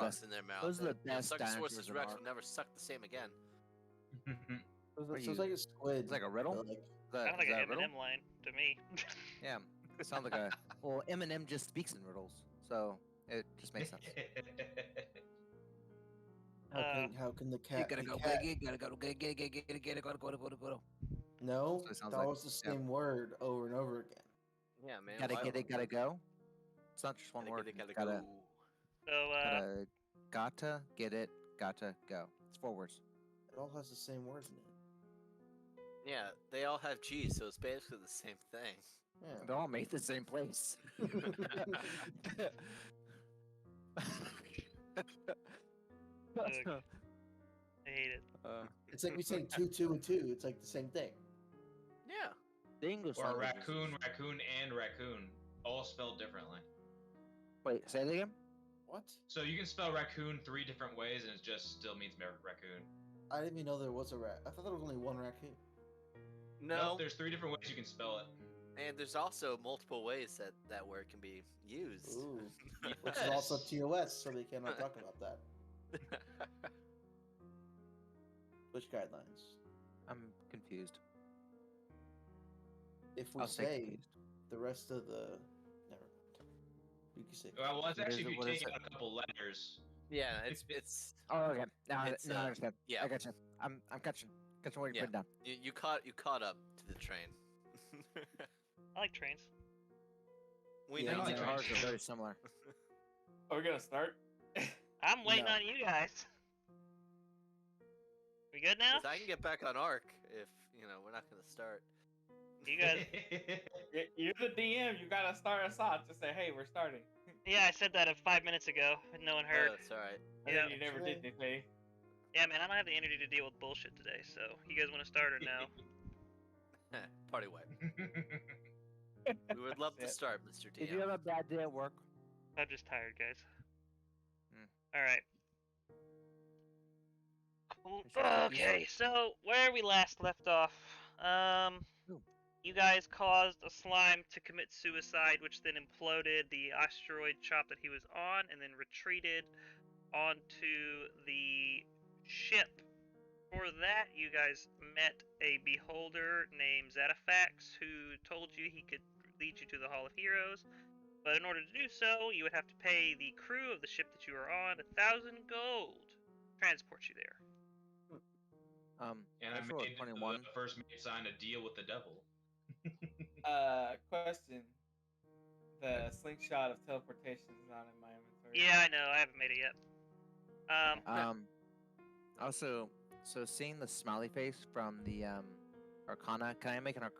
rocks in their mouth. Those are the best Suchosaurus dinosaurs Rex in will never suck the same again. So it's like a squid. It's like a riddle? Like, Sounds like an M&M line to me. Yeah, it sounds like a... Well, Eminem just speaks in riddles, so it just makes sense. how can the cat? Gotta go, cat... gotta go, go. No, So it sounds that like- was the same word over and over again. Yeah, man. Gotta get it, gotta go. It's not just one word. Gotta Gotta, go. So, gotta get it, gotta go. It's 4 words. It all has the same word in it. Yeah, they all have G's, so it's basically the same thing. Yeah. They're all made the same place. Ugh. I hate it. It's like we saying 2, 2, and 2. It's like the same thing. Yeah. The English Or language raccoon, raccoon, and raccoon, all spelled differently. Wait, say it again? What? So you can spell raccoon 3 different ways, and it just still means raccoon. I didn't even know there was a rat. I thought there was only one raccoon. No, Nope, there's 3 different ways you can spell it. and there's also multiple ways that that word can be used. Ooh. Which is also TOS, so they cannot talk about that. Which guidelines? I'm confused. If we I'll say confused. the rest of the... Never mind. You can say... Well, it's What is actually it- if you what is take it? out a couple letters. Yeah, it's Oh, okay. Now, It's, now I understand. yeah. I got you. I'm catching what you're Yeah. putting down. you caught up to the train. I like trains. We Yeah, know. like Our trains. ours are very similar. Are we gonna start? I'm waiting No. on you guys. We good now? 'Cause I can get back on Arc if we're not gonna start. You guys? You're the DM. You gotta start us off. Just say, "Hey, we're starting," Yeah, I said that 5 minutes ago, and no one Oh, heard. it's all right. and Yeah. then you never did anything. Yeah, man, I don't have the energy to deal with bullshit today. So, you guys want to start or no? Party way. We would love to start, Mr. Did you have DM. a bad day at work? I'm just tired, guys. Hmm. All right. Cool. Is that cookies? Okay, so where we last left off, Ooh. you guys caused a slime to commit suicide, which then imploded the asteroid chop that he was on, and then retreated onto the ship. For that, you guys met a beholder named Zetafax, who told you he could lead you to the Hall of Heroes. But in order to do so, you would have to pay the crew of the ship that you were on 1,000 gold to transport you there. And I I rolled made 21. the first mate sign a deal with the devil. Question: the slingshot of teleportation is not in my inventory. Yeah, I know. I haven't made it yet. Also, so seeing the smiley face from the Arcana, can I make I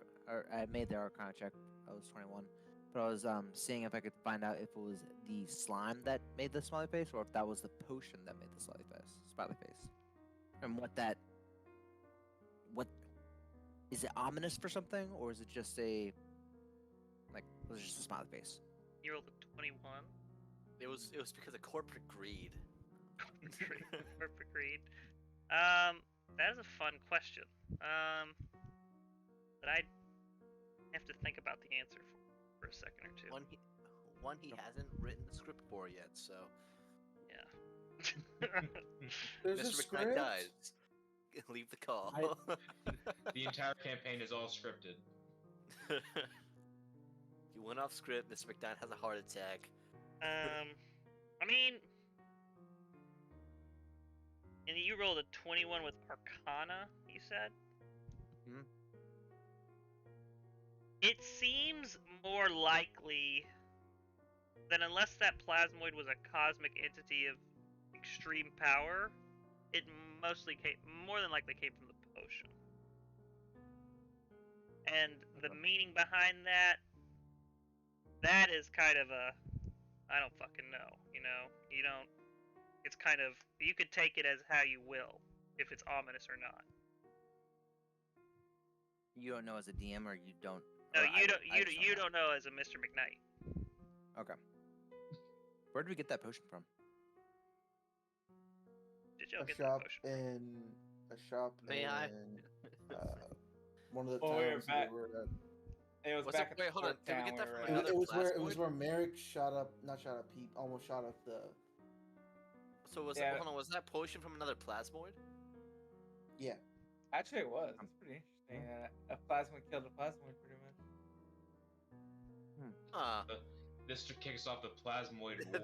made the Arcana check. I was 21, but I was seeing if I could find out if it was the slime that made the smiley face, or if that was the potion that made the smiley face, and what is it ominous for something, or is it just was it just a smiley face? You rolled a 21. It was because of corporate greed. Corporate greed. That is a fun question. But I have to think about the answer for a second or two. One he hasn't written the script for yet, so Yeah. There's a Mr. McKnight script. dies. Leave the call. The entire campaign is all scripted. You went off script. Mr. McKnight has a heart attack. I mean, and you rolled a 21 with Arcana, you said? Hmm. It seems more likely that unless that plasmoid was a cosmic entity of extreme power, it more than likely came from the potion. And the meaning behind that is kind of I don't fucking know, you don't, it's kind of, you could take it as how you will, if it's ominous or not. You don't know as a DM, or you don't. No, or you don't. I just You don't know as a Mr. McKnight. Okay. Where did we get that potion from? Did y'all A get shop that potion? in May I? one of the Oh, we're towns back. we were at. It was What's back up? at Wait, the hold on. port Did we town get that we from were It, another at. it was where plasmoid? Merrick shot up, not shot up, almost shot up the So was Yeah. hold on, was that potion from another plasmoid? Yeah. Actually, it was. It's pretty interesting. A plasmid killed a plasmid, pretty much. Huh. This kicks off the plasmoid war.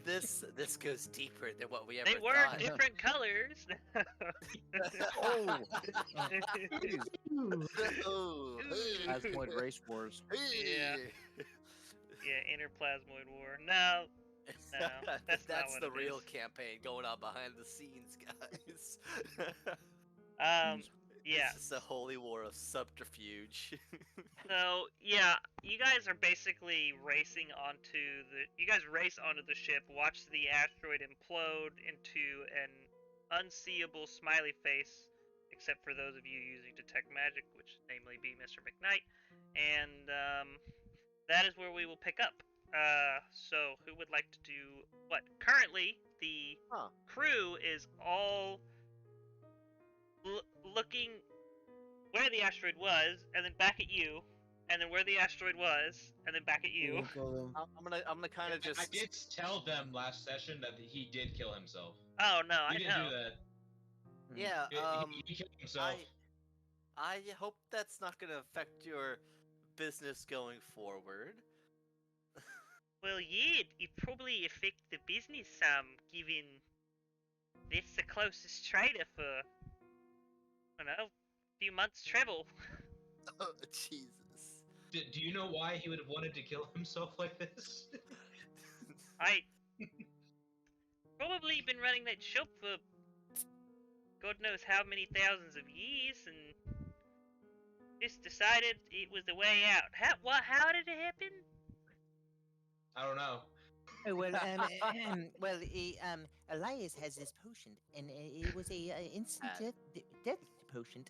this goes deeper than what we ever They were thought. different colors. Oh, Oh, Plasmoid race wars. Yeah. Yeah, interplasmoid war. No, No, that's not what the it real is. campaign going on behind the scenes, guys. Yeah. It's just a holy war of subterfuge. So yeah, you guys are basically racing onto the. You guys race onto the ship, watch the asteroid implode into an unseeable smiley face, except for those of you using detect magic, which namely be Mr. McKnight, and that is where we will pick up. So who would like to do what? Currently, the crew is all looking where the asteroid was, and then back at you, and then where the asteroid was, and then back at you. I'm gonna kind of just. I did tell them last session that he did kill himself. Oh no, He I didn't know. do that. Yeah. He killed himself. I hope that's not gonna affect your business going forward. Well, yeah, it probably affect the business given this the closest trader for I don't know, a few months travel. Oh, Jesus. Do you know why he would have wanted to kill himself like this? I probably been running that shop for God knows how many thousands of years, and just decided it was the way out. How did it happen? I don't know. Oh, well, Elias has this potion, and it was a instant death potion,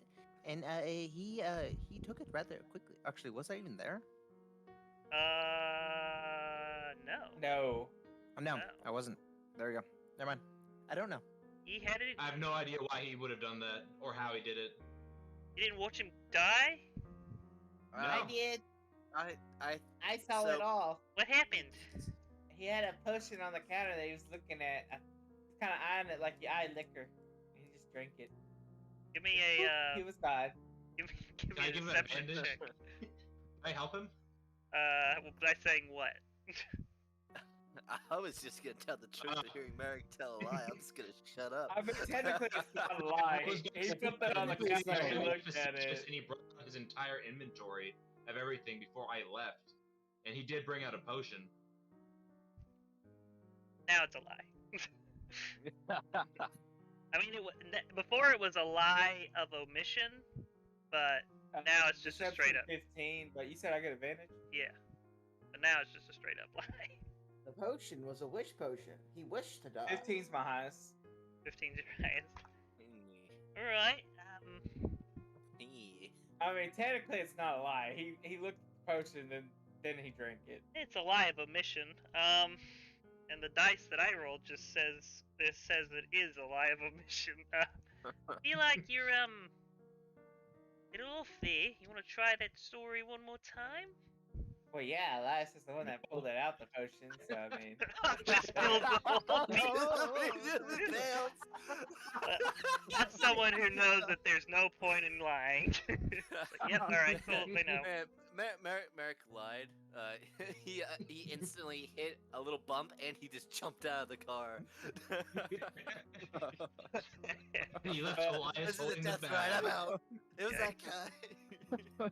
and he took it rather quickly. Actually, was I even there? No. No. Oh, no, No. I wasn't. There you go. Never mind. I don't know. He had it. I have no idea why he would have done that or how he did it. You didn't watch him die? I No. did. I saw it all. What happened? He had a potion on the counter that he was looking at. He's kind of eyeing it like you eye liquor. And he just drank it. Give me a He was God. give me Can I a give him an deception advantage? check. Can I help him? Well, by saying what? I was just gonna tell the truth, but hearing Merrick tell a lie, I'm just gonna shut up. I mean, technically, it's not a lie. He put that on the counter and he looked at it. And he brought out his entire inventory of everything before I left. And he did bring out a potion. Now it's a lie. I mean, before it was a lie of omission, but now it's just a straight up. 15, but you said I get advantage? Yeah. But now it's just a straight up lie. The potion was a wish potion. He wished to die. 15's my highest. 15's your highest. Alright, I mean, technically, it's not a lie. He looked at the potion and then he drank it. it's a lie of omission. And the dice that I rolled just says it is a lie of omission. Feel like you're a little off there. You want to try that story one more time? Well, yeah, Elias is the one that pulled it out, the potion, so I mean. Just spilled the whole That's someone who knows that there's no point in lying. Like, yep, alright, cool, they know. Merrick lied. He instantly hit a little bump and he just jumped out of the car. He left Elias This is a holding the death bag. ride. I'm out. It was Okay. that guy.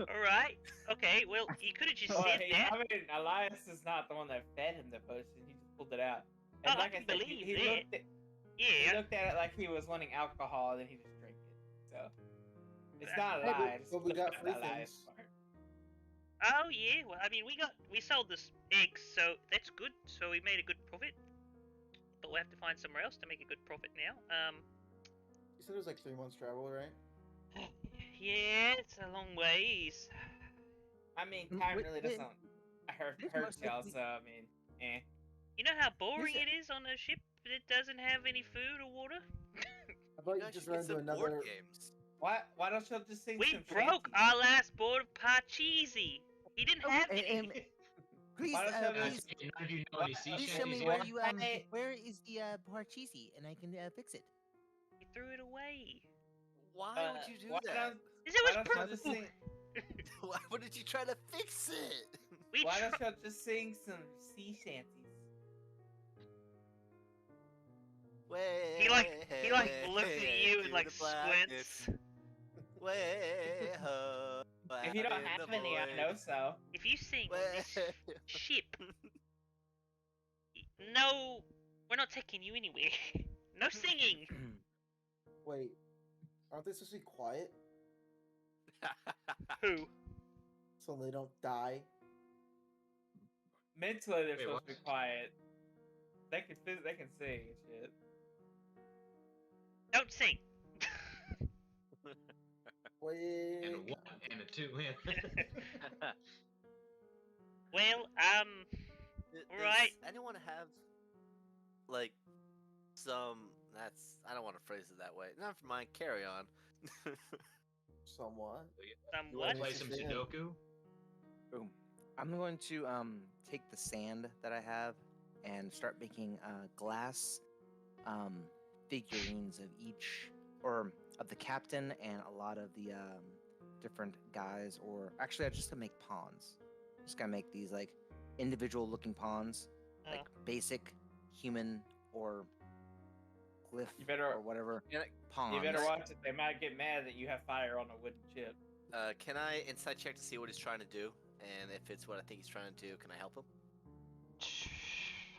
Alright, okay, well, you could have just Well, said that. I mean, Elias is not the one that fed him the potion. He just pulled it out. Oh, And I like can said, believe he that. looked at, he Yeah, looked at it like he was wanting alcohol, and then he just drank it. So it's not a Hey, lie. but we got free Elias things. part. oh yeah, well, I mean, we sold this eggs, so that's good, so we made a good profit. But we'll have to find somewhere else to make a good profit now. You said it was like 3 months travel, right? Yeah, it's a long ways. I mean, time really doesn't hurt this y'all, must be- so I mean, eh. You know how boring This- it is on a ship that doesn't have any food or water? How about you guys just should run get into some board another? games. Why don't you just sing We some broke shanties? our last board of Parcheesi. He didn't have any. Please, Why don't y'all please, just- None of you know Why- any sea please show shanties me why- where you why- where is the Parcheesi, and I can fix it. He threw it away. Why would you do why that? don't- It Why was don't y'all purple. just sing? Why wouldn't you try to fix it? We Why tr- don't y'all just sing some sea shanties? Way, he like looks at you and to like the blackness. squints. Way ho, If you out don't in have the any, I void. know so. If you sing on this Way- ship, no, we're not taking you anywhere. No singing. Wait, aren't they supposed to be quiet Who? so they don't die? Mentally, they're Wait, supposed what? to be quiet. They can sing and shit. Don't sing. Wait. And a 1 and a 2. Well, Does Alright. anyone have like some? I don't want to phrase it that way. Never mind. Carry on. Somewhat. You want Somewhat. to play some Sudoku? Boom. I'm going to take the sand that I have and start making glass figurines of each, or of the captain and a lot of the different guys. Or actually, I'm just gonna make pawns. Just gonna make these like individual looking pawns, like basic human or glyph You better- or whatever Can I- pawns. You better watch it. They might get mad that you have fire on a wooden chip. Can I insight check to see what he's trying to do? And if it's what I think he's trying to do, can I help him?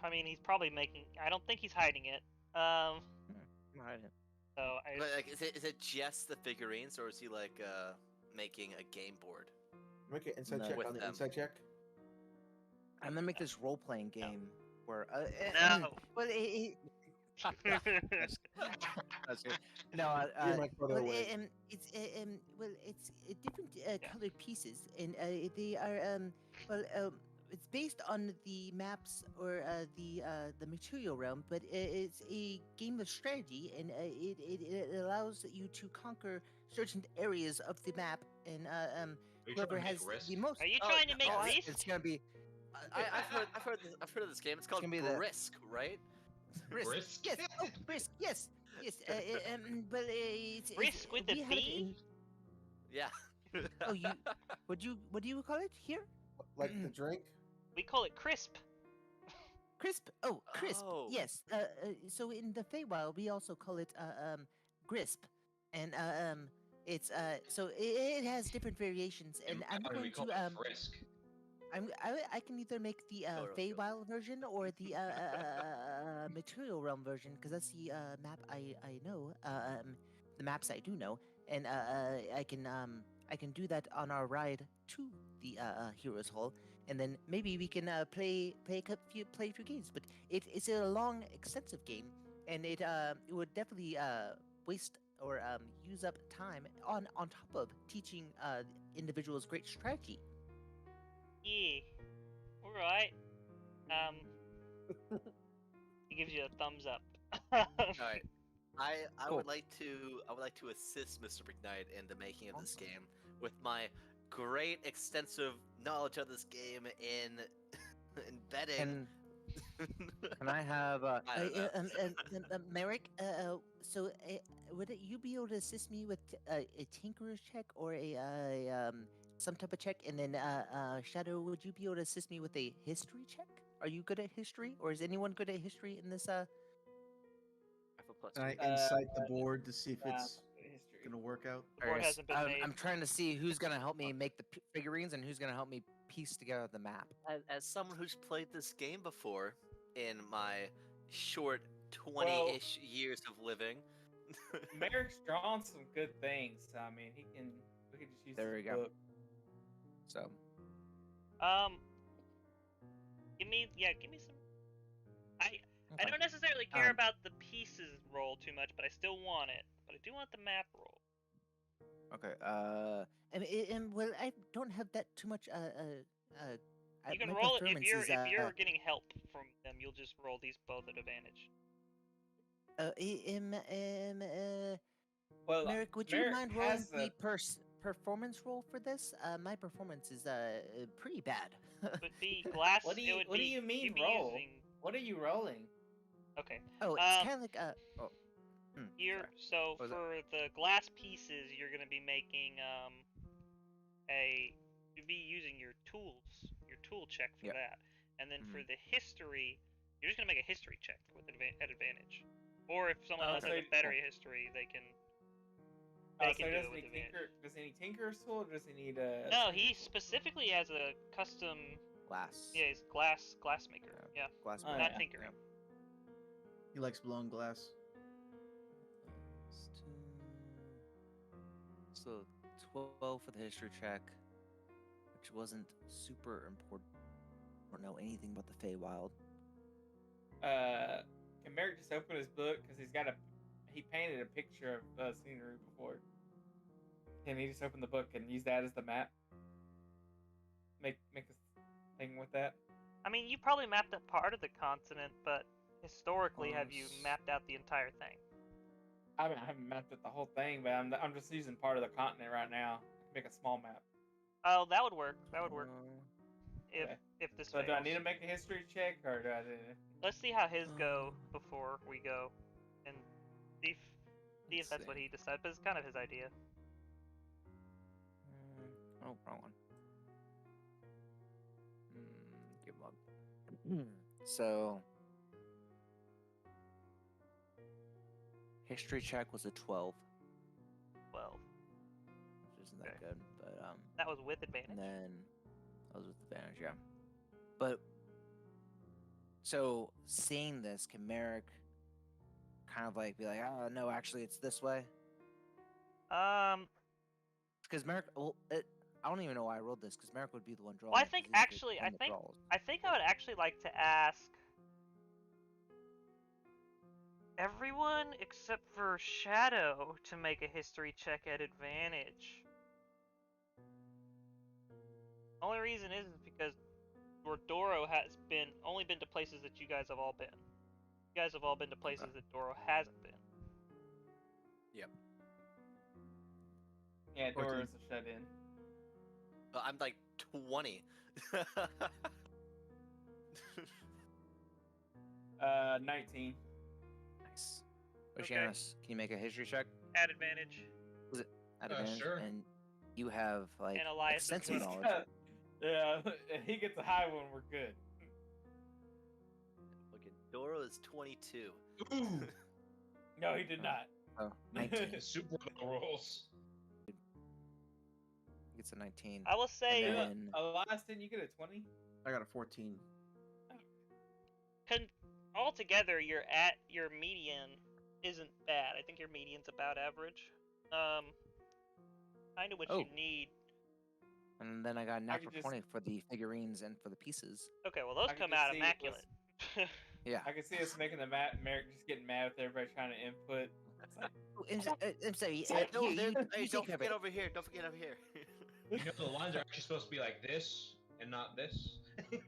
I mean, he's probably making. I don't think he's hiding it. Right. So I. But, like, is it just the figurines, or is he like making a game board? Make an insight No. check With on the them. insight check. I'm gonna make this role playing game where No. well, That's good. No, You're my brother well, away. it's different colored pieces, and they are it's based on the maps or the material realm, but it's a game of strategy, and it allows you to conquer certain areas of the map, and Are you trying whoever to make has Risk? the most. Are you trying to make Risk? It's gonna be. I've heard of this game. It's called gonna be the- Risk, right? Risk? Yes. Oh, Risk. Yes. Yes. But it's Risk with we a have it V? in- Yeah. Oh, you. What do you call it here? Like the drink. We call it crisp. Crisp. Oh, crisp. Oh. Yes. So in the Feywild, we also call it grisp, and it's so it has different variations, and I'm Why do we going call to it Frisk? I can either make the Feywild version or the Material Realm version, because that's the map I know, the maps I do know, and I can do that on our ride to the Heroes Hall, and then maybe we can play a few games. But it's a long, extensive game, and it would definitely waste or use up time on top of teaching individuals great strategy. Yeah. All right. He gives you a thumbs up. All right. I Cool. would like to assist Mr. McKnight in the making of this game with my great extensive knowledge of this game in embedding. Can I have I don't know. Merrick? So would you be able to assist me with a tinkerer's check or a some type of check, and then Shadow, would you be able to assist me with a history check? Are you good at history, or is anyone good at history in this? I have a plus Can I two. insight the board to see if it's History. gonna work out? The board Or is- hasn't been made. I'm trying to see who's gonna help me make the figurines and who's gonna help me piece together the map. As someone who's played this game before in my short 20-ish years of living. Merrick's drawn some good things. I mean, we can just use There his we go. book. So Give me some. I okay. don't necessarily care Um, about the pieces roll too much, but I still want it. But I do want the map roll. Okay. And well, I don't have that too much. You can my roll it if performance you're is, if you're getting help from them. You'll just roll these both at advantage. Well, Merrick, would you Merrick mind rolling has the performance roll for this. My performance is pretty bad. It would be glass. What do you it would What do be, you mean you'd be roll? Using, What are you rolling? okay. Oh, it's kind of like You're sorry. so What was for the glass pieces, you're gonna be making you'd be using your tool check for Yep. that, and then for Mhm. the history, you're just gonna make a history check with at advantage. Or if someone Oh, else so has a you- better history, they can Oh, they so can do does it with he advantage. tinker? Does he tinker's tool? Or does he need a? No, smithing he tool? specifically has a custom. glass. Yeah, he's glass maker. Yeah, Glass. Oh, not yeah. tinkering. He likes blowing glass. So 12 for the history check, which wasn't super important. I don't know anything about the Feywild. Can Merrick just open his book because he painted a picture of scenery before. Can he just open the book and use that as the map? Make a thing with that. I mean, you probably mapped up part of the continent, but historically, have you mapped out the entire thing? I haven't mapped it the whole thing, but I'm just using part of the continent right now. Make a small map. Oh, that would work. That would work. Okay. If this So fails. do I need to make a history check or do I? Let's see how his go before we go, and see if Let's that's what see. he decides. But it's kind of his idea. Oh, wrong one. Give him up. So, history check was a 12, Well, which isn't that Okay. good. But that was with advantage. and then that was with advantage, yeah. But so seeing this, can Merrick kind of like be like, oh no, actually it's this way? Because Merrick, well, I don't even know why I rolled this because Merrick would be the one drawing. Well, I it, 'cause think he's the actually, one that draws. I think I would actually like to ask everyone except for Shadow to make a history check at advantage. Only reason is because Doro has only been to places that you guys have all been. You guys have all been to places that Doro hasn't been. Yeah, 14. doors are shut in. I'm like 20. 19. Nice. Okay. Oceanus, can you make a history check At advantage. at advantage? Sure. And you have like And Elias as extensive well. knowledge. Yeah, if he gets a high one, we're good. Fucking Doro is 22. Ooh, No, he did not. Oh, 19. super low rolls. It's a 19. I will say, And Yeah, then- Elias, didn't you get a 20? I got a 14. altogether, your median isn't bad. I think your median's about average. Kind of what Oh. you need. And then I got a I natural could just- 20 for the figurines and for the pieces. Okay, well those I could come just out see immaculate. Yeah. I can see us making the map. Merrick just getting mad with everybody trying to input. It's like, I'm sorry. Hey, no, here, you hey, take don't care of forget it. over here. Don't forget over here. You know the lines are actually supposed to be like this and not this. it's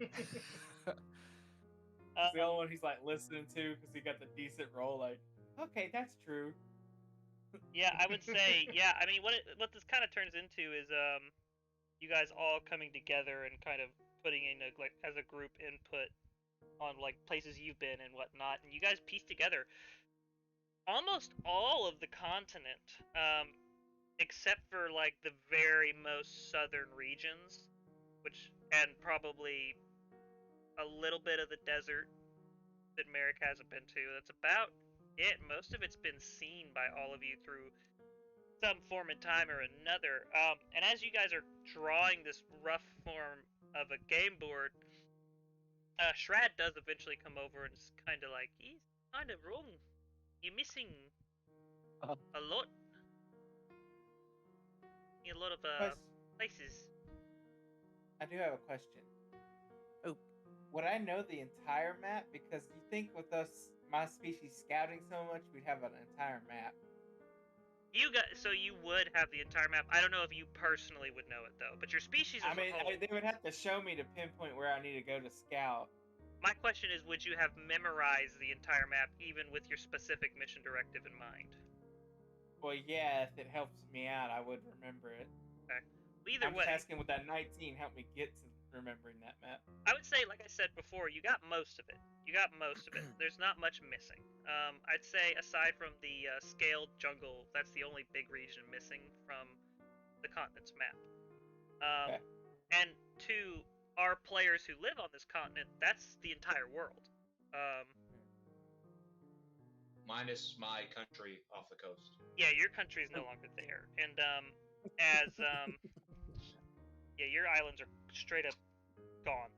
the only one he's like listening to because he got the decent roll. Like, okay, that's true. Yeah, I would say, yeah. I mean, what this kind of turns into is you guys all coming together and kind of putting in like as a group input on like places you've been and whatnot, and you guys piece together almost all of the continent, except for like the very most southern regions, and probably a little bit of the desert that Merrick hasn't been to. That's about it. Most of it's been seen by all of you through some form of time or another. And as you guys are drawing this rough form of a game board, Shrad does eventually come over and is kind of like, he's kind of wrong. You're missing a lot. A lot of places. I do have a question. Oh. Would I know the entire map? Because you think with us, my species scouting so much, we'd have an entire map. So you would have the entire map. I don't know if you personally would know it though, but your species as I mean, a whole. they would have to show me to pinpoint where I need to go to scout. My question is, would you have memorized the entire map even with your specific mission directive in mind? Well, yeah, if it helps me out, I would remember it. Either I'm way, just asking, would that 19 help me get to remembering that map? I would say, like I said before, you got most of it. There's not much missing. I'd say aside from the scaled jungle, that's the only big region missing from the continent's map. Okay. And to our players who live on this continent, that's the entire world. Minus my country off the coast. Yeah, your country is no longer there, and yeah, your islands are straight up gone.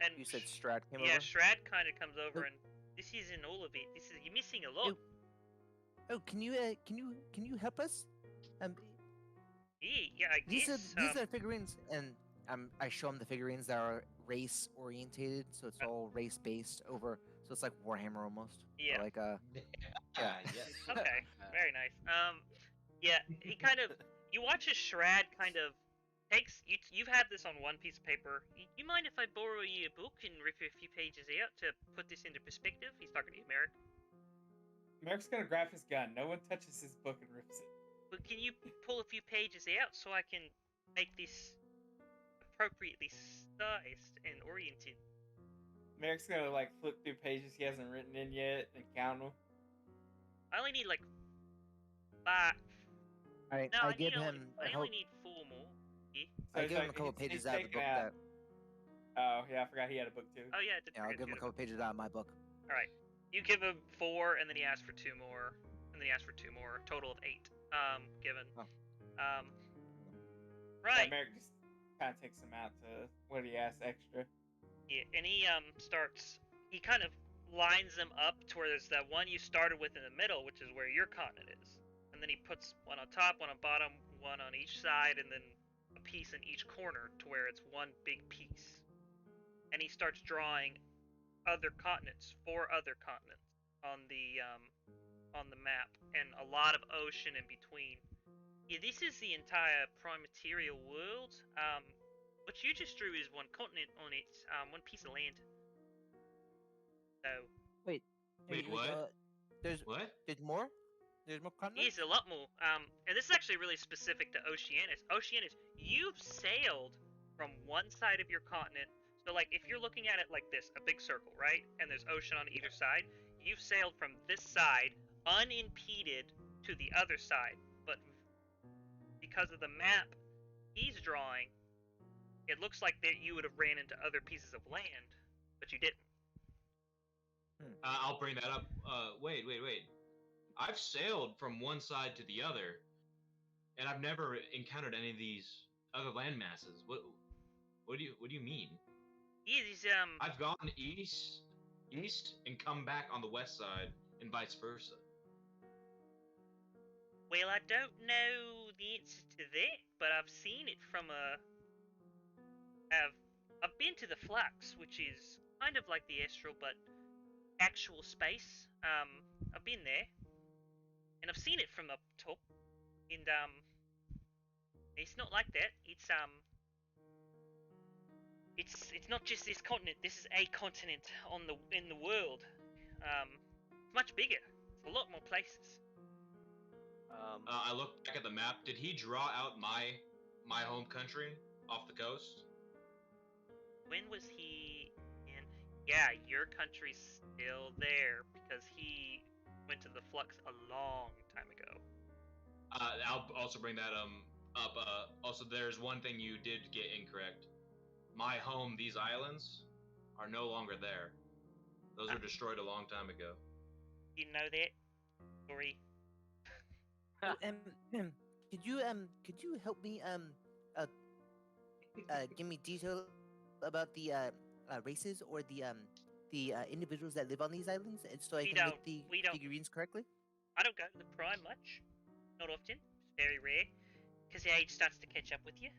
And You said Strad came yeah, over. Strad kind of comes over, Oh. and this isn't all of it. You're missing a lot. Oh, can you help us? Yeah, I These guess. are figurines, and I show them the figurines that are race orientated, so it's all race based over. So it's like Warhammer almost. Yeah. Or like Yeah. Yes. Okay, very nice. Yeah, he kind of. You watch as Shrad kind of takes. You've had this on one piece of paper. You mind if I borrow you a book and rip a few pages out to put this into perspective? He's talking to you, Merrick. Merrick's gonna grab his gun. No one touches his book and rips it. But can you pull a few pages out so I can make this appropriately sized and oriented? Merrick's gonna like flip through pages he hasn't written in yet and count them. I only need like 5. I No, give I him only need 4 more. Yeah. I he's give him a like- couple he's pages out of the taking book out- that Oh yeah, I forgot he had a book too. Oh yeah, I did. I'll forget give him the a other couple pages out of my book. All right, you give him 4, and then he asks for 2 more, and then he asks for 2 more. Total of 8. Given. Oh. Yeah, Right. Merrick just kind of takes him out to what he asked extra. Yeah, and he starts. He kind of lines them up to where there's that one you started with in the middle, which is where your continent is, and then he puts one on top, one on bottom, one on each side, and then a piece in each corner to where it's one big piece. And he starts drawing other continents, 4 other continents on the map, and a lot of ocean in between. Yeah, this is the entire prime material world. What you just drew is one continent on it, one piece of land. So Wait, what? There's What? more? There's more continents? Yes, a lot more. And this is actually really specific to Oceanus. Oceanus, you've sailed from one side of your continent. So, like, if you're looking at it like this, a big circle, right? And there's ocean on either side. You've sailed from this side, unimpeded, to the other side. But because of the map he's drawing, it looks like that you would have ran into other pieces of land, but you didn't. I'll bring that up. Wait. I've sailed from one side to the other, and I've never encountered any of these other land masses. What do you mean? Yeah, these I've gone east, and come back on the west side, and vice versa. Well, I don't know the answer to that, but I've seen it from I've been to the Flux, which is kind of like the Astral, but actual space. I've been there, and I've seen it from up top, and it's not like that. It's not just this continent. This is a continent in the world. It's much bigger. It's a lot more places. I looked back at the map. Did he draw out my home country off the coast? When was he in? Yeah, your country's still there because he went to the Flux a long time ago. I'll also bring that up. Also, there's one thing you did get incorrect. My home, these islands, are no longer there. Those were destroyed a long time ago. Didn't know that. Sorry. Could you help me give me detail about the races or the individuals that live on these islands, and so I We can don't- make we the don't- figurines correctly? I don't go to the Prime much. Not often. It's very rare. Because the age starts to catch up with you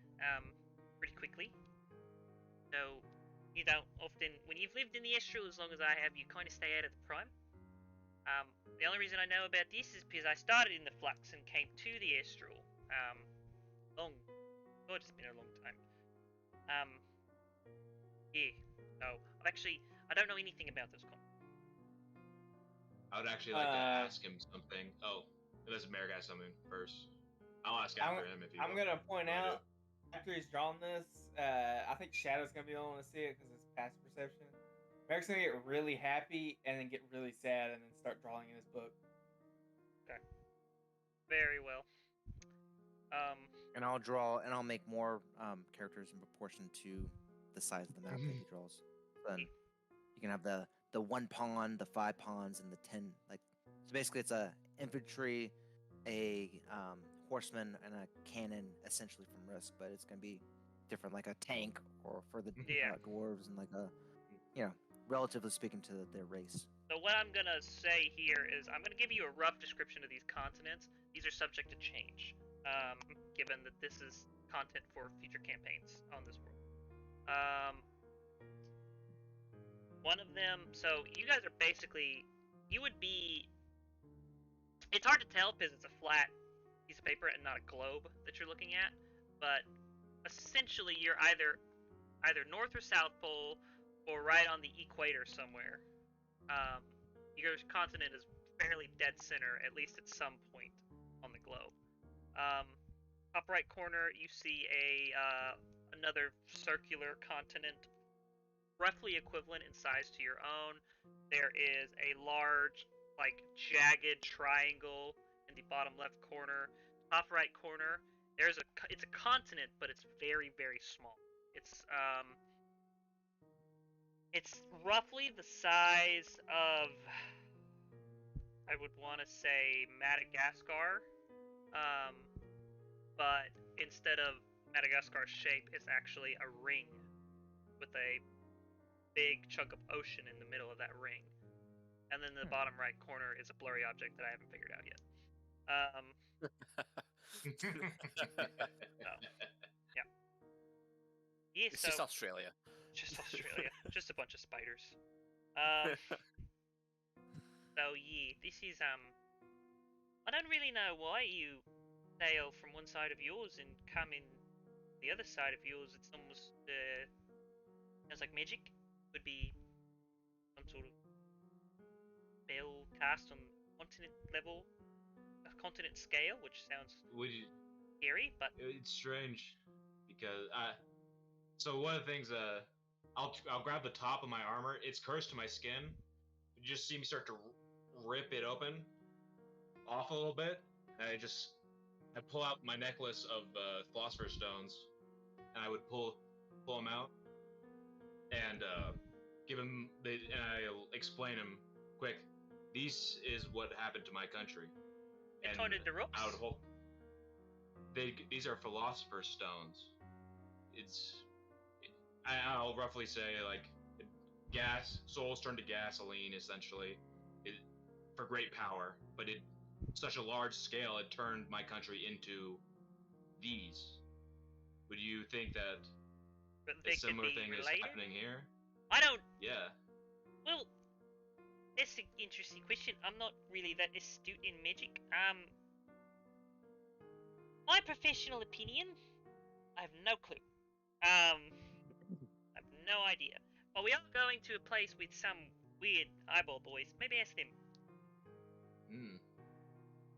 pretty quickly. So, you don't often... When you've lived in the Astral as long as I have, you kind of stay out of the Prime. The only reason I know about this is because I started in the Flux and came to the Astral. God, it's been a long time. Yeah. So, I don't know anything about those continents. I would actually like to ask him something. Oh, unless Merrick has something first. I'll ask I'm, after him if you. I'm gonna point wanna do out after he's drawn this, I think Shadow's gonna be the only one to see it because it's passive perception. Merrick's gonna get really happy and then get really sad and then start drawing in his book. Very well. And I'll draw, and I'll make more characters in proportion to the size of the map that he draws. Then you can have the 1 pawn, the 5 pawns, and the 10. Like, so basically, it's a infantry, a horseman, and a cannon, essentially from Risk. But it's gonna be different, like a tank, or for the Yeah. dwarves, and like a, you know, relatively speaking to their race. So what I'm gonna say here is I'm gonna give you a rough description of these continents. These are subject to change, given that this is content for future campaigns on this world. One of them. So you guys are basically, you would be. It's hard to tell because it's a flat piece of paper and not a globe that you're looking at, but essentially you're either North or South Pole, or right on the equator somewhere. Your continent is fairly dead center, at least at some point on the globe. Top right corner, you see another circular continent, roughly equivalent in size to your own. There is a large, like, jagged triangle in the bottom left corner. Top right corner, it's a continent, but it's very, very small. It's roughly the size of, I would want to say, Madagascar, but instead of Madagascar's shape, it's actually a ring with a big chunk of ocean in the middle of that ring. And then the bottom right corner is a blurry object that I haven't figured out yet. Yeah, It's so just Australia. just Australia, just a bunch of spiders. So yeah, this is I don't really know why you sail from one side of yours and come in the other side of yours. It's almost sounds like magic. Would be some sort of spell cast on continent level, a continent scale, which sounds scary, but It's strange because so one of the things I'll grab the top of my armor. It's cursed to my skin. You just see me start to rip it open off a little bit, and I pull out my necklace of philosopher's stones, and I would pull them out and give him and I'll explain him quick. This is what happened to my country. it turned into rocks. These are philosopher's stones. I'll roughly say, like, souls turn to gasoline, essentially, for great power, but such a large scale, it turned my country into these. Would you think that But a they could similar be thing is related? happening here? I don't. Yeah. Well, that's an interesting question. I'm not really that astute in magic. My professional opinion, I have no clue. I have no idea. But we are going to a place with some weird eyeball boys. Maybe ask them.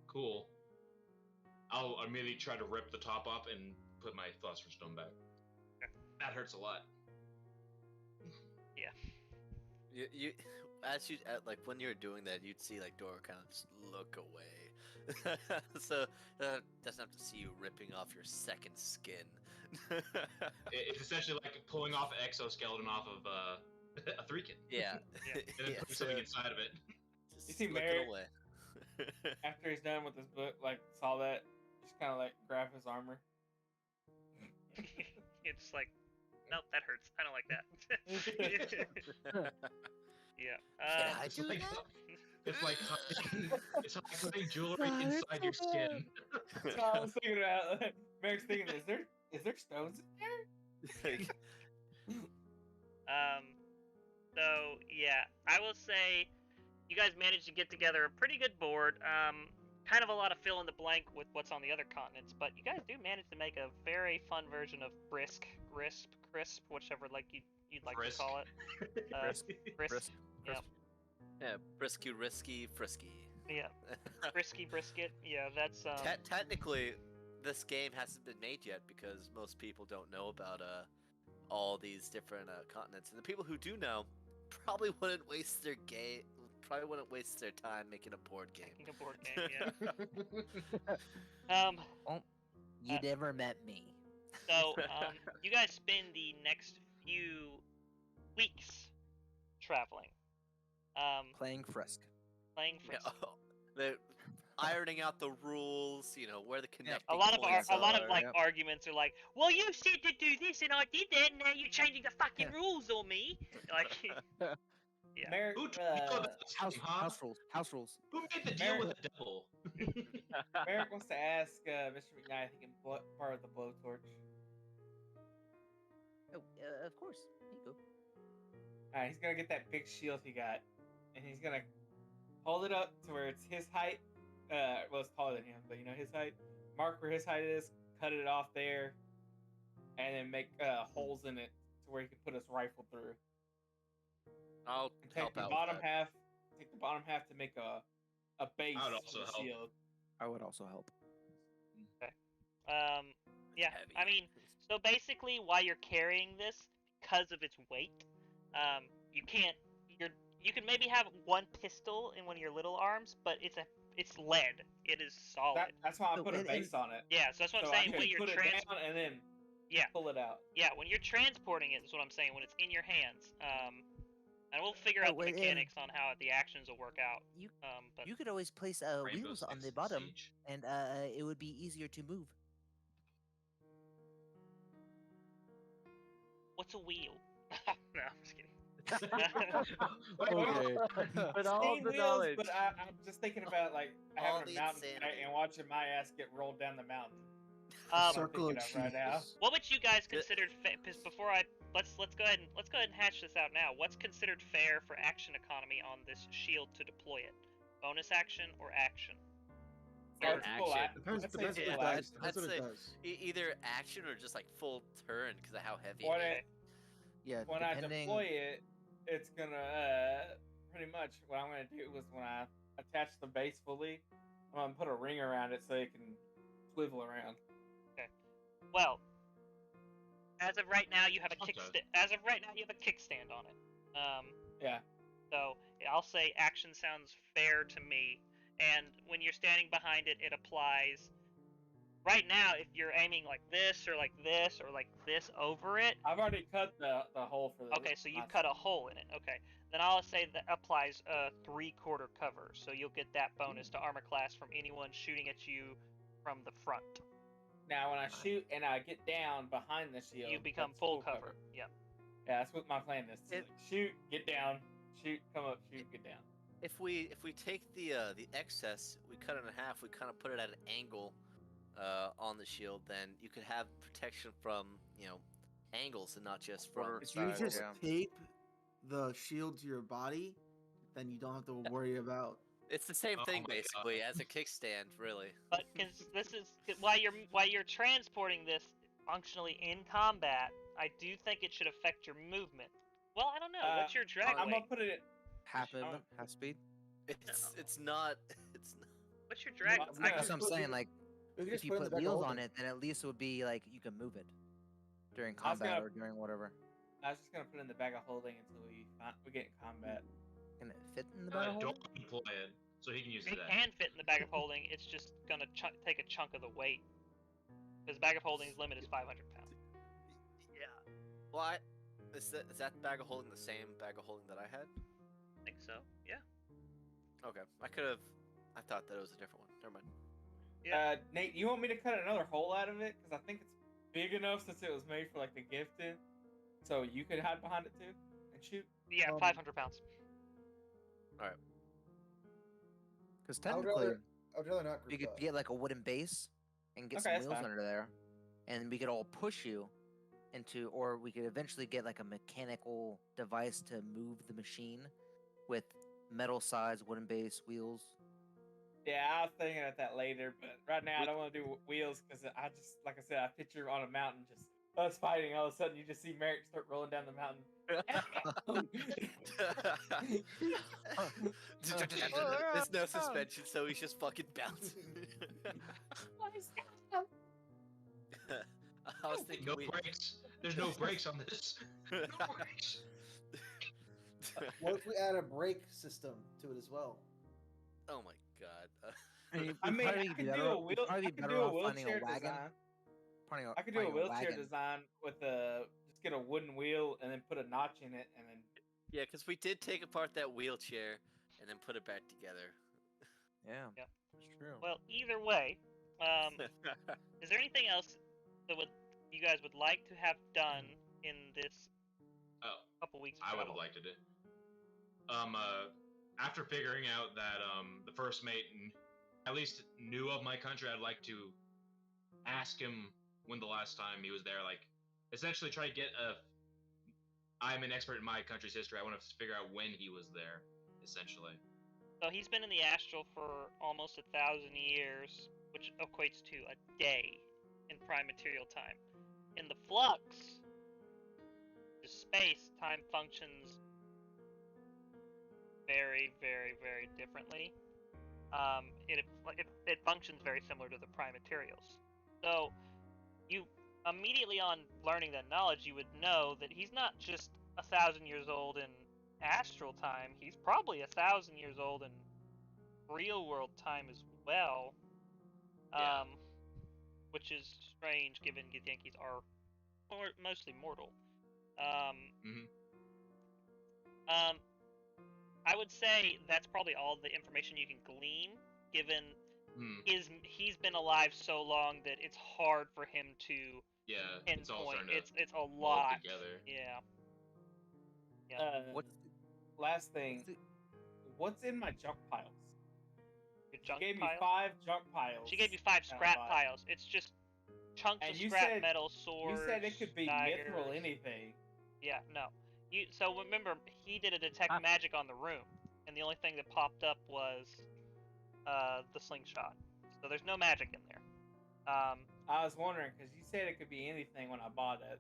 Cool. I'll immediately try to rip the top off and put my philosopher's stone back. Okay. That hurts a lot. You like when you were doing that, you'd see like Dora kind of just look away, so doesn't have to see you ripping off your second skin. It's essentially like pulling off an exoskeleton off of a threekin. Yeah, Yeah. And then putting something inside of it. Just You see looking Merrick? away. After he's done with his book, like, saw that, just kind of like grab his armor. It's like, nope, that hurts. I don't like that. Yeah. Can I It's do like, that? it's like putting jewelry inside your skin. That's what I was thinking about. Merrick's thinking, is there stones in there? So yeah, I will say you guys managed to get together a pretty good board. Kind of a lot of fill in the blank with what's on the other continents, but you guys do manage to make a very fun version of Crisp, whichever like you'd like Frisk. to call it. Brisk. Yeah. Yeah, brisky, risky, frisky. Yeah. Brisky brisket. Yeah, that's Technically, this game hasn't been made yet because most people don't know about all these different continents, and the people who do know probably wouldn't waste their time making a board game. Making a board game, yeah. You never met me. So, you guys spend the next few weeks traveling. Playing Frisk. Playing Yeah, Frisk. they're ironing out the rules, where the Yeah, connecting a lot of points are. Yep. arguments are like, well, you said to do this and I did that, and now you're changing the fucking rules on me. Like, yeah. Merrick, Who told you about this House, game, huh? house rules. House rules. Who made the deal with the devil? Merrick wants to ask Mr. McKnight if he can borrow the blowtorch. Oh, of course. Here you go. Alright, he's gonna get that big shield he got, and he's gonna hold it up to where it's his height. Well, it's taller than him, but his height. Mark where his height is, cut it off there, and then make holes in it to where he can put his rifle through. I'll And take help the out bottom with that. half. Take the bottom half to make a base I would for also the help. shield. I would also help. Yeah. Heavy. I mean, so basically, while you're carrying this, because of its weight, you can't. You can maybe have one pistol in one of your little arms, but it's lead. It is solid. That's why I So put a it- base on it. Yeah. So that's what So I'm saying. I When can you're put it down and then Yeah. pull it out. Yeah, when you're transporting it, is what I'm saying. When it's in your hands, and we'll figure Oh, out the wait, and- mechanics on how the actions will work out. You But you could always place Rainbow wheels on the Six bottom, Siege. and it would be easier to move. what's a wheel? No, I'm just kidding. Okay. With all Same the wheels, knowledge. but I'm just thinking about like All having the a mountain fight insanity. and watching my ass get rolled down the mountain. Um, Circle of thinking of right now. cheese. What would you guys consider? Because before let's go ahead and hatch this out now. What's considered fair for action economy on this shield to deploy it? Bonus action or action? Yeah, Or it's full action. Depends, I'd say depends it's what it full does. action. Depends what I'd it say- does. Either action or just like full turn because of how heavy When it is. Yeah, When I depending. deploy it, it's gonna pretty much what I'm gonna do is when I attach the base fully, I'm gonna put a ring around it so it can swivel around. Well, as of right now, you have a Okay. kickstand on it. Yeah. So I'll say action sounds fair to me. And when you're standing behind it, it applies. Right now, if you're aiming like this or like this or like this over it, I've already cut the hole for the. okay, so you've cut a hole in it. Okay, then I'll say that applies a 3/4 cover, so you'll get that bonus to armor class from anyone shooting at you from the front. Now when I shoot and I get down behind the shield, You become that's full cover. Yep. Yeah, that's what my plan is. It- Shoot, get down, shoot, come up, shoot, get down. If we take the excess, we cut it in half. We kind of put it at an angle on the shield. Then you could have protection from angles and not just from. Or If you Style, just yeah. tape the shield to your body, then you don't have to worry about. It's the same Oh thing my basically as a kickstand, really. But because this is while you're transporting this functionally in combat, I do think it should affect your movement. Well, I don't know. What's your drag I'm weight? gonna put it. Half movement, half speed. It's not. It's not. What's your drag? Well, I Yeah. That's what I'm saying. Like, We could if just you put it in put the back of wheels the on holder. it, then at least it would be like you can move it during I was combat gonna- or during whatever. I was just gonna put it in the bag of holding until we get in combat. Can it fit in the battle? Don't deploy it, so he can use It it. can fit in the bag of holding. It's just gonna take a chunk of the weight. Because bag of holding's limit is 500 pounds. Yeah. Well, is that bag of holding the same bag of holding that I had? I think so. Yeah. Okay, I thought that it was a different one. Never mind. Yeah. Nate, you want me to cut another hole out of it? Because I think it's big enough since it was made for like the gifted, so you could hide behind it too and shoot. Yeah, 500 pounds. Because I would technically, rather not you group could up. get like a wooden base and get Okay, some that's wheels fine. under there, and we could all push you into, or we could eventually get like a mechanical device to move the machine with metal sides, wooden base, wheels. Yeah, I was thinking about that later, but right now I don't want to do wheels because I just, like I said, I picture on a mountain just us fighting. All of a sudden, you just see Merrick start rolling down the mountain. There's no suspension, so he's just fucking bouncing. I was thinking No brakes. There's no brakes on this. No brakes. What if we add a brake system to it as well? Oh my god. I mean, I you'd be could better do a off- you'd wheel. probably I be could better do a off finding wheelchair wagon. design. Finding I could do a finding wheelchair wagon. design with just get a wooden wheel and then put a notch in it and then. Yeah, because we did take apart that wheelchair and then put it back together. Yeah. Yep. That's true. Well, either way, is there anything else that you guys would like to have done in this Oh, couple weeks? Of I would have travel? liked it. After figuring out that the first mate at least knew of my country, I'd like to ask him when the last time he was there. Like, essentially, try to get a. I'm an expert in my country's history. I want to figure out when he was there. Essentially. So he's been in the astral for almost 1,000 years, which equates to a day in prime material time. In the flux, the space time functions very, very, very differently. It functions very similar to the prime materials. So you immediately on learning that knowledge, you would know that he's not just 1,000 years old in astral time. He's probably 1,000 years old in real world time as well. Yeah. Which is strange given the Yankees are mostly mortal. Mhm. I would say that's probably all the information you can glean, given he's been alive so long that it's hard for him to Yeah, it's all pinpoint. starting to It's a mold lot. together. Yeah. What's Last thing? the- What's in my junk piles? Your She junk gave me pile? 5 junk piles. She gave you 5 and I scrap bought- piles. It's just chunks And of you scrap said- metal, swords. You said it could be daggers. mithril anything. Yeah, no. So remember, he did a detect magic on the room, and the only thing that popped up was the slingshot. So there's no magic in there. I was wondering because you said it could be anything when I bought it.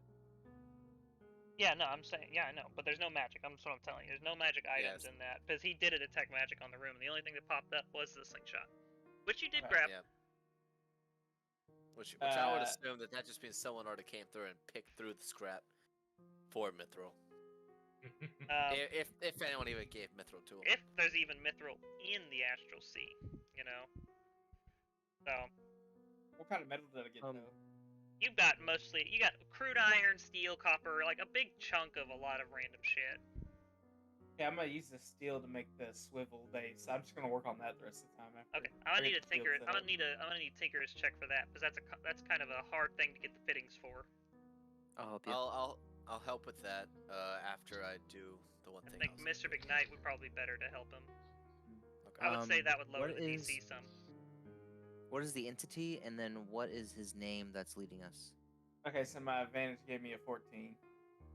Yeah, no, I'm saying, yeah, I know, but there's no magic. That's what I'm telling you. There's no magic items Yes. in that because he did a detect magic on the room, and the only thing that popped up was the slingshot, which you did Okay. grab. Yeah. Which I would Uh, assume that just means someone already came through and picked through the scrap for Mithril. If anyone even gave Mithril to him. If there's even mithril in the astral sea, you know. So What kind of metal did I get Um, though? you got crude iron, steel, copper, like a big chunk of a lot of random shit. Yeah, I'm gonna use the steel to make the swivel base. I'm just gonna work on that the rest of the time. After Okay, I'm gonna I need get a the field tinker. set I'm up. gonna need tinker's check for that because that's kind of a hard thing to get the fittings for. I'll help you. I'll help with that after I do the one I thing. think was Mr. gonna do. McKnight would probably be better to help him. Okay. I would say that would lower what the DC is- some. What is the entity, and then what is his name that's leading us? Okay, so my advantage gave me a 14.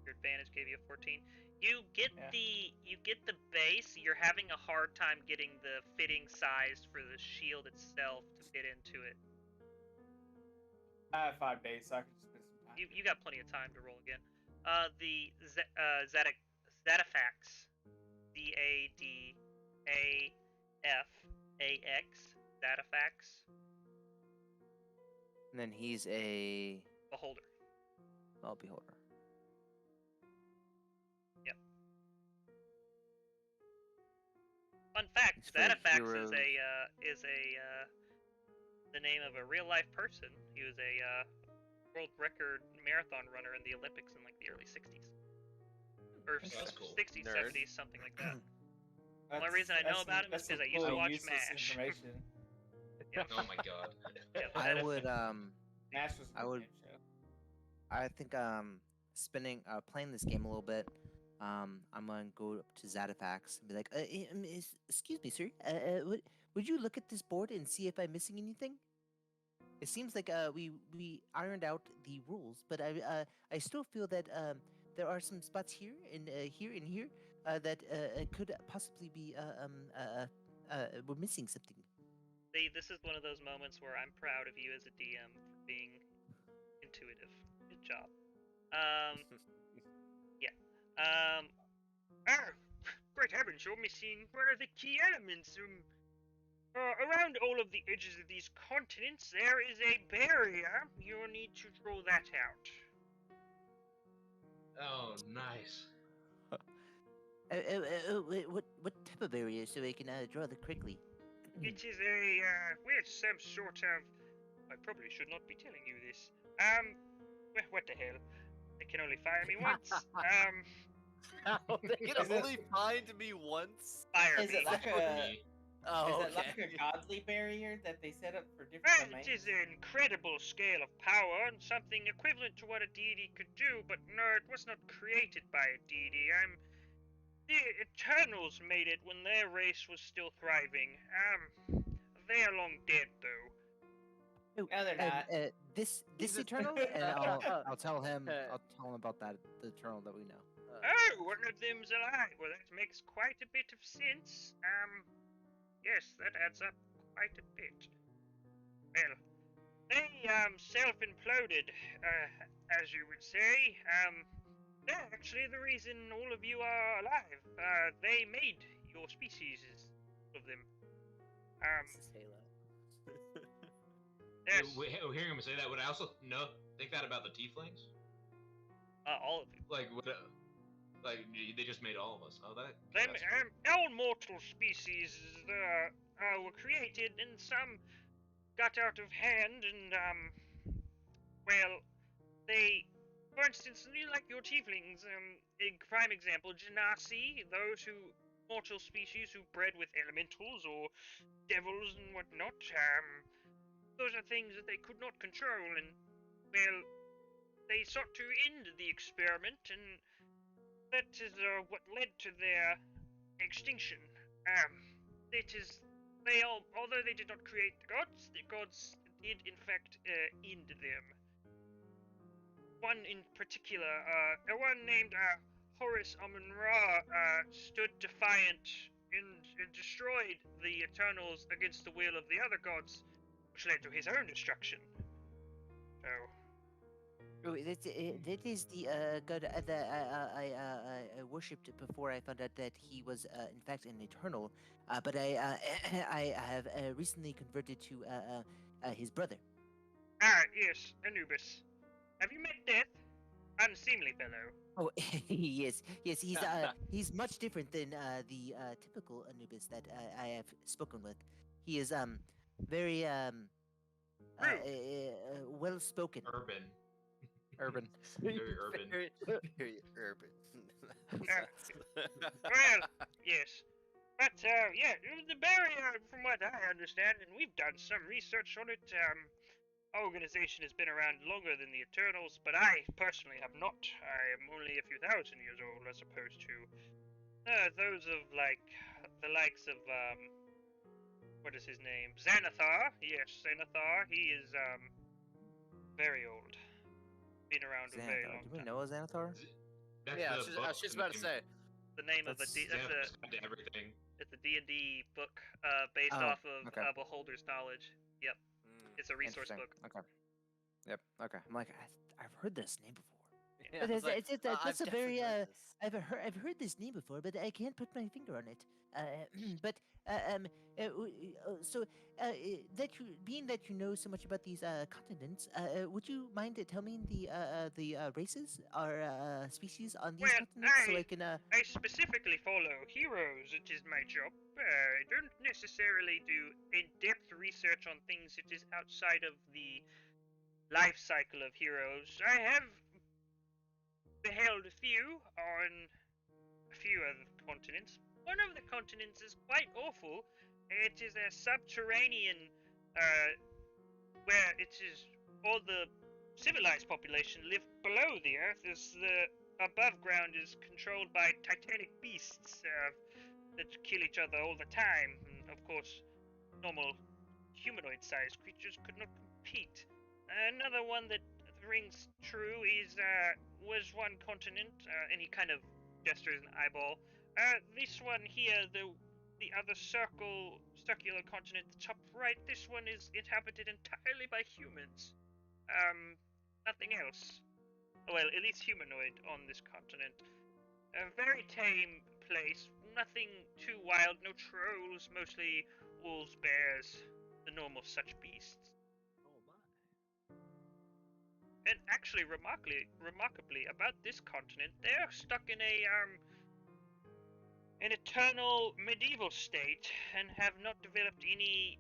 Your advantage gave you a 14. You get Yeah. the base. You're having a hard time getting the fitting sized for the shield itself to fit into it. I have 5 days, so I can just spend some time. You got plenty of time to roll again. The Zadafax, Zadafax, Zadafax, And then he's a beholder. beholder. Fun fact: He's for the Zadafax heroes. is the name of a real life person. He was a world record marathon runner in the Olympics in like the early 60s. Or That's cool. 60s, Nerd. 70s, something like that. That's- only reason I know that's about him is some 'cause I used to fully watch useless MASH. Information. Oh my god. Yeah, I would MASH was a I good would- game show. I think playing this game a little bit. I'm gonna go up to Zadafax and be like, excuse me, sir. Would you look at this board and see if I'm missing anything? It seems like we ironed out the rules, but I still feel that there are some spots here and here that could possibly be we're missing something. See, this is one of those moments where I'm proud of you as a DM for being intuitive. Good job. Yeah. Oh, great heavens, you're missing one of the key elements. Around all of the edges of these continents, there is a barrier. You'll need to draw that out. Oh, nice. What type of barrier so I can draw that quickly? It is some sort of. I probably should not be telling you this. What the hell? They can only fire me once. They can Is it- only find me once. Fire Is me. it like a Oh, is it okay. like a godly barrier that they set up for different It domains? is an incredible scale of power and something equivalent to what a deity could do, but no, it was not created by a deity. The Eternals made it when their race was still thriving. They are long dead though. Oh, No, they're not. This He's a- eternal, and I'll tell him about that the eternal that we know. Oh, one of them's alive. Well, that makes quite a bit of sense. Yes, that adds up quite a bit. Well, they, self-imploded, as you would say. They're actually the reason all of you are alive. They made your species, of them. This is Halo. Yes, Hearing him say that, would I also think that about the tieflings? all of you. Like, they just made all of us. Oh, that. Them, that's weird. all mortal species were created, and some got out of hand, and well, they, for instance, like your tieflings, a prime example, genasi, those mortal species who bred with elementals or devils and whatnot. Those are things that they could not control, and well, they sought to end the experiment, and that is what led to their extinction. Although they did not create the gods did in fact end them. One in particular, one named Horus Amun-Ra, stood defiant and destroyed the Eternals against the will of the other gods, which led to his own destruction. So, Oh, that is the god that I worshipped before I found out that he was in fact an eternal. But I have recently converted to his brother. yes, Anubis. Have you met Death? Unseemly fellow. Oh, yes. He's much different than the typical Anubis that I have spoken with. He is very well spoken. Urban. Urban. Very urban. Very urban. Well, yes. But, the barrier, from what I understand, and we've done some research on it, our organization has been around longer than the Eternals, but I personally have not. I am only a few thousand years old, as opposed to those of, the likes of, what is his name? Xanathar. Yes, Xanathar. He is, very old. Been around a very long Do we time. know a Xanathar? That's Yeah, the I was just about to say. The name of That's everything. it's a D&D book, based Oh, off of okay. Beholder's knowledge. Yep, Mm. it's a resource Interesting. book. Okay. Yep. Okay. I'm like, I've heard this name before. Yeah, But it's like, that's I've a very definitely read this. I've heard this name before, but I can't put my finger on it. But so that you being that you know so much about these continents, would you mind telling me the races or species on these Well, continents so I can I specifically follow heroes. It is my job. I don't necessarily do in-depth research on things that is outside of the life cycle of heroes. I have beheld a few on a few of the continents. One of the continents is quite awful. It is a subterranean, where it is all the civilized population live below the earth, as the above ground is controlled by titanic beasts that kill each other all the time. And of course, normal humanoid-sized creatures could not compete. Another one that rings true is was one continent, and he kind of gestures an eyeball. This one here, the other circular continent, the top right. This one is inhabited entirely by humans. Nothing else. Well, at least humanoid on this continent. A very tame place. Nothing too wild. No trolls. Mostly wolves, bears, the norm of such beasts. Oh my. And actually, remarkably, about this continent, they're stuck in an eternal medieval state and have not developed any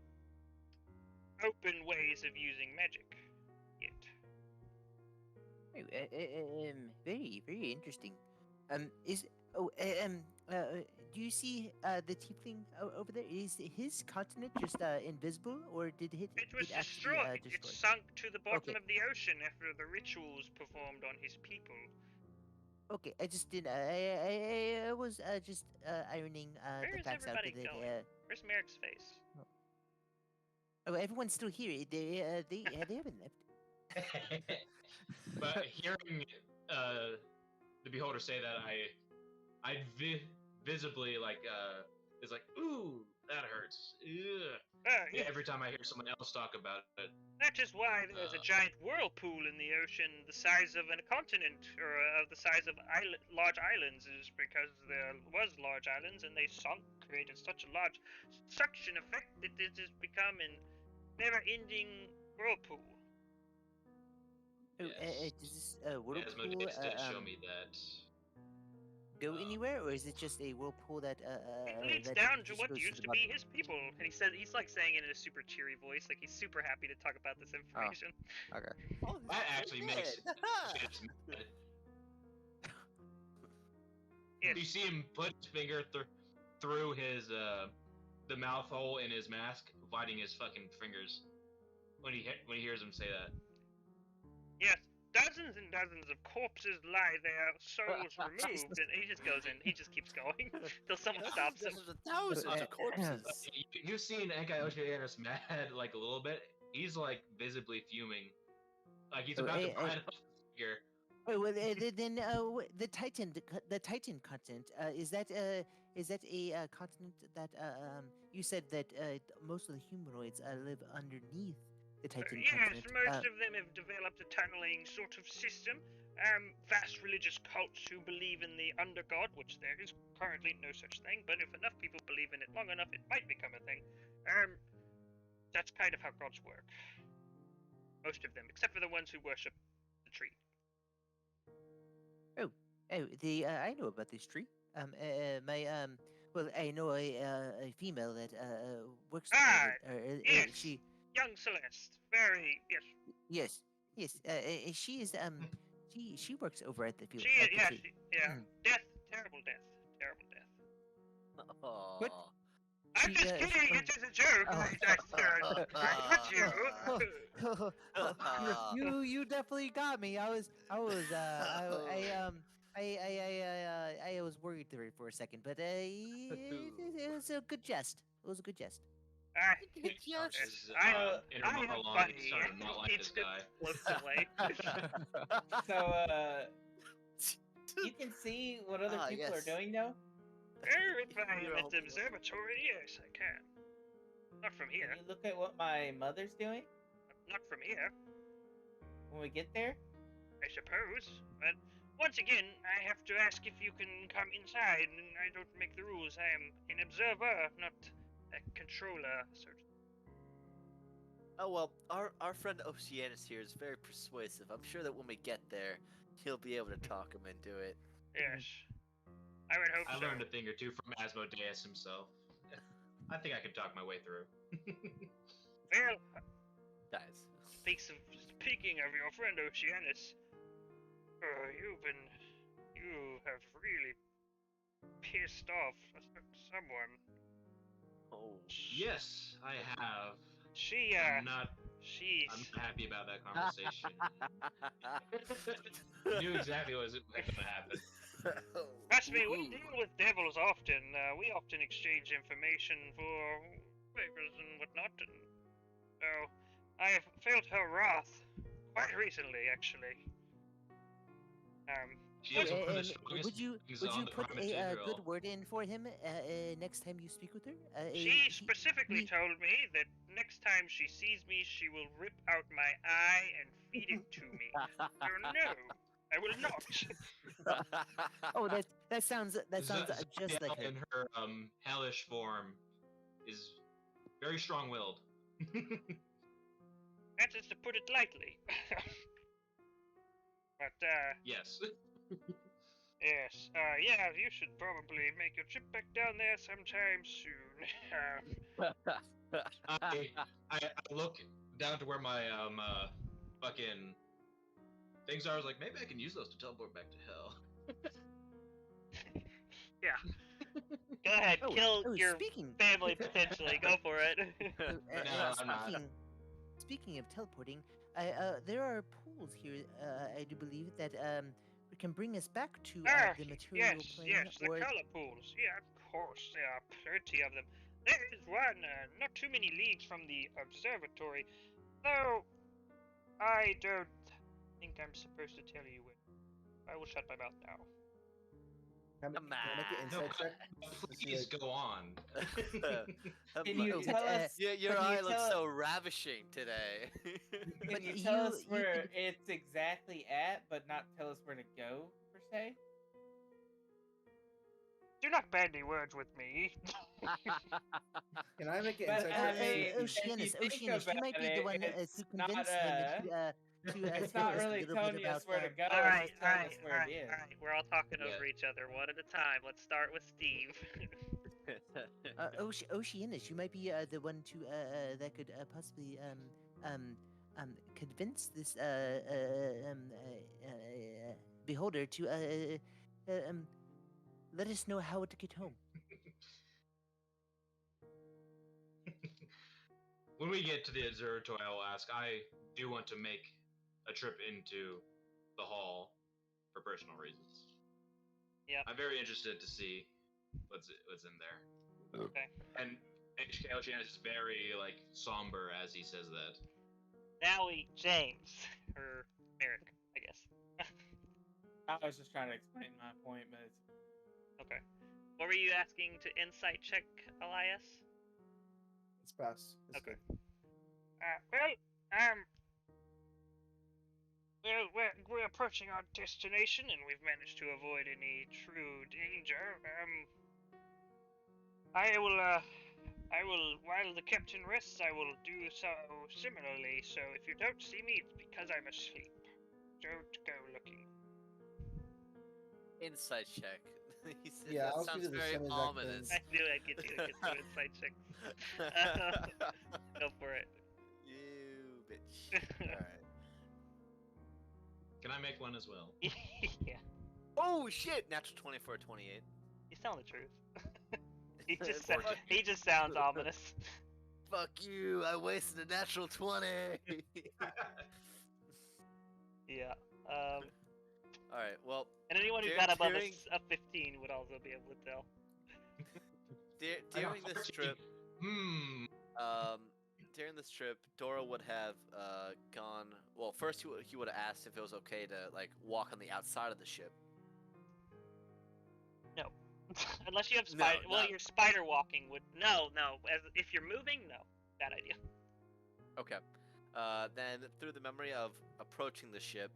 open ways of using magic yet. Very, very interesting. Is do you see the tiefling over there? Is his continent just invisible, or did It was it actually destroyed. It destroyed? sunk to the bottom Okay. of the ocean after the rituals performed on his people. Okay, I just didn't. I was just ironing Where the is facts out everybody that going? Where's Merrick's face? oh, everyone's still here. They haven't left. But hearing the beholder say that, I visibly like is like, ooh, that hurts. Ugh. Yes. Every time I hear someone else talk about it. That is why there's a giant whirlpool in the ocean the size of a continent, or the size of large islands, is because there was large islands and they sunk, created such a large suction effect that it has become a never-ending whirlpool. Yes. Does this Asmodeus whirlpool did show me that. go anywhere, or is it just a whirlpool that It leads that down to just what goes used the to bottom? be his people, and he's like saying it in a super cheery voice, like he's super happy to talk about this information. Okay. Oh, That actually makes good. sense. Yes. You see him put his finger through his the mouth hole in his mask, biting his fucking fingers when he hears him say that. Yes, dozens and dozens of corpses lie there, souls removed, and he just goes in. He just keeps going till someone stops him. There's thousands of corpses. You've seen Enkai Oceanus mad like a little bit. He's like visibly fuming, like he's about to bite off his finger. Wait, well, then the Titan continent is that a continent that you said that most of the humanoids live underneath the Titan Yes, continent. most of them have developed a tunneling sort of system. Vast religious cults who believe in the undergod, which there is currently no such thing, but if enough people believe in it long enough, it might become a thing. That's kind of how gods work. Most of them, except for the ones who worship the tree. Oh, I know about this tree. Well, I know a female that works. Yes. She. Young Celeste, very yes. Yes. She is she works over at the field. She at the tree. Death, terrible death. Oh. What? I'm just kidding. It is a joke. I got you. You definitely got me. I was worried there for a second, but it was a good jest. It was a good jest. His I inner am monologue funny. is starting to not like this guy. Floats away. So, you can see what other people are doing now? If I am at the observatory, yes, I can. Not from here. Can you look at what my mother's doing Not from here, when we get there? I suppose. But once again, I have to ask if you can come inside, and I don't make the rules. I am an observer, not a controller. Oh well, our friend Oceanus here is very persuasive. I'm sure that when we get there, he'll be able to talk him into it. Yes. I would hope I so. learned a thing or two from Asmodeus himself. I think I could talk my way through. Well, Guys. speaking of your friend Oceanus, you have really pissed off someone. Oh. Yes, I have. I'm not happy about that conversation. Knew exactly what was going to happen. Trust me, we deal with devils often. We often exchange information for favors and whatnot. And so I have felt her wrath quite recently, actually. Would you put a good word in for him next time you speak with her? She specifically told me that next time she sees me, she will rip out my eye and feed it to me. So no, I will not. Oh, that sounds just like her. In her hellish form is very strong-willed. That is to put it lightly. But, Yes. yes, yeah, you should probably make your trip back down there sometime soon. I look down to where my fucking things are. I was like, maybe I can use those to teleport back to hell. Go ahead, kill your speaking. family potentially. Go for it. No, I'm not. Speaking of teleporting, there are pools here. I do believe that can bring us back to the material plane. Yes, the color pools. Yeah, of course, there are plenty of them. There is one not too many leagues from the observatory, though I don't think I'm supposed to tell you where. I will shut my mouth now. Can I make an No, insight check? please go on. Can you tell us? Your can you eye looks tell- so ravishing today. Can you tell us where it's exactly at, but not tell us where to go per se? Do not bandy words with me. Can I make an But, insight I check? mean, Oceanus, if you think Oceanus, you might be about the it, one it's to not, convince them to It's tell not us a really little telling bit you us about where to go. All It's right, just telling us where it is. alright. We're all talking Yeah. over each other, one at a time. Let's start with Steve. Oceanus, you might be the one to that could possibly convince this beholder to let us know how to get home. When we get to the observatory, I will ask. I do want to make a trip into the hall for personal reasons. Yep. I'm very interested to see what's in there. Okay. And HK Oceanus is very like somber as he says that. Now James, or Merrick, I guess. I was just trying to explain my point, but it's Okay. What were you asking to insight check, Elias? It's pass. It's Okay. good. We're approaching our destination, and we've managed to avoid any true danger. I will, while the captain rests, I will do so similarly. So if you don't see me, it's because I'm asleep. Don't go looking. Insight check. He said Yeah, that I'll sounds give you the very same exact ominous. I knew I'd get you to get some insight checks. Go for it. You bitch. Alright. Can I make one as well? Yeah, Oh shit! Natural 20 for a 28. he's telling the truth. Fuck He just sounds ominous. Fuck you! I wasted a natural 20! Yeah. Alright, well, And anyone who Dur- got above during- a 15 would also be able to tell. during this trip, during this trip, Dora would have gone. Well, first he would have asked if it was okay to like walk on the outside of the ship. Unless you have No, spider. Well, not- your spider walking would. No. If you're moving, no. Bad idea. Okay. Then through the memory of approaching the ship,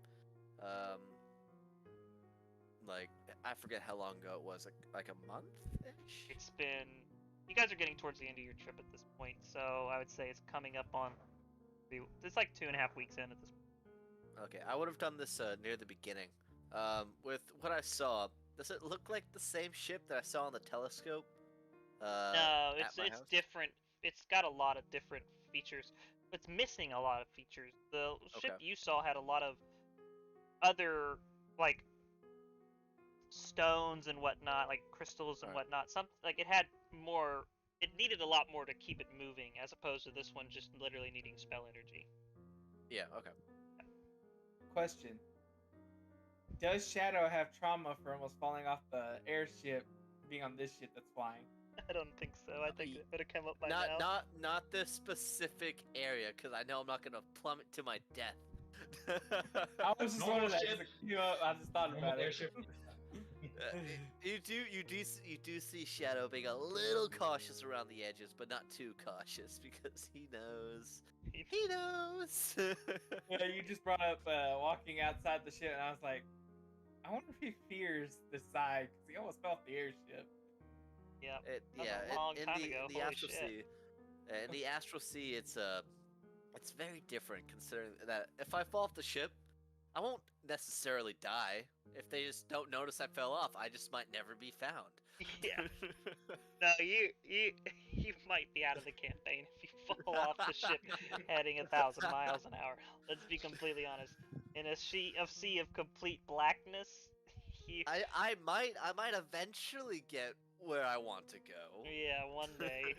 like I forget how long ago it was, like a month ish. It's been. You guys are getting towards the end of your trip at this point, so I would say it's coming up on. It's like 2.5 weeks in at this point. Okay, I would have done this near the beginning. With what I saw, does it look like the same ship that I saw on the telescope? No, at it's my house? different. It's got a lot of different features. It's missing a lot of features. The ship Okay. you saw had a lot of other like stones and whatnot, like crystals and Alright. whatnot. Like it had more. It needed a lot more to keep it moving, as opposed to this one just literally needing spell energy. Yeah. Okay. question. Does Shadow have trauma for almost falling off the airship being on this ship that's flying? I don't think so. I think it would have come up by Not now. not this specific area, because I know I'm not gonna plummet to my death. I was just Normal wondering that. ship. 'Cause it came up, I just thought Normal about it. airship. You do see Shadow being a little cautious around the edges, but not too cautious because he knows. He knows. Yeah, you just brought up walking outside the ship, and I was like, I wonder if he fears the side because he almost fell off the airship. Yeah. It, That was yeah, a long in time the, ago, the holy Astral shit. Sea, In the astral sea, it's very different considering that if I fall off the ship, I won't necessarily die. If they just don't notice I fell off, I just might never be found. Yeah. No, you might be out of the campaign if you fall off the ship heading 1,000 miles an hour. Let's be completely honest. In a sea of complete blackness, you I might eventually get where I want to go. yeah, one day.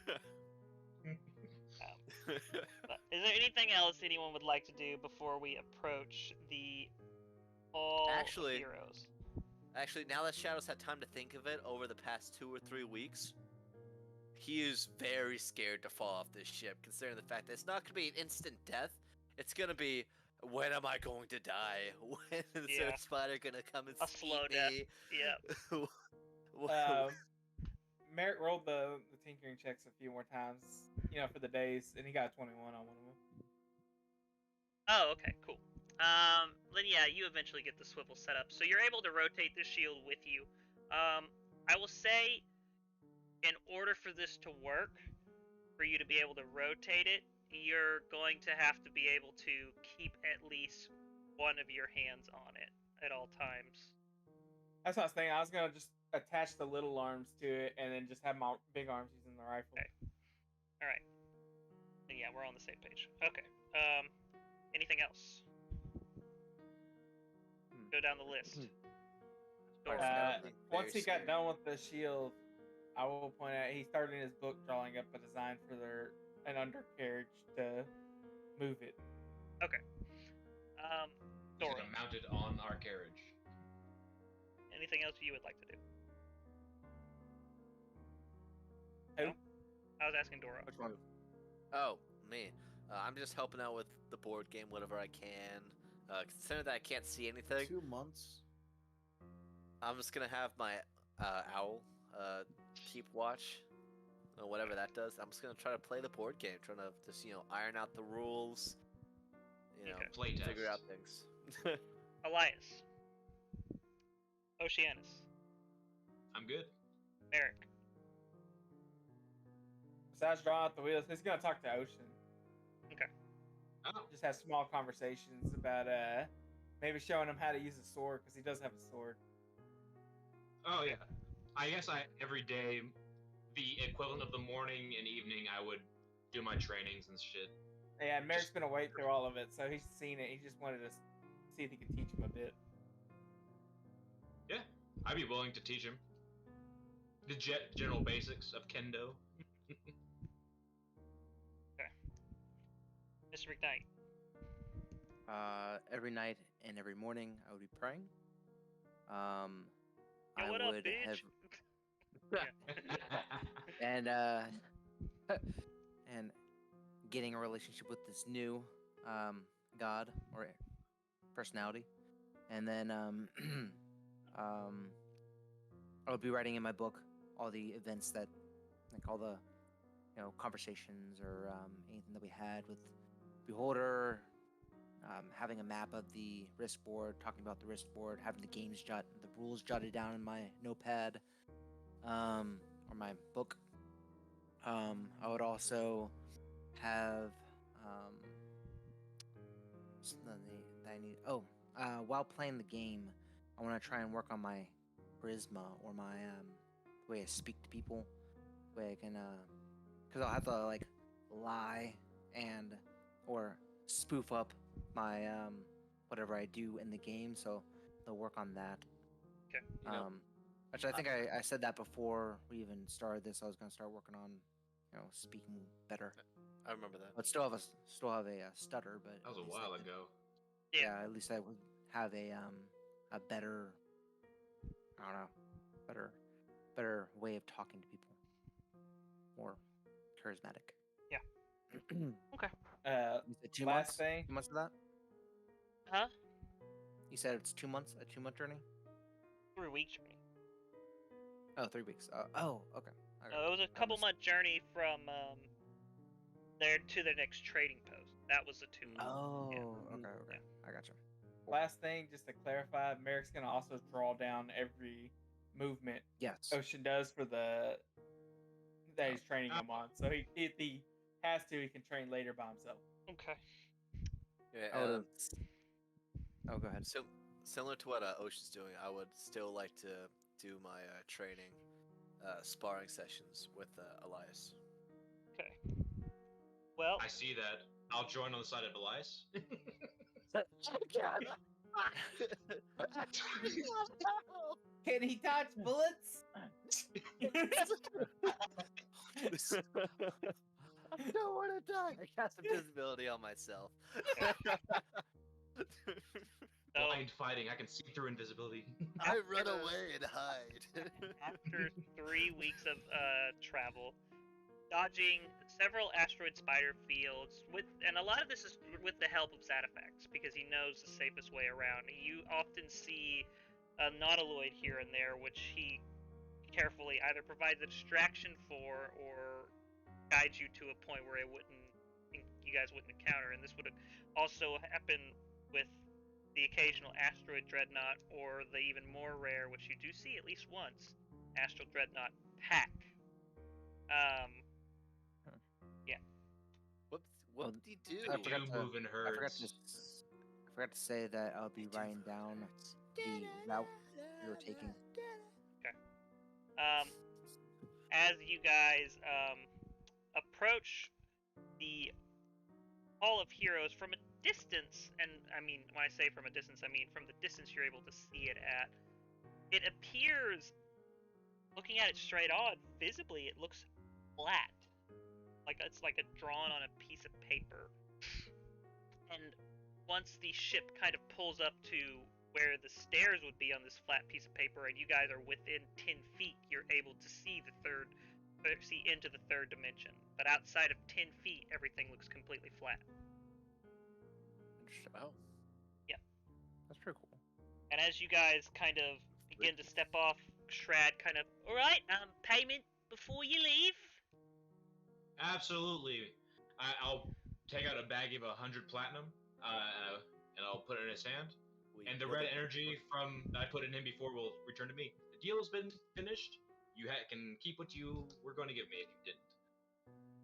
But is there anything else anyone would like to do before we approach the Hall of Heroes? Actually, now that Shadow's had time to think of it over the past 2 or 3 weeks, he is very scared to fall off this ship, considering the fact that it's not going to be an instant death. It's going to be, when am I going to die? When is there a spider going to come and a slow me? Death. Yeah. Merrick rolled the tinkering checks a few more times, for the days, and he got 21 on one of them. Oh, okay, cool. Then yeah, you eventually get the swivel set up, so you're able to rotate the shield with you. I will say, in order for this to work, for you to be able to rotate it, you're going to have to be able to keep at least one of your hands on it at all times. That's what I was thinking. I was gonna just attach the little arms to it, and then just have my big arms using the rifle. Okay. All right. And yeah, we're on the same page. Okay. Anything else? Go down the list. Once he got done with the shield, I will point out he started in his book drawing up a design for an undercarriage to move it. Okay. Dora. Mounted on our carriage. Anything else you would like to do? Who? No? I was asking Dora. Which one? Oh, me. I'm just helping out with the board game, whatever I can. Considering that I can't see anything, 2 months. I'm just gonna have my owl keep watch, or whatever that does. I'm just gonna try to play the board game, trying to just iron out the rules, Play test. figure out things. Elias. Oceanus. I'm good. Merrick. Besides drawing out the wheels, he's gonna talk to Ocean. Okay. Oh, Just have small conversations about maybe showing him how to use a sword, because he does have a sword. oh yeah. I guess every day, the equivalent of the morning and evening, I would do my trainings and shit. Yeah, and Merrick's been away through all of it, so he's seen it. He just wanted to see if he could teach him a bit. Yeah, I'd be willing to teach him the general basics of kendo. Mr. McKnight. Every night and every morning, I would be praying. Yo, I what would up, bitch? and and getting a relationship with this new god or personality, and then I would be writing in my book all the events that, like all the conversations or anything that we had with Beholder, having a map of the risk board, talking about the risk board, having the rules jotted down in my notepad, or my book. I would also have something that I need. While playing the game, I want to try and work on my charisma or my way I speak to people, way I can, because I'll have to like lie and or spoof up my whatever I do in the game, so they'll work on that. Okay. Actually, I think I said that before we even started this. I was gonna start working on, speaking better. I remember that. But still have a stutter, but That was a at least while I could- ago. Yeah, at least I would have a better, I don't know, better way of talking to people, more charismatic. Yeah. Okay. You said 2 Last months. thing. 2 months of that. Huh? You said it's 2 months. A 2-month journey. 3 weeks for me. Oh, 3 weeks. Okay. I got No, it was a couple-month journey from there to their next trading post. That was a 2-month. Oh, Yeah. okay. I got you. Last thing, just to clarify, Merrick's gonna also draw down every movement Yes. Ocean does for that he's training him on. So he the has to, he can train later by himself. Okay. Yeah, I would've- Oh, go ahead. so similar to what Ocean's doing, I would still like to do my training, sparring sessions with Elias. Okay. Well, I see that. I'll join on the side of Elias. Can he dodge bullets? I don't want to die. I cast invisibility on myself. so Blind fighting. I can see through invisibility. I run After- away and hide. after 3 weeks of travel, dodging several asteroid spider fields, and a lot of this is with the help of Zatifax, because he knows the safest way around. You often see a nautiloid here and there, which he carefully either provides a distraction for or guides you to a point where you guys wouldn't encounter. And this would also happen with the occasional asteroid dreadnought, or the even more rare, which you do see at least once, astral dreadnought pack. What did he do? I forgot You to- moving I forgot hurts. to say that I'll be writing down the route we were taking. As you guys approach the Hall of Heroes from a distance, and I mean, when I say from a distance, I mean from the distance you're able to see it at, it appears, looking at it straight on, visibly it looks flat. Like it's like a drawn on a piece of paper. And once the ship kind of pulls up to where the stairs would be on this flat piece of paper, and you guys are within 10 feet, you're able to see see into the third dimension. But outside of 10 feet, everything looks completely flat. Interesting. Oh. Yeah. That's pretty cool. And as you guys kind of begin to step off, Shrad kind of, alright, payment before you leave? Absolutely. I'll take out a bag of 100 platinum, and I'll put it in his hand. And the red energy from that I put in him before will return to me. The deal has been finished. You can keep what you were going to give me if you didn't.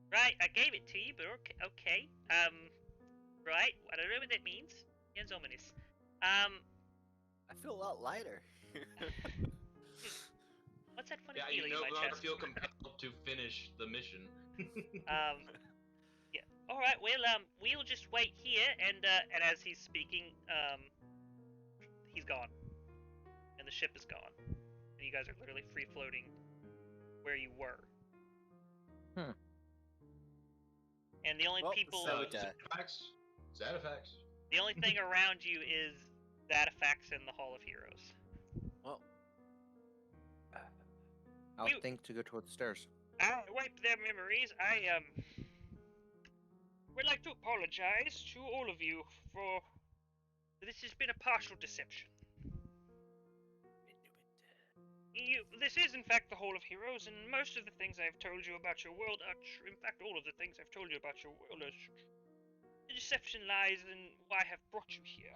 Right, I gave it to you, but okay. Right, I don't know what that means. It's ominous. I feel a lot lighter. What's that funny Yeah, feeling you no in my longer chest? feel compelled to finish the mission. Yeah. All right. Well, we'll just wait here, and as he's speaking, he's gone, and the ship is gone, and you guys are literally free floating where you were. And the only Well, people, so- Zatifax. the only thing around you is Zatifax and the Hall of Heroes. Well, I'll You- think to go toward the stairs. I wipe their memories. I would like to apologize to all of you for this has been a partial deception. This is in fact the Hall of Heroes, and most of the things I've told you about your world are true. In fact, all of the things I've told you about your world are true. The deception lies in why I have brought you here.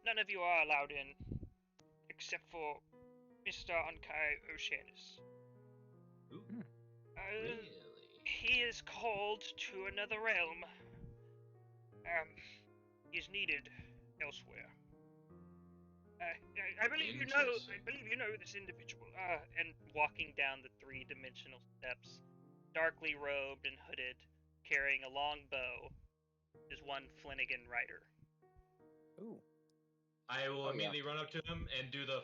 None of you are allowed in, except for Mr. Unkai Oceanus. Ooh, Uh, really? He is called to another realm. He is needed elsewhere. I believe you know. I Interesting. believe you know this individual. And walking down the three-dimensional steps, darkly robed and hooded, carrying a long bow, is one Flanagan Rider. Ooh. I will Oh, yeah. immediately run up to him and do the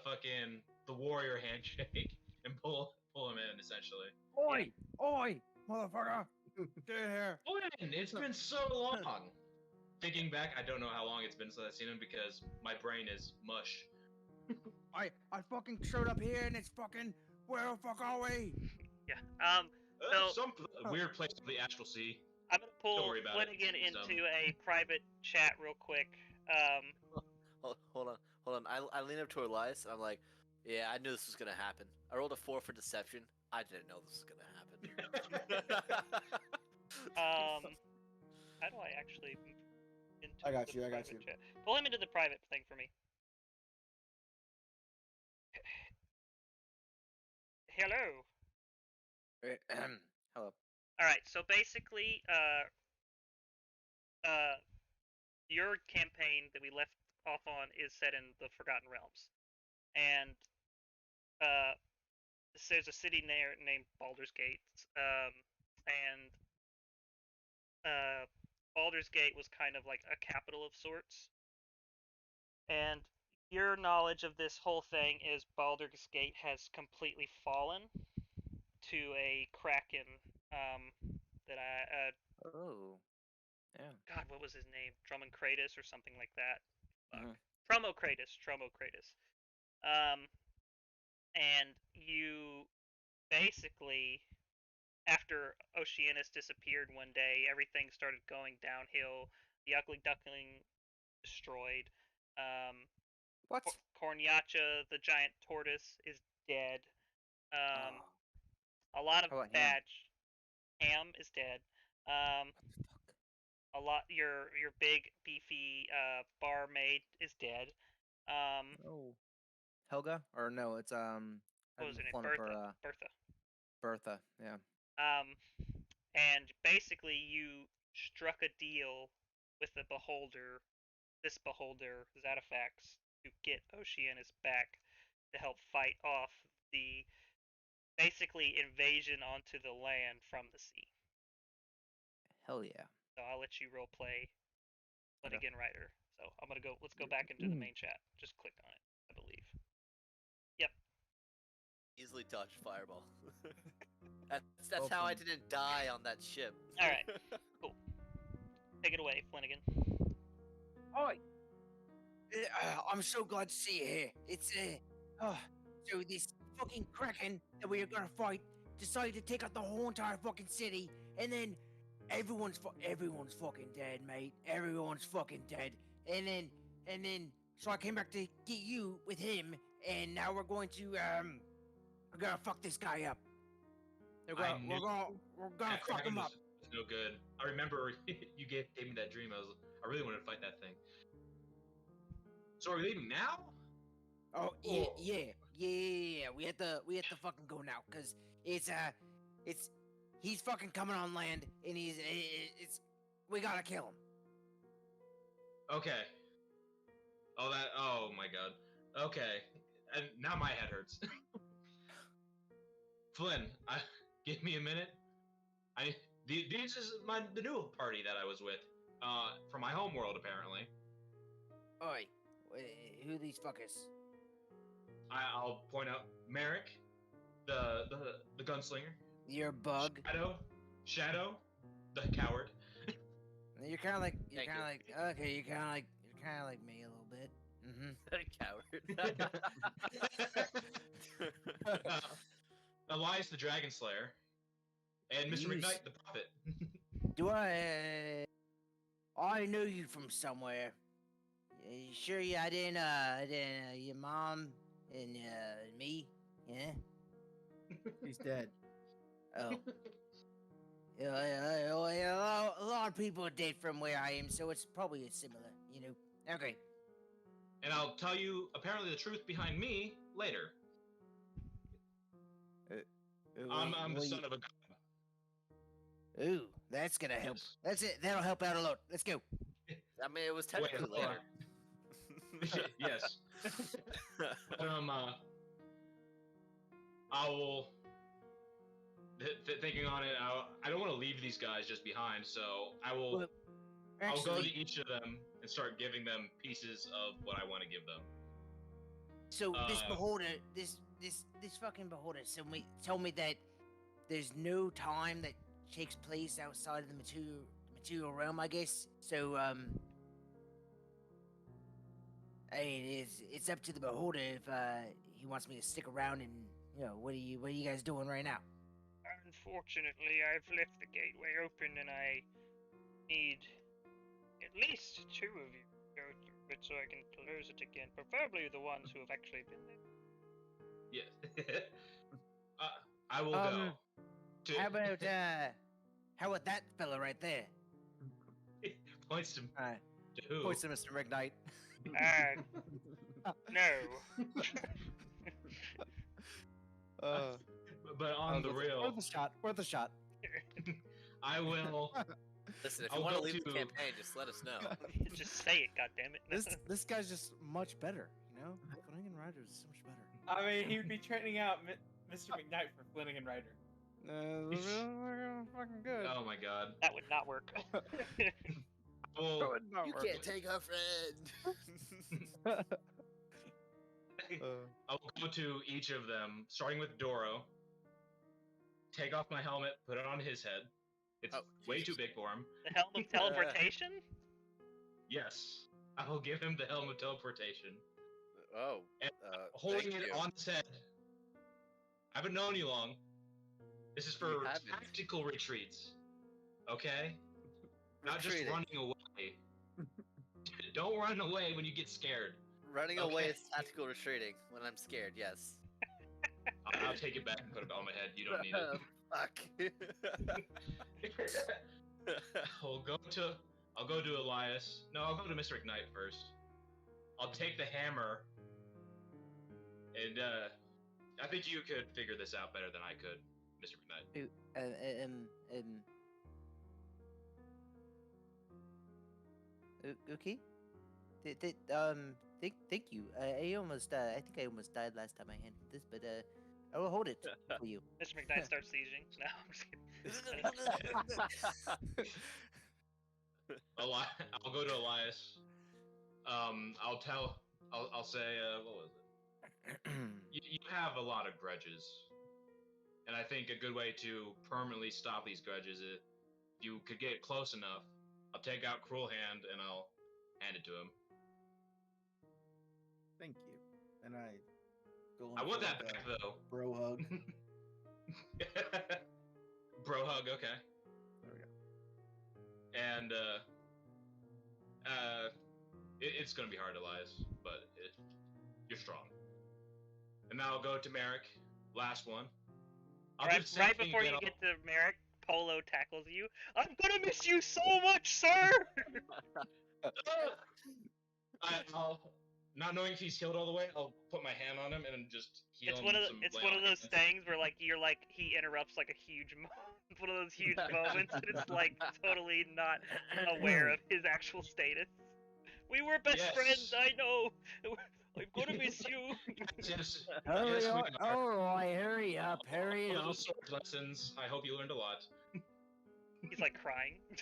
warrior handshake and pull him in essentially. Oi! Oi! Motherfucker! Get here! Owen, it's been so long. Thinking back, I don't know how long it's been since I've seen him because my brain is mush. I fucking showed up here and it's fucking where the fuck are we? Yeah. So- Some weird place of the astral sea. I'm gonna pull Don't worry about it. Flanagan It's, into a private chat real quick. hold on. I lean up to Elias, and I'm like, yeah, I knew this was gonna happen. I rolled a 4 for deception. I didn't know this was gonna happen. How do I actually move into I got the you, I got private you. chat? Pull him into the private thing for me. Hello. Hello. All right. So basically, your campaign that we left off on is set in the Forgotten Realms, and there's a city there named Baldur's Gate, and Baldur's Gate was kind of like a capital of sorts. And your knowledge of this whole thing is Baldur's Gate has completely fallen to a kraken. That I Oh. Yeah. God, what was his name? Drummond Kratos or something like that. Fuck. Mhm. Tromo Kratos. And you basically, after Oceanus disappeared one day, everything started going downhill. The Ugly Duckling destroyed. What? Cornyacha, the giant tortoise, is dead. Oh, A lot of how about Ham? badge. Ham is dead. Um, What the fuck? a lot. Your big beefy barmaid is dead. Oh. Helga? Or no, it's What was her name? pulling up her Bertha. Bertha. Yeah. And basically you struck a deal with the beholder, this beholder, Zatifax, to get Oceanus back to help fight off the basically invasion onto the land from the sea. Hell yeah. So I'll let you role play Okay. Flanagan Writer. So I'm gonna go. Let's go back into the main chat. Just click on it, I believe. Yep. Easily dodged fireball. That's how I didn't die on that ship. All right. Cool. Take it away, Flanagan. Hi. I'm so glad to see you here. It's so this fucking kraken that we are gonna fight decided to take out the whole entire fucking city, and then everyone's fucking dead, mate. Everyone's fucking dead. And then so I came back to get you with him, and now we're gonna fuck this guy up. We're gonna fuck him up. It's no good. I remember you gave me that dream. I really wanted to fight that thing. So are we leaving now? Oh yeah. We have to fucking go now, cause he's fucking coming on land, and we gotta kill him. Okay. Oh my god. Okay. And now my head hurts. Flynn, give me a minute. This is the new party that I was with. From my home world, apparently. Oi, who are these fuckers? I'll point out Merrick, the gunslinger. You're a bug. Shadow, the coward. You're kind of like me a little bit. Coward. Elias, the Dragon Slayer, and Mr. McKnight, the Prophet. Do I know you from somewhere. You sure I didn't your mom and me? Yeah. He's dead. Oh. Yeah, a lot of people are dead from where I am, so it's probably similar, you know. Okay. And I'll tell you apparently the truth behind me later. I'm the son of a god. Ooh, that's gonna help. Yes. That's it. That'll help out a lot. Let's go. I mean, it was technically hold on. later. Yes. But, I will. Thinking on it, I don't want to leave these guys just behind, so I will. Well, I'll go to actually, each of them and start giving them pieces of what I want to give them. so this uh, beholder, this fucking beholder, told me that there's no time that takes place outside of the material realm, I guess. So I mean, it's up to the beholder if he wants me to stick around, and what are you guys doing right now? Unfortunately, I've left the gateway open, and I need at least two of you to go through it so I can close it again. Preferably the ones who have actually been there. Yeah. I will go. How about that fella right there? Points to who? Points to Mr. McKnight. No. But on the real, Worth a shot. I will. Listen, if I'll you want to go leave the to- campaign, just let us know. Just say it, goddammit. This guy's just much better, you know? Flanagan Ryder is so much better. I mean, he would be training out Mr. McKnight for Flanagan Ryder. Fucking good. Oh my god. That would not work. Well, You can't take our friend. I'll go to each of them, starting with Doro. Take off my helmet, put it on his head. It's Oh, way Jesus. too big for him. The helm of teleportation? Yes, I will give him the helm of teleportation. Oh, And thank holding it you. on his head. I haven't known you long. This is for haven't. tactical retreats. Okay? Not just Retreating. running away. Don't run away when you get scared. Running Okay. away is tactical retreating when I'm scared. Yes. I'll take it back and put it on my head. You don't need it. Fuck. I'll go to Elias. No, I'll go to Mr. McKnight first. I'll take the hammer. And I think you could figure this out better than I could, Mr. McKnight. Okay. Thank you. I think I almost died last time I handled this, but I will hold it for you. Mr. McKnight starts sieging. No, I'm just kidding. I'll go to Elias. I'll say, what was it? You have a lot of grudges. And I think a good way to permanently stop these grudges is if you could get close enough, I'll take out Cruel Hand and I'll hand it to him. Thank you. And I go. I in want for, that like, back a though. Bro hug. Bro hug, okay. There we go. And it's gonna be hard, Elias, but you're strong. And now I'll go to Merrick. Last one. I'll do the same Right thing before again, you I'll- get to Merrick, Polo tackles you. I'm gonna miss you so much, sir! I'll, not knowing if he's healed all the way, I'll put my hand on him and just heal It's him. one of some it's lay one on of those hands. things where he interrupts like a huge it's one of those huge moments and it's like totally not aware of his actual status. We were best Yes. friends, I know. I'm gonna miss you. Yes, Hurry yes, we up! are. Alright, hurry up! Hurry All up! those sword lessons. I hope you learned a lot. He's like crying. These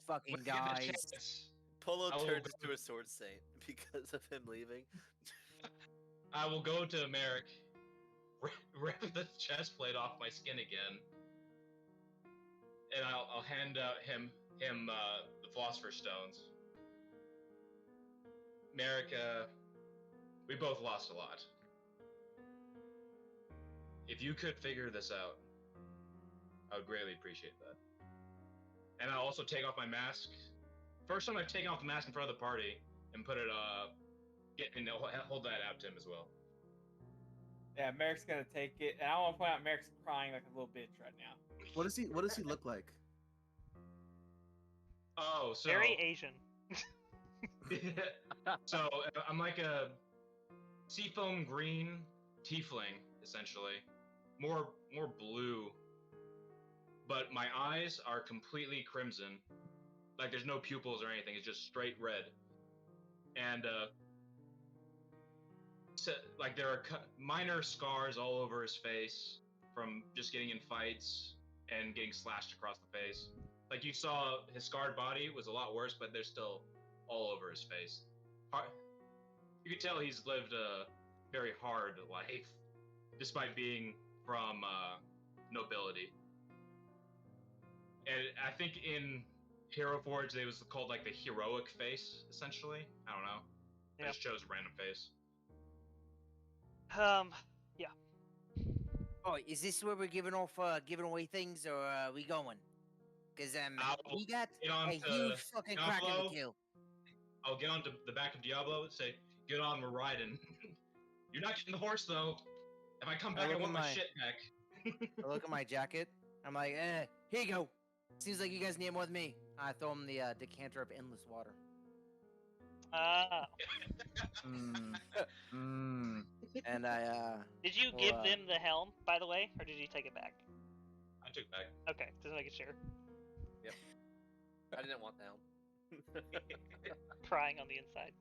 fucking when I get the guys. chance, Polo I will turns go- into a sword saint because of him leaving. I will go to Merrick, rip the chest plate off my skin again, and I'll hand him the Philosopher's Stones. Merrick, we both lost a lot. If you could figure this out, I would greatly appreciate that. And I'll also take off my mask. First time I've taken off the mask in front of the party and put it, hold that out to him as well. Yeah, Merrick's gonna take it, and I want to point out Merrick's crying like a little bitch right now. What does he look like? Oh, so Very Asian. so I'm like a seafoam green tiefling, essentially. More blue. But my eyes are completely crimson. Like there's no pupils or anything, it's just straight red. And like there are minor scars all over his face from just getting in fights and getting slashed across the face. Like you saw, his scarred body was a lot worse, but they're still all over his face. You can tell he's lived a very hard life, despite being from nobility. And I think in Hero Forge, it was called like the heroic face, essentially. I don't know. I Yeah. just chose a random face. Yeah. Oh, is this where we're giving away things, or are we going? Cause I'll we got get on a to huge fucking Kraken Diablo. to kill. I'll get onto the back of Diablo and say, "Get on, we're riding." You're not getting the horse though. If I come back, I look want at my my- shit back. I look at my jacket. I'm like, here you go. Seems like you guys need more than me. I throw him the decanter of endless water. Ah. and I Did you Well, give them the helm, by the way, or did you take it back? I took it back. Okay, just making sure. I didn't want the helm. Crying on the inside.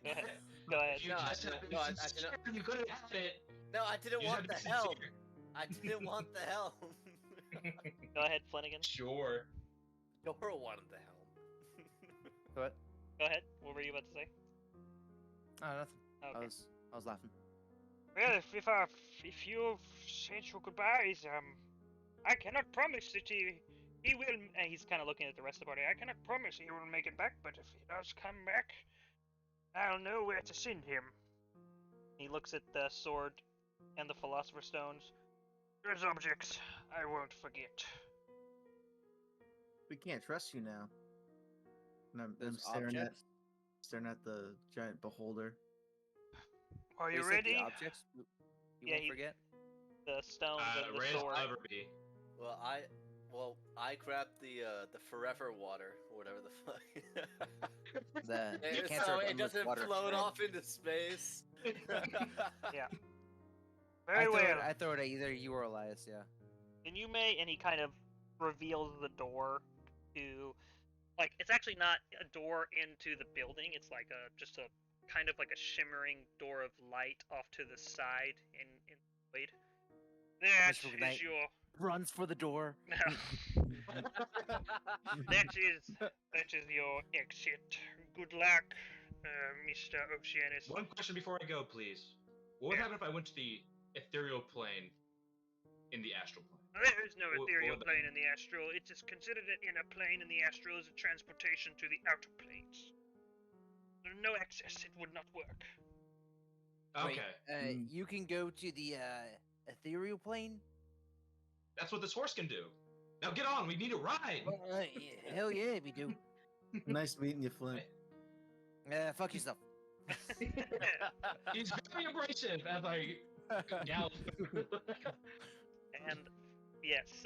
Go ahead. Go ahead. You No, I just didn't- had to be no, I sincere. didn't- You couldn't have it. No, I didn't You want had the to be helm. sincere. I didn't want the helm. Go ahead, Flanagan. Sure. Dora wanted the helm. what? Go ahead. What were you about to say? Oh, nothing. Okay. I was laughing. Well, if you've said your goodbyes, I cannot promise that he will. And he's kind of looking at the rest of the party. I cannot promise he will make it back, but if he does come back, I'll know where to send him. He looks at the sword and the Philosopher's Stones. Those objects I won't forget. We can't trust you now. And I'm Those staring objects. at the giant beholder. Are Wait, you said the ready? objects. You Yeah, won't he- forget. The stones and the Raise sword. Leverby. Well, I grabbed the forever water or whatever the fuck. You can't so serve it endless doesn't water. float off into space. Very well. I throw it at either you or Elias. Yeah. And you may, and he kind of reveals the door to, like, it's actually not a door into the building. It's like just a kind of like a shimmering door of light off to the side in the void. That Mr. is Knight. your. Runs for the door. That is your exit. Good luck, Mr. Oceanus. One question before I go, please. What would happen if I went to the ethereal plane in the astral plane? There is no What ethereal would that- plane in the astral. It is considered an inner plane in the astral as a transportation to the outer planes. There no access. It would not work. Wait, Okay. You can go to the ethereal plane. That's what this horse can do. Now get on, we need a ride! Hell yeah, we do. Nice meeting you, Flint. Fuck yourself. He's very abrasive as I gallop. And yes,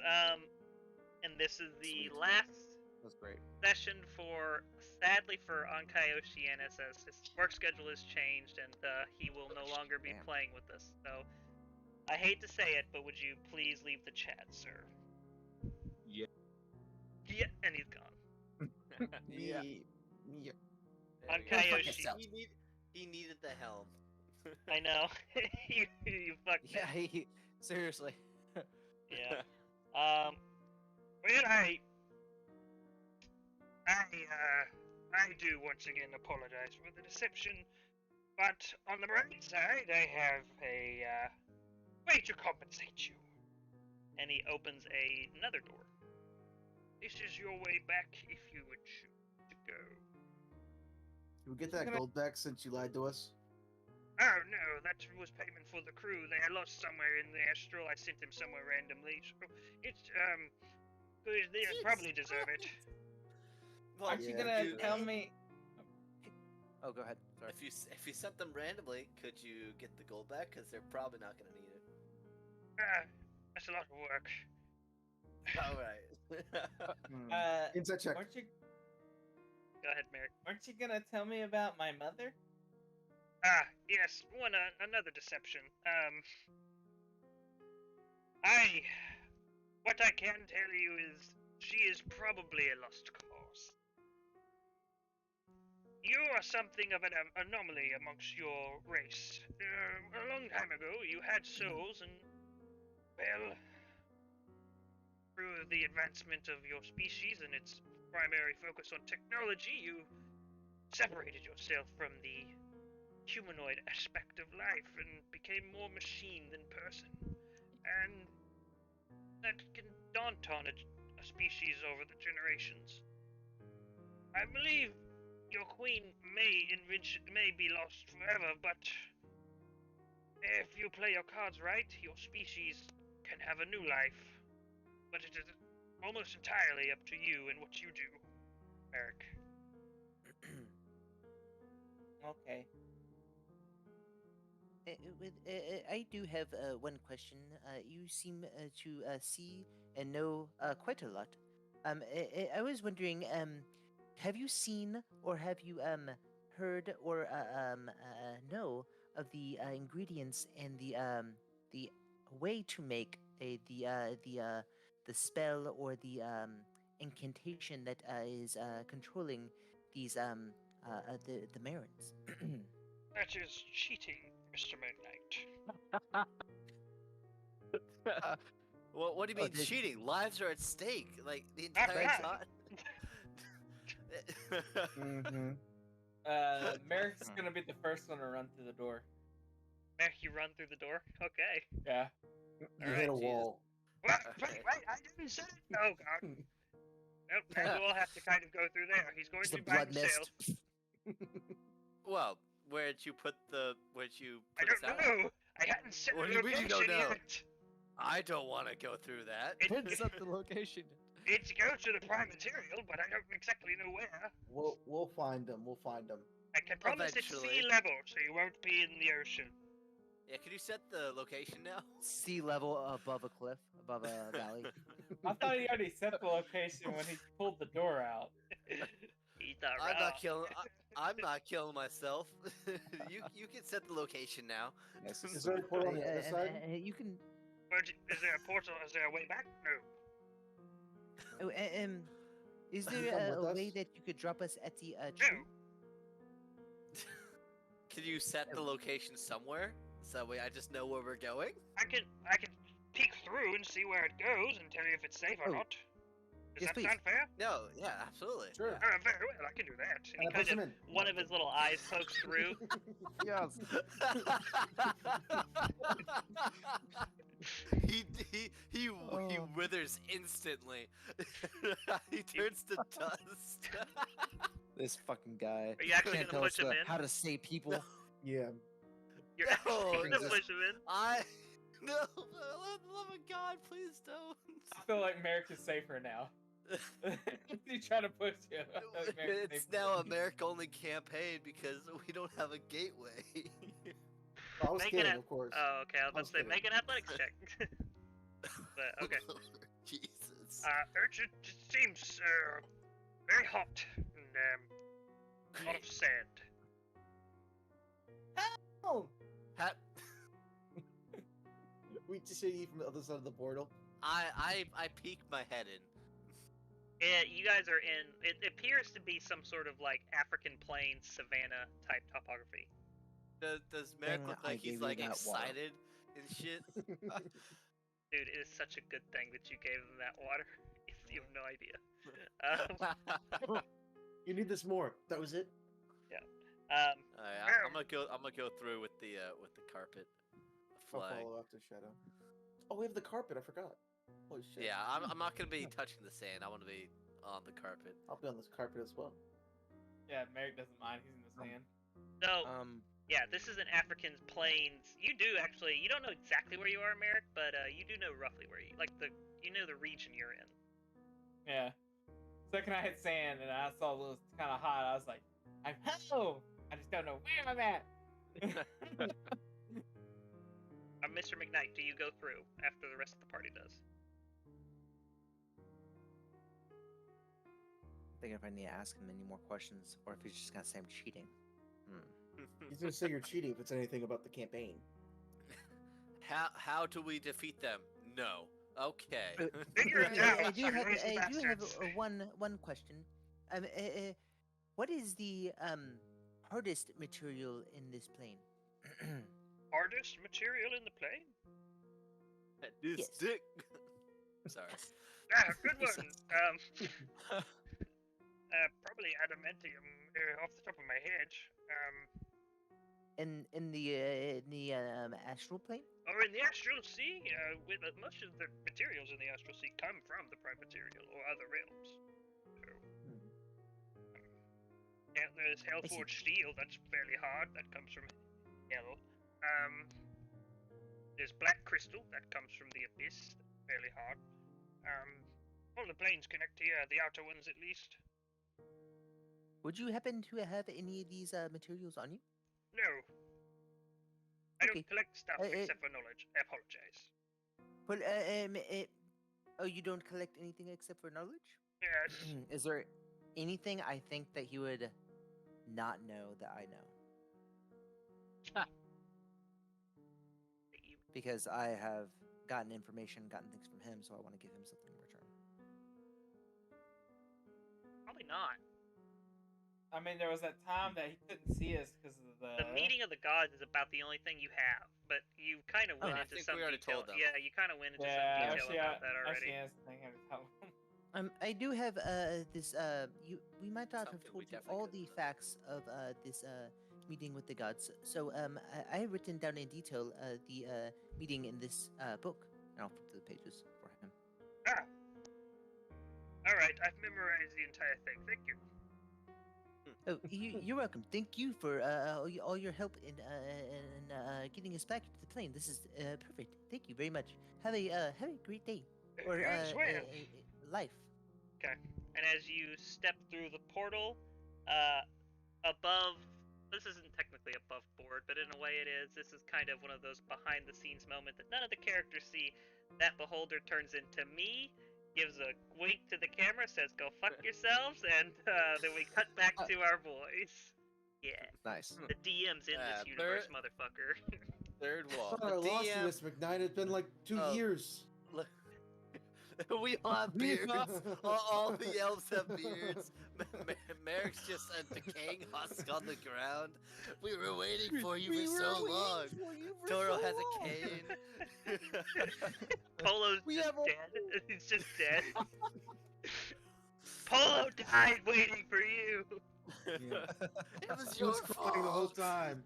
and this is the Sweet. last That's great. session sadly for Ankai Oceanus, as his work schedule has changed and he will no longer be Damn. playing with us. So, I hate to say it, but would you please leave the chat, sir? Yeah. Yeah, and he's gone. Yeah. Yeah. Ankai fuck Oceanus. yourself. He needed the helm. I know. you fucked Yeah. Seriously. Yeah. Well, I do once again apologize for the deception, but on the bright side, I have a way to compensate you. And he opens another door. This is your way back if you would choose to go. Can we get that gold back since you lied to us? Oh no, that was payment for the crew. They are lost somewhere in the astral. I sent them somewhere randomly, so it's good. They probably deserve it. Well, Aren't you Yeah, gonna you- tell me? Oh, go ahead. Sorry. If you sent them randomly, could you get the gold back? Because they're probably not gonna need it. That's a lot of work. All right. Inside check. Weren't you Go ahead, Merrick. weren't you gonna tell me about my mother? Yes, another deception. What I can tell you is she is probably a lost cause. You are something of an anomaly amongst your race. A long time ago, you had souls, and, well, through the advancement of your species and its primary focus on technology, you separated yourself from the humanoid aspect of life and became more machine than person. And that can daunt on a species over the generations. I believe your queen may be lost forever, but if you play your cards right, your species can have a new life. But it is almost entirely up to you and what you do, Eric. Okay. I do have one question. You seem to see and know quite a lot. I was wondering, have you seen or have you heard or know ingredients and the way to make the spell or the incantation that is controlling these the Marins. That is cheating, Mr. Midnight. What do you Oh, mean there's- cheating? Lives are at stake. Like the That's entire right. time. Mm-hmm. Merrick's gonna be the first one to run through the door. Merrick, you run through the door? Okay. Yeah. You Alright, hit a Jesus. wall. What? Wait, I didn't say it. Oh, God. Nope, Merrick will have to kind of go through there. He's going Just to a by blood himself. mist. Well, where'd you put I us don't out? know. I hadn't set What the do you mean you location don't know? yet. I don't want to go through that. Didn't set the location. It's go to the prime material, but I don't exactly know where. We'll find them. We'll find them. I can promise it's sea Eventually. level, so you won't be in the ocean. Yeah, can you set the location now? Sea level above a cliff, above a valley. I thought he already set the location when he pulled the door out. He's not I'm wrong. not killing. I'm not killing myself. you can set the location now. Is there a portal on the other side? You can. Is there a portal? Is there a way back? No. Oh, is Can you there come a with way us? that you could drop us at the No. tree? Can you set the location somewhere so that way I just know where we're going? I can peek through and see where it goes and tell you if it's safe or Oh. not. Does Yes, that please. sound fair? No. Yeah, absolutely. Sure. Oh, very well. I can do that. And I kind push of- him in. One of his little eyes pokes through. Yes. He Oh. withers instantly. He turns to dust. This fucking guy. Are you actually Can't gonna tell push us him in? how to save people. Yeah. You're actually No, gonna brings us- push him in? No, for the love of God, please don't. I feel like Merrick is safer now. He's trying to push you. I feel like Merrick's It's safer. now a Merrick-only campaign because we don't have a gateway. I was Make kidding, it of course. Oh, okay. I was about was to say, kidding. make an athletics check. But okay. Jesus. It seems very hot and a lot of sand. Oh, Ha- we just see you from the other side of the portal. I peeked my head in. Yeah, you guys are in. It appears to be some sort of like African plains savanna type topography. Does Merrick Dang, look I like he's gave you like that water. excited and shit? Dude, it is such a good thing that you gave them that water. You have no idea. You need this more. That was it. Alright, I'm gonna go through with the carpet. I'll Flag. follow after Shadow. Oh, we have the carpet. I forgot. Holy shit. Yeah, I'm not gonna be touching the sand. I want to be on the carpet. I'll be on this carpet as well. Yeah, Merrick doesn't mind. He's in the sand. So, Um, yeah, this is an African plains. You do actually. You don't know exactly where you are, Merrick, but you do know roughly where you you know the region you're in. Yeah. Second I hit sand and I saw it was kind of hot, I was like, I'm home! I just don't know where I'm at! Mr. McKnight, do you go through after the rest of the party does? thinking if I need to ask him any more questions, or if he's just gonna say I'm cheating. He's gonna say you're cheating if it's anything about the campaign. How do we defeat them? No. Okay. Figure it I, out. I do have, lazy I do have bastards. one question. What is the hardest material in this plane? Hardest material in the plane? This Yes. dick. Sorry. Ah, good one. Probably adamantium off the top of my head. in the astral plane? Or in the astral sea, with much of the materials in the astral sea come from the prime material or other realms. So, yeah, there's Hellforged steel. That's fairly hard. That comes from hell. There's black crystal. That comes from the abyss. Fairly hard. All the planes connect here. The outer ones, at least. Would you happen to have any of these materials on you? No. I Okay. don't collect stuff Uh, except for knowledge. I apologize. Well, oh, you don't collect anything except for knowledge? Yes. Is there anything I think that he would not know that I know? because I have gotten information, gotten things from him, so I want to give him something in return. Probably not. I mean, there was that time that he couldn't see us because of The meeting of the gods is about the only thing you have, but you kind of went I into think some we already detail. told them. Yeah, you kind of went into Yeah, some detail actually, about that already. Actually, that's the thing I had to tell him. I do have this we might not have Something we told you definitely all couldn't the have. facts of this meeting with the gods. So I have written down in detail the meeting in this book, and I'll flip to the pages for him. Ah. All right, I've memorized the entire thing. Thank you. Oh, you're welcome. Thank you for all your help in getting us back to the plane. This is perfect. Thank you very much. Have a great day or You as well. life. Okay. And as you step through the portal, above, this isn't technically above board, but in a way it is. This is kind of one of those behind the scenes moments that none of the characters see. That beholder turns into me, gives a wink to the camera, says "Go fuck yourselves," and then we cut back to our boys. Yeah. Nice. The DM's in this universe, motherfucker. Third I wall. thought I The lost you, DM. Miss McKnight. It's been like 2 Oh. years. Look, we all have beards. all the elves have beards. Merrick's just a decaying husk on the ground. We were waiting for you for so long. Toro has a cane. Polo's We just have a- dead. He's just dead. Polo died waiting for you. Yeah. It was He your was crying the whole fault. time.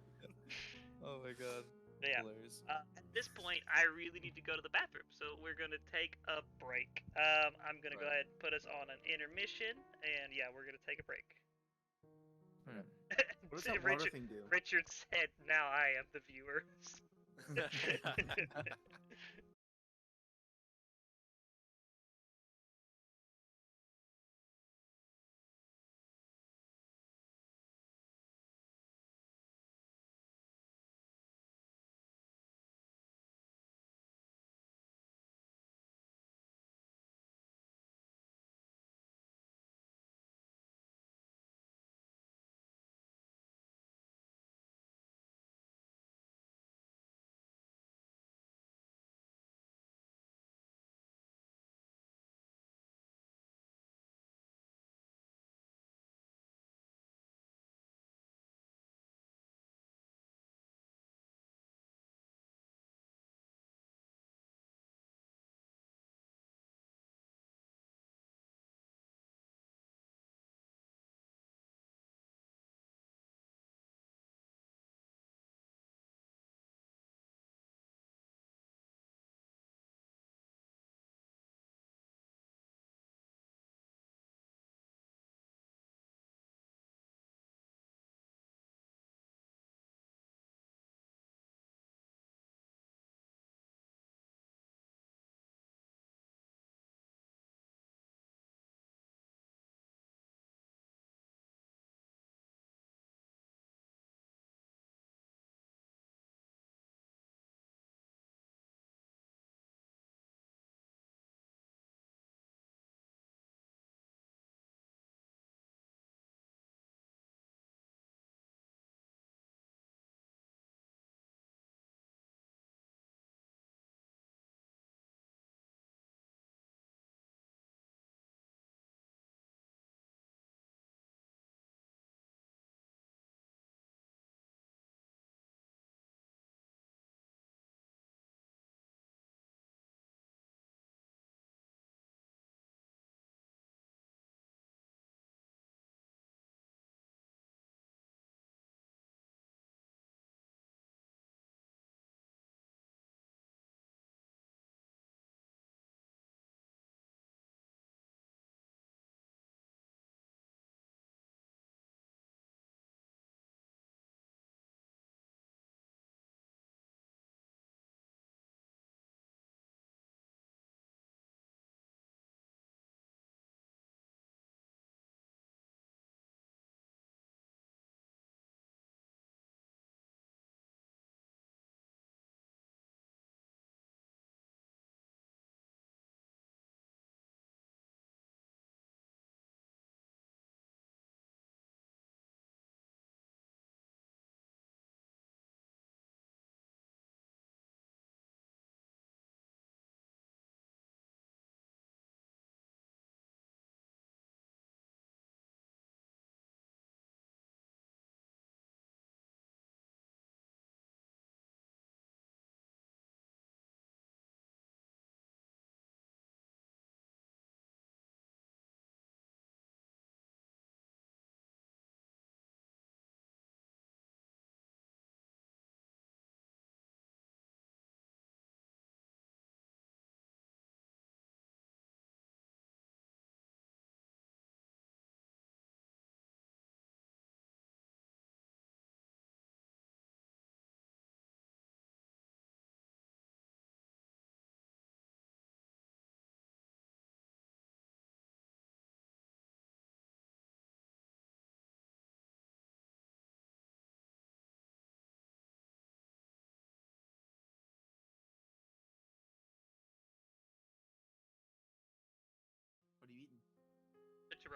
Oh my god. Yeah. Hilarious. At this point, I really need to go to the bathroom, so we're gonna take a break. I'm gonna go Right. ahead and put us on an intermission, and yeah, we're gonna take a break. What does that water Richard, thing do? Richard said, "Now I am the viewers."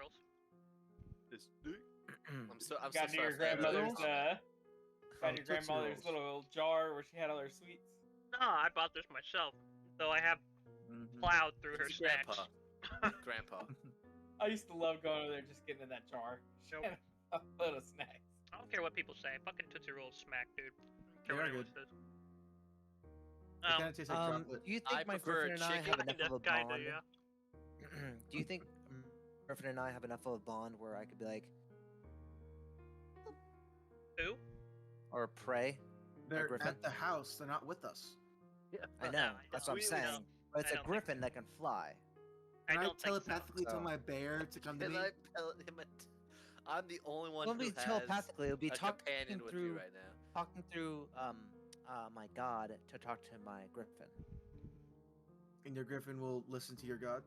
rolls. I'm so Got to sorry your for that grandmother's earlier. got your Tootsie grandmother's Rolls. little jar where she had all her sweets. No, I bought this myself, though I have Mhm. plowed through her It's snacks. Grandpa. I used to love going over there just getting in that jar. Nope. And a load of snacks. I don't care what people say. Fucking Tootsie Rolls smack, dude. I don't care They what are anyone good. says. It kind of tastes like chocolate. Do you I think my prefer Griffin and I chicken. have enough of a Kinda, bond? yeah. Do you think Griffin and I have enough of a bond where I could be like, Who? or pray? They're Griffin? at the house. They're not with us. I No, know, that's what I'm we saying. know. But it's I a don't think Griffin that can fly. Can I, don't think so. telepathically tell So- my bear to come to Can me? I tell him I'm the only one It'll who be has telepathically. It'll be a talking companion with through, you right now. talking through my God to talk to my Griffin. And your griffin will listen to your god?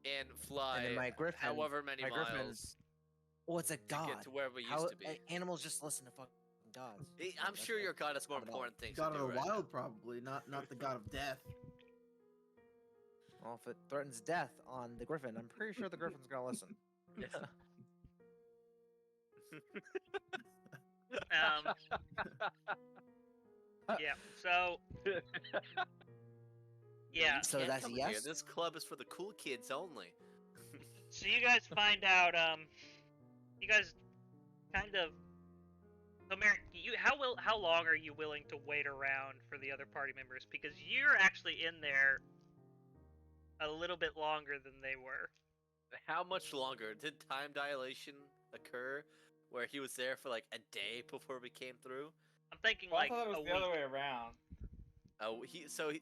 And fly And then my Griffin, however many my Griffin- miles Well, it's a to God. get to where we used How to be. animals just listen to fucking gods. I'm That's sure what- your god has more not at all. important things God to of do the right wild, probably. Not the god of death. Well, if it threatens death on the Griffin, I'm pretty sure the Griffin's gonna listen. now. Yeah. So. Yeah. So Can't that's a come in here. yes? This club is for the cool kids only. So you guys find out. You guys kind of. So Merrick, how long are you willing to wait around for the other party members? Because you're actually in there a little bit longer than they were. How much longer? Did time dilation occur where he was there for like a day before we came through? I'm thinking Well, I like thought it a was the week. other way around. Oh,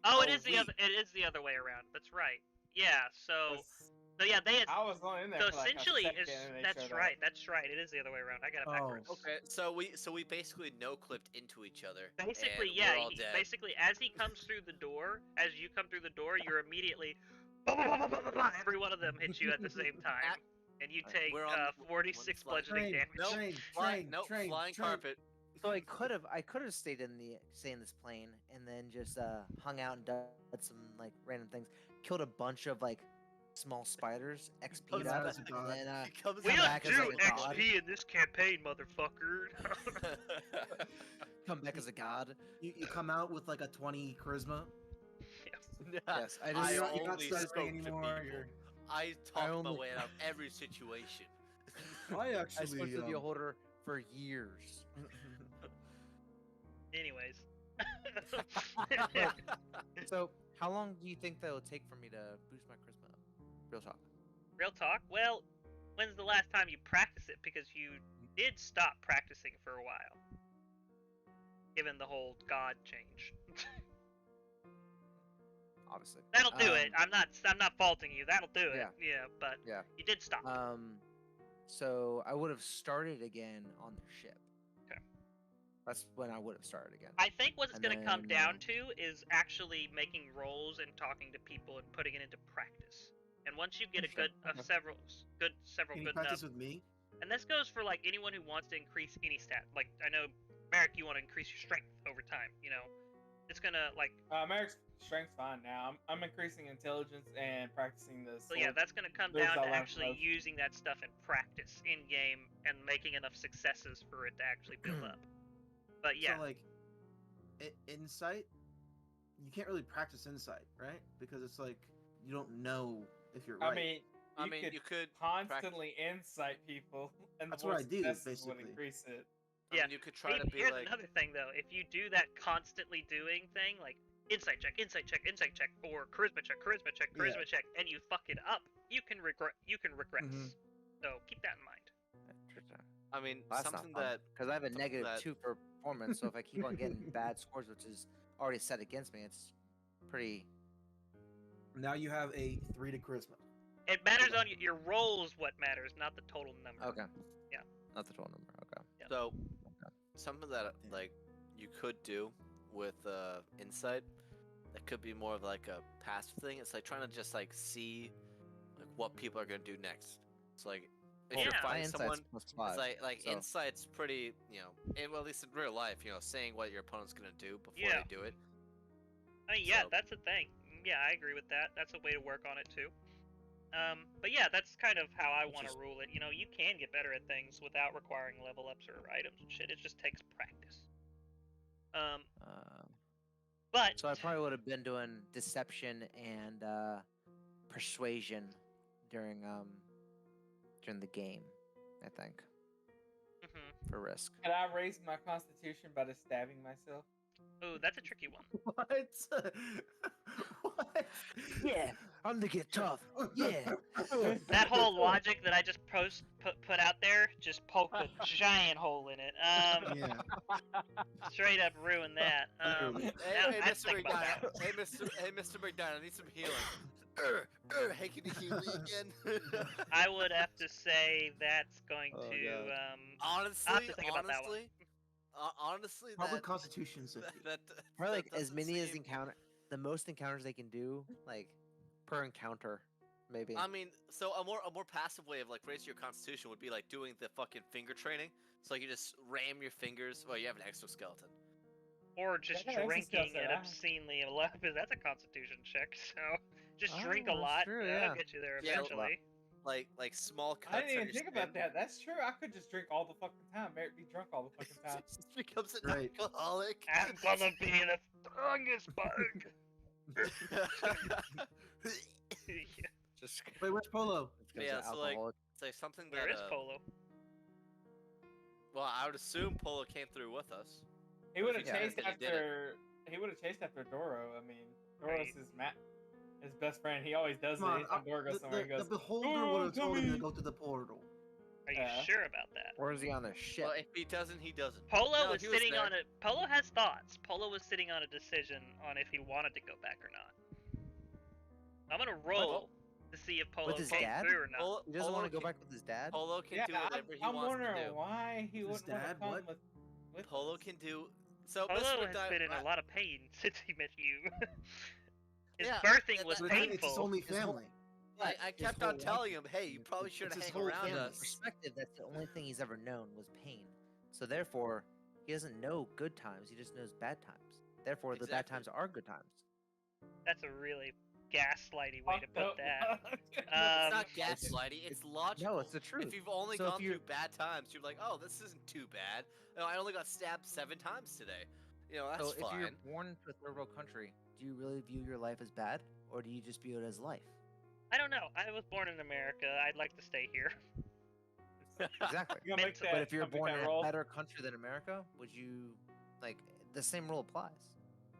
Oh, it is the other. It is the other way around. That's right. Yeah. So yeah, they had. I was only in there So for like essentially, a second and they that's showed right. up. That's right. It is the other way around. I got it Oh. backwards. Okay, so we basically no clipped into each other. Basically, and yeah. We're all dead. Basically, as he comes through the door, as you come through the door, you're immediately. Every one of them hits you at the same time, and you take We're on the- 46 one bludgeoning slide. damage. Nope. Train, Flying train. carpet. So I could have stayed in this plane and then just hung out and done some like random things. Killed a bunch of like small spiders, XP'd Comes up, back as a god. and then He comes We come don't back as do like a god. XP in this campaign, motherfucker. come back as a god. You come out with like a 20 charisma. Yes, I I just you're only not spoke stuttering to anymore, people. you're- I talk my only- way out of every situation. I I actually. spoke to the holder for years. Anyways. So how long do you think that will take for me to boost my charisma up? Real talk. Real talk? Well, when's the last time you practiced it? Because you did stop practicing for a while. Given the whole god change. Obviously. That'll do it. I'm not faulting you. That'll do it. yeah. Yeah, but Yeah. you did stop. So I would have started again on the ship. Okay. That's when I would have started again. I think what it's and going to come then, down to is actually making rolls and talking to people and putting it into practice. And once you get a Sure. good Okay. several Can you good practice enough, with me? and this goes for like anyone who wants to increase any stat. Like I know Merrick, you want to increase your strength over time. You know, it's gonna like Merrick's strength's fine now. I'm increasing intelligence and practicing this. so yeah, that's gonna come Moves down I to learned actually most. using that stuff in practice in game and making enough successes for it to actually build up. But yeah, So like, insight. You can't really practice insight, right? Because it's like you don't know if you're right. I mean, you could constantly incite people, and That's the more what I do, successes would basically. increase it. Yeah, you could try to be here's like. another thing though. If you do that constantly doing thing, like insight check, or charisma check, and you fuck it up, you can regress. Mhm. So keep that in mind. I mean, Well, that's something not fun, that because I have a something negative that- 2 for performance. So if I keep on getting bad scores, which is already set against me, it's pretty. Now you have a 3 to charisma. It matters on your rolls. What matters, not the total number. Okay. Yeah. Not the total number. Okay. Yeah. So, something that like you could do with insight, that could be more of like a passive thing. It's like trying to just like see like what people are gonna do next. It's like if Yeah. you're My My fighting insight's someone, +5. it's like so- insight's pretty, well at least in real life, saying what your opponent's gonna do before Yeah. they do it. I mean, yeah, So- that's a thing. Yeah, I agree with that. That's a way to work on it too. But yeah, that's kind of how I want to rule it. You know, you can get better at things without requiring level ups or items and shit. It just takes practice. But So I probably would have been doing deception and persuasion during the game, I think, mhm. for risk. Can I raise my constitution by just stabbing myself? Ooh, that's a tricky one. What? What? Yeah, I'm gonna get tough. Yeah. That whole logic that I just put out there just poked a giant hole in it. Yeah. Straight up ruined that. Hey, I have to think about that. Hey, Mr. McDonald, I need some healing. Hey, can you heal me again? I would have to say that's going Oh, to. God. Honestly, I'll have to think about that one. honestly, Probably that, Constitution 50. Probably like that as doesn't many as seem- the most encounters they can do, like per encounter, maybe. I mean, so a more passive way of like raising your constitution would be like doing the fucking finger training. So like you just ram your fingers. Well, you have an exoskeleton. Or just Yeah, that's drinking disgusting. it obscenely a lot, because that's a constitution check. So just drink a Oh, that's lot. true, That'll yeah. get you there Yeah, eventually. Like small cuts. I didn't on even your think about skin. that. That's true. I could just drink all the fucking time. Be drunk all the fucking time. Just becomes an Right. alcoholic. I'm gonna be the strongest bug. Yeah. Just Wait, where's Polo? Yeah, so like, say something that. Where is Polo? Well, I would assume Polo came through with us. He would have Yeah, chased but he didn't. after. He would have chased after Doro. I mean, Doro's Right. his best friend. He always does Come it. on, Anytime Doro goes somewhere, he the goes. beholder "Oh, would have told him to dummy." go through the portal. Are you Yeah. sure about that? or is he on the ship? Well, if he doesn't, he doesn't. Polo No, was he was sitting there. on a. Polo has thoughts. Polo was sitting on a decision on if he wanted to go back or not. I'm gonna roll to see if Polo his came dad? through or not. Polo, He doesn't Polo want to go can- back with his dad. Polo can Yeah, do whatever he I'm wants to wondering do. why he His wouldn't want to dad, come what? with Polo us. can do. So Polo Mr. has McDonald, been in a lot of pain since he met you. His Yeah, birthing that- was that- But it's his painful. only His whole- family. I kept whole on telling him, hey, you probably It's shouldn't his hang whole around family. us. Perspective. That's the only thing he's ever known was pain. So therefore, he doesn't know good times. He just knows bad times. Therefore, the bad Exactly. times are good times. That's a really gaslighty way to Fucked put up. that. It's Um, not gaslighting, it's logical. No, it's the truth. If you've only So if gone you're- through bad times, you're like, oh, this isn't too bad. No, I only got stabbed 7 times today. You know, that's So if fine. you're born into a third world country, do you really view your life as bad, or do you just view it as life? I don't know. I was born in America. I'd like to stay here. Exactly. You gonna make Mental. that, But if you're make born that in a roll? better country than America, would you like the same rule applies?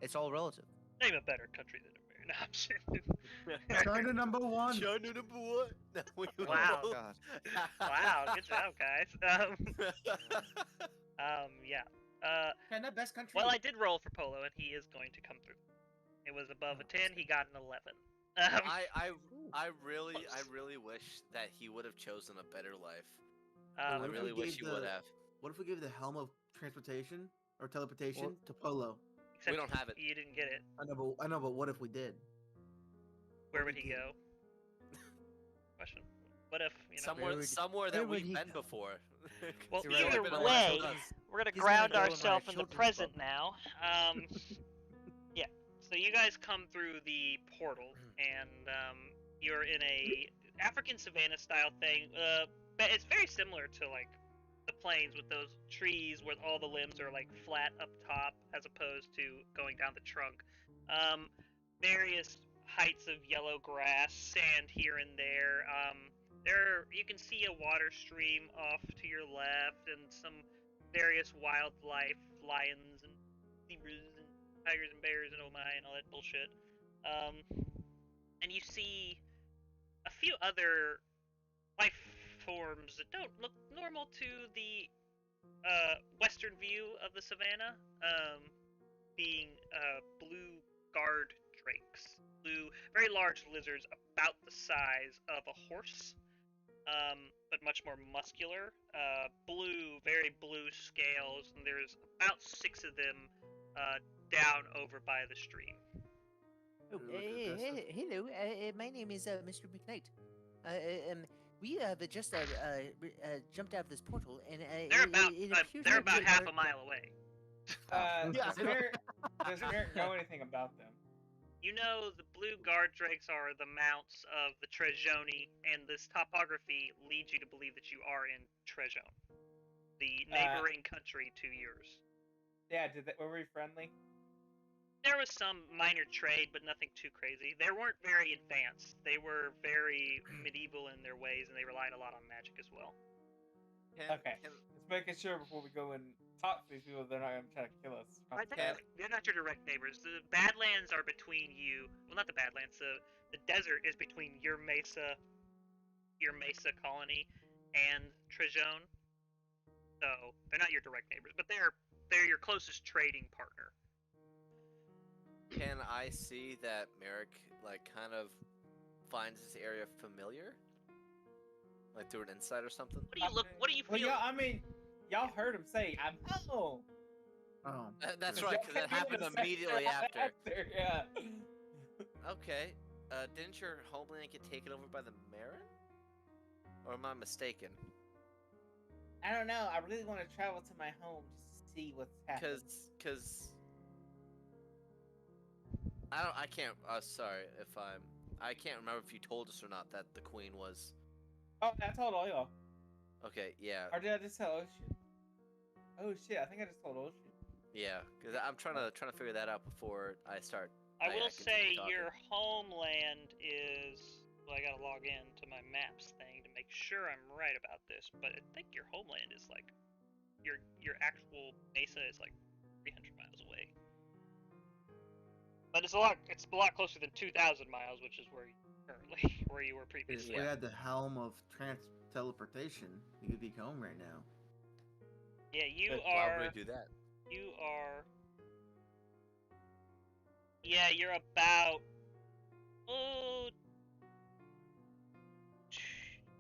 It's all relative. Name a better country than America. No, I'm shit. China number one. China number one. No, we Wow. will. God. Wow, good job, guys. Yeah. China, best country. Well, I did roll for Polo, and he is going to come through. It was above a 10. He got an 11. I really wish that he would have chosen a better life. Well, I what if we really wish gave he would the- have. What if we give the helm of transportation or teleportation Well- to Polo? Except don't have it. You didn't get it. I know, but what if we did? Where What would we he did. go? Question. What if, you know? Somewhere, Where would he- somewhere where that would we've he been go? before. Well, See, right, either but way, also- we're gonna He's gonna ground go and write ourselves in the children's present book. now. Yeah. So you guys come through the portal, and you're in a African savannah style thing. But it's very similar to like the plains with those trees where all the limbs are like flat up top, as opposed to going down the trunk. Various heights of yellow grass, sand here and there. You can see a water stream off to your left, and some various wildlife, lions and zebras and tigers and bears and oh my and all that bullshit. And you see a few other life forms that don't look normal to the western view of the savannah, being blue guard drakes. Very large lizards about the size of a horse, but much more muscular. Very blue scales, and there's about 6 of them down over by the stream. Oh, hello. My name is Mr. McKnight. We have just jumped out of this portal, and They're about it appears they're that about we half are- a mile away. Does Merrick know anything about them? You know the blue guard drakes are the mounts of the Trejoni, and this topography leads you to believe that you are in Trejone, the neighboring country to yours. Yeah, were we friendly? There was some minor trade, but nothing too crazy. They weren't very advanced. They were very medieval in their ways, and they relied a lot on magic as well. Okay. Just making sure before we go and talk to these people, they're not going to try to kill us. They're not your direct neighbors. The Badlands are between you. Well, not the Badlands. The desert is between your mesa colony, and Trejone. So they're not your direct neighbors, but they're your closest trading partner. Can I see that Merrick kind of finds this area familiar? Like through an insight or something? What do you feel? Well, y'all heard him say, "I'm home." Oh. That's right, because that happened immediately after. Yeah. Okay. Didn't your homeland get taken over by the Marin? Or am I mistaken? I don't know. I really want to travel to my home just to see what's happening. Because I can't. Sorry if I can't remember if you told us or not that the queen was. Oh, I told all y'all. Okay, yeah. Or did I just tell Ocean? Oh shit! I think I just told Ocean. Yeah, because I'm trying to figure that out before I start. I will say talking. your homeland is. Well, I gotta log in to my maps thing to make sure I'm right about this, but I think your homeland is like your actual mesa is like 300 miles away. But it's a lot closer than 2,000 miles, which is where you were previously. If we had the helm of teleportation, you could be home right now. Yeah, you But are. Why would we do that? You are. Yeah, you're about. Oh.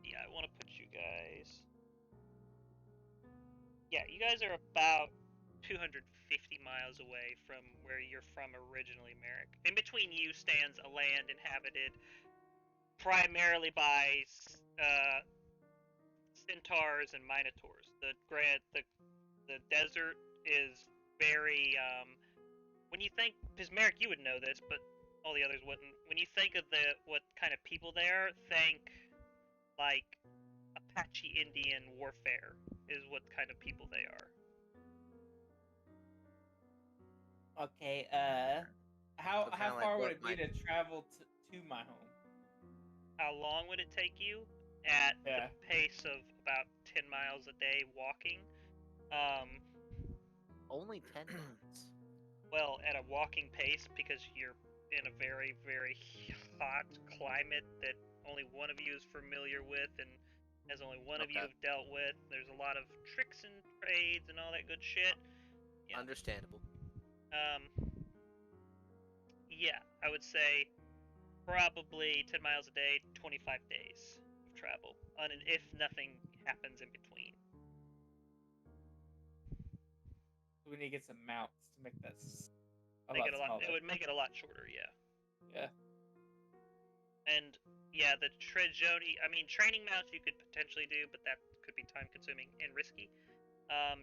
Yeah, I want to put you guys. Yeah, you guys are about 250 miles away from where you're from originally, Merrick. In between you stands a land inhabited primarily by centaurs and minotaurs. The desert is very when you think, because Merrick, you would know this, but all the others wouldn't. When you think of what kind of people they are, think like Apache Indian warfare is what kind of people they are. Okay, how far would it be to travel to my home? How long would it take you? At the pace of about 10 miles a day walking. Only 10 miles. Well, at a walking pace, because you're in a very, very hot climate that only one of you is familiar with, and as only one of you have dealt with. There's a lot of tricks and trades and all that good shit. Yeah. Understandable. Yeah, I would say probably 10 miles a day, 25 days of travel, if nothing happens in between. We need to get some mounts to make that It would make it a lot shorter, yeah. Yeah. And yeah, the Trejoni, I mean, training mounts you could potentially do, but that could be time consuming and risky.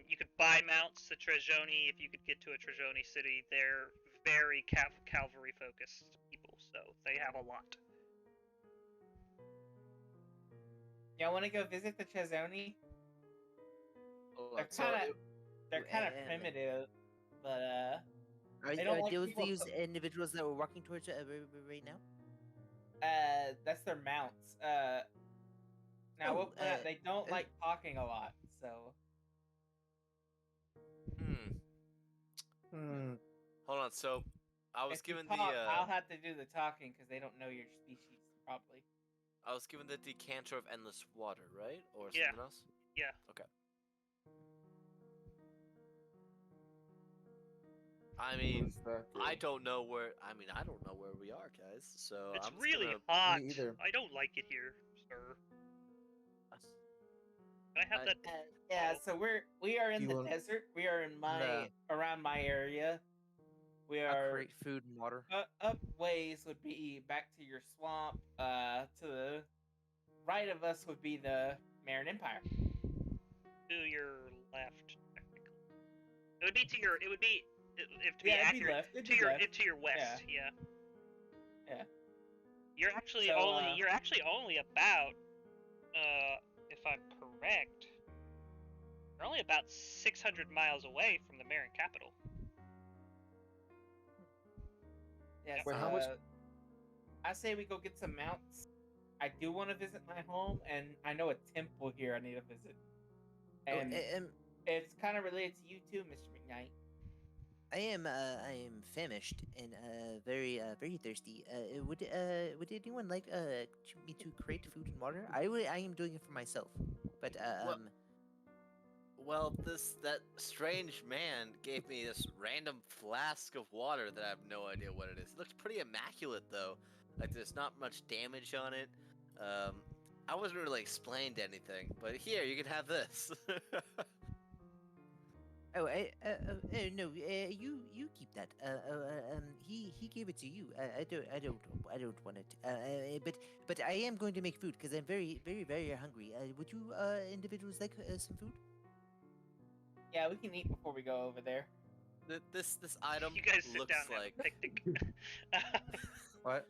You could buy mounts. The Trejoni, if you could get to a Trejoni city, they're very cavalry focused people, so they have a lot. Y'all want to go visit the Trejoni? They're kind of primitive, but Are those individuals that we're walking towards right now? That's their mounts. Now they don't like talking a lot, so. Hold on. So, I was given I'll have to do the talking because they don't know your species, probably. I was given the decanter of endless water, right? Or something else? Yeah. Okay. I mean, I don't know where. I mean, I don't know where we are, guys. So it's really hot. Me either. I don't like it here, sir. Can I have that? Yeah. So we are in the desert. We are in around my area. We are create food and water. Up ways would be back to your swamp. To the right of us would be the Marin Empire. To your left, technically. It would be to your. It would be. If to be it'd accurate, be left. to your west, yeah. Yeah. You're actually So, only about, if I'm correct, you're only about 600 miles away from the Marin capital. Yes. Wait, how much- I say we go get some mounts. I do want to visit my home, and I know a temple here I need to visit. And it's kind of related to you too, Mr. McKnight. I am famished and very thirsty. Would anyone like me to create food and water? I am doing it for myself, but Well, that strange man gave me this random flask of water that I have no idea what it is. It looks pretty immaculate though. Like there's not much damage on it. I wasn't really explained anything, but here you can have this. Oh, no, you keep that. He gave it to you. I don't want it. But I am going to make food because I'm very hungry. Would you individuals like some food? Yeah, we can eat before we go over there. This item You guys sit looks down and like have a picnic. What?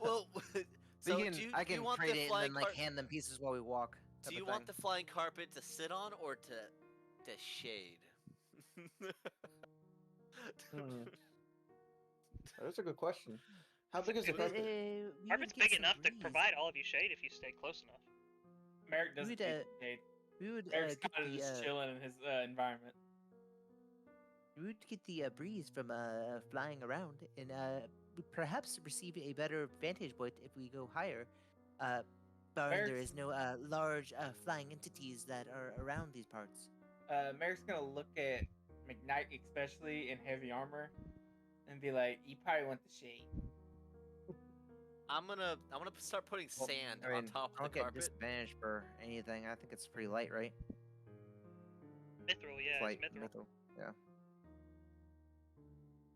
well. So I do can you want trade the it and flying then like hand them pieces while we walk. Do you want the flying carpet to sit on or to shade? That's a good question. How big is the carpet? Carpet's big enough to provide all of you shade if you stay close enough. Merrick doesn't We'd, need shade. We would Merrick's get kind of just the chilling in his environment. we would get the breeze from flying around and would perhaps receive a better vantage point if we go higher. Barring there Merrick's- is no large flying entities that are around these parts. Merrick's gonna look at McKnight, especially in heavy armor, and be like, "You probably want the shade." I'm gonna start putting sand on top I of don't the get carpet. disadvantage for anything. I think it's pretty light, right? Mithril, yeah, It's light, it's mithril. mithril. Yeah.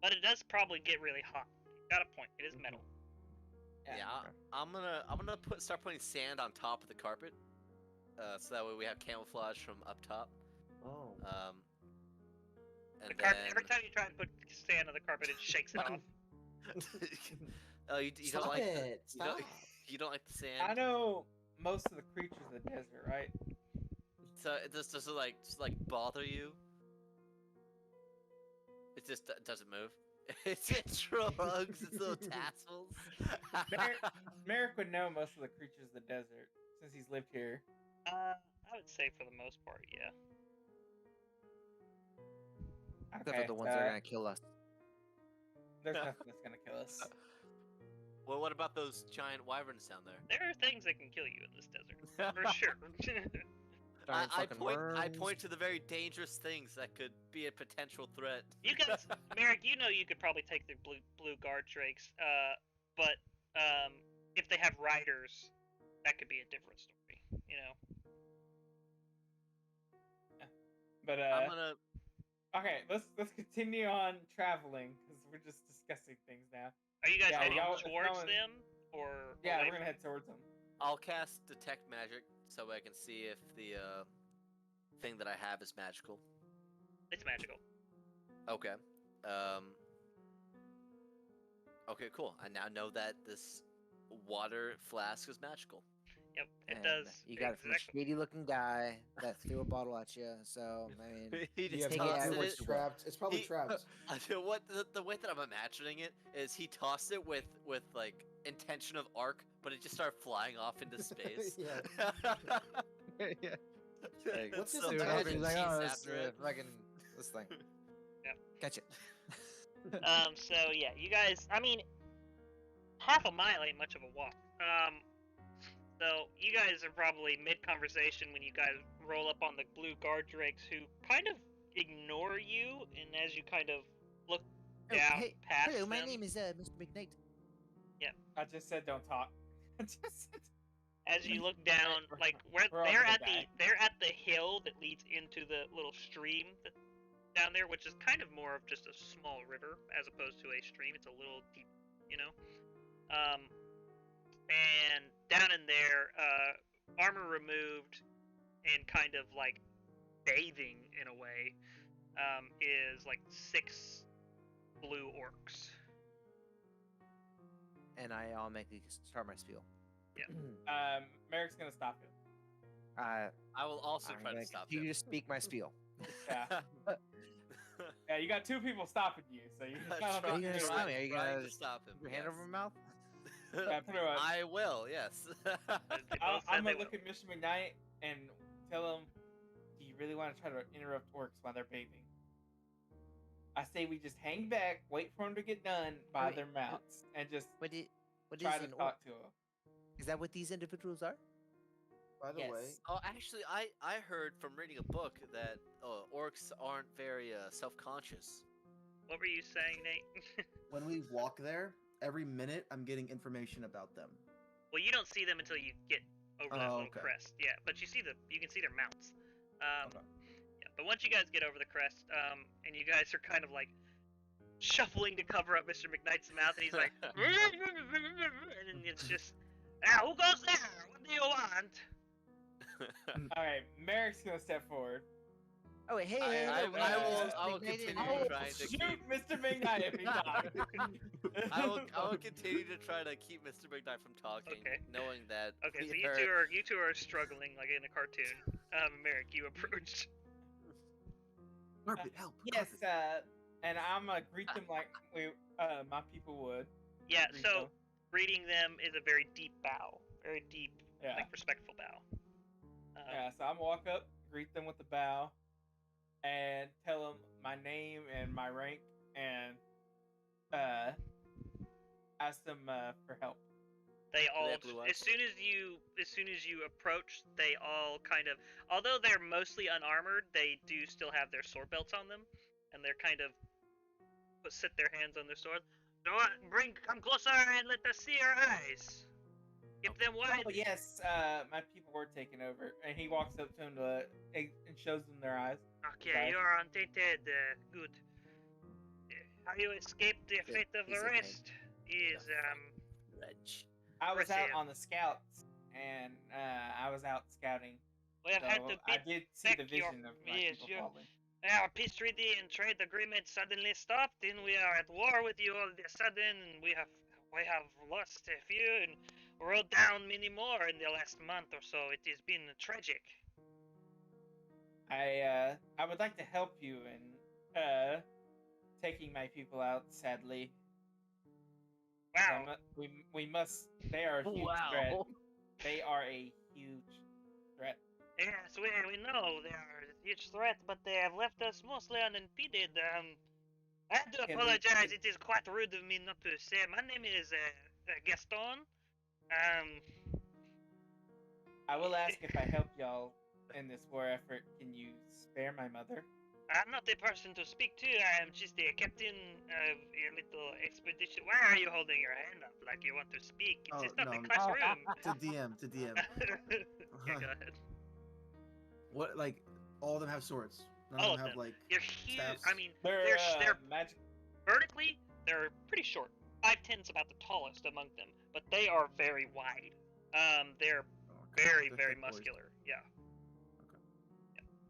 But it does probably get really hot. Got a point. It is metal. Yeah, I'm gonna start putting sand on top of the carpet, so that way we have camouflage from up top. Oh. And The carpet. then... Every time you try and put sand on the carpet, it shakes it off. Oh, you Stop don't like it! Stop. you don't like the sand. I know most of the creatures of the desert, right? So it just doesn't just bother you. It just doesn't move. It's shrugs. It's little tassels. Merrick would know most of the creatures of the desert since he's lived here. I would say for the most part, yeah. Except for the ones that are gonna kill us. There's nothing that's gonna kill us. Well, what about those giant wyverns down there? There are things that can kill you in this desert, for sure. I point to the very dangerous things that could be a potential threat. You guys, Merrick, you know you could probably take the blue guard drakes, but if they have riders, that could be a different story, you know. But I'm gonna. Okay, let's continue on traveling because we're just discussing things now. Are you guys heading y'all- towards y'all- them, or Yeah, away we're gonna from- head towards them. I'll cast detect magic so I can see if the thing that I have is magical. It's magical. Okay. Okay, cool. I now know that this water flask is magical. Yep, it And does. You got it from a exactly. shady looking guy that threw a bottle at you. So I mean, He You just have take no it idea as what's it- trapped. It's probably He- trapped. What the way that I'm imagining it is he tossed it with like intention of arc, but it just started flying off into space. Yeah. yeah. It's What's his so Dude, bad intelligence? it he's like, chased oh, this, after it. fucking this thing. Yep. Catch it. So yeah, you guys. I mean, half a mile ain't much of a walk. So you guys are probably mid-conversation when you guys roll up on the blue guard drakes, who kind of ignore you, and as you kind of look Oh, down hey, past hello, my them, name is Mr. McKnight. I just said don't talk. I just said. as you look down, like where We're all they're gonna at die. they're at the hill that leads into the little stream that's down there, which is kind of more of just a small river as opposed to a stream. It's a little deep, you know. And down in there, armor removed and kind of like bathing in a way, is like 6 blue orcs. and I automatically start my spiel. Merrick's gonna stop you. I will also I'm try to gonna stop continue him. to speak my spiel. Yeah. Yeah, you got two people stopping you, so you I'm kind of Are you gonna do stop it. me? Are you trying gonna to stop him? put your hand over my mouth? Yeah, pretty much. I will. Yes. They both said I'm they gonna look will. at Mr. McKnight and tell him, "Do you really want to try to interrupt orcs while they're bathing?" I say we just hang back, wait for them to get done by Wait, their mounts, and just What is try to an orc? talk to them. Is that what these individuals are? By the way, Yes. Oh, actually, I heard from reading a book that orcs aren't very self-conscious. What were you saying, Nate? when we walk there, every minute I'm getting information about them. Well, you don't see them until you get over that Oh, little okay. crest. Yeah, but you can see their mounts. Okay. Yeah, but once you guys get over the crest, and you guys are kind of like shuffling to cover up Mr. McKnight's mouth, and he's like, and then it's just, who goes there? What do you want? All right, Merrick's gonna step forward. Oh wait, hey, I hey, will- hey, I will McKnight continue and- I will trying to shoot keep- Mr. McKnight if he talks. I will continue to try to keep Mr. McKnight from talking, Okay. knowing that. Okay, so we you two are struggling like in a cartoon. Merrick, you approached. Carpet, help. Yes, carpet. and I'm gonna greet them like my people would. Yeah, Greet so them. greeting them is a very deep bow, very deep, Yeah. like respectful bow. Yeah, so I'm walk up, greet them with a bow, and tell them my name and my rank, and ask them for help. They all, have blue eyes? as soon as you approach, they all kind of, although they're mostly unarmored, they do still have their sword belts on them, and they're kind of sit their hands on their swords. No, come closer and let us see your eyes. Keep them wide. Oh yes, my people were taken over, and he walks up to them and shows them their eyes. Okay, Guys. you are untainted. Good. How you escaped the fate of He's the okay. rest is Ledge. I was Press out him. on the scouts, and I was out scouting. we have had to So I beat did see the back your- vision of my yes, people you- falling. our peace treaty and trade agreement suddenly stopped, and we are at war with you all of a sudden, and we have lost a few and rode down many more in the last month or so. It has been tragic. I would like to help you in taking my people out. Sadly, Wow. we must. They are a huge threat. They are a huge threat. Yes, we know they are a huge threat, but they have left us mostly unimpeded. I do Can we- apologize. It is quite rude of me not to say. My name is Gaston. I will ask if I help y'all in this war effort. Can you spare my mother? I'm not the person to speak to. I am just the captain of a little expedition. Why are you holding your hand up like you want to speak? It's Oh, just not no, the I'm- classroom. To DM, to DM. Okay, go ahead. What, like, all of them have swords? None All of them of have, them. like, You're huge. staffs? I mean, They're they're magic. vertically, they're pretty short. 5'10's about the tallest among them, but they are very wide. They're Oh, okay. very, They're very thick boys. muscular. Yeah.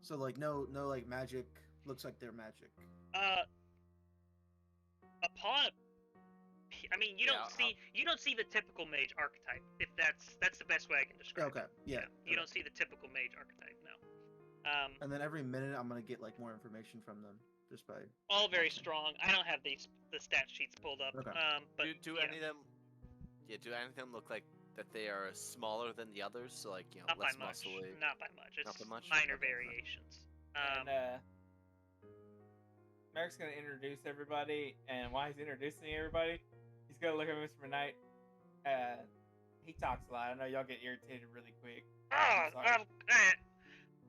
So, like, no, like, magic. Looks like they're magic. Upon, I mean, you Yeah, don't see the typical mage archetype. If that's the best way I can describe Okay, it. yeah. You okay. don't see the typical mage archetype. No. And then every minute I'm gonna get, like, more information from them. Just by... All very Okay. strong. I don't have the stat sheets pulled up. Okay. But do yeah, any of them? Yeah, do any of them look like that they are smaller than the others? So like not by less much. muscly. Not by much. It's Not by much? minor Okay, fine. variations. And Merrick's gonna introduce everybody, and while he's introducing everybody, he's gonna look at Mr. Knight. He talks a lot. I know y'all get irritated really quick. Ah, sorry.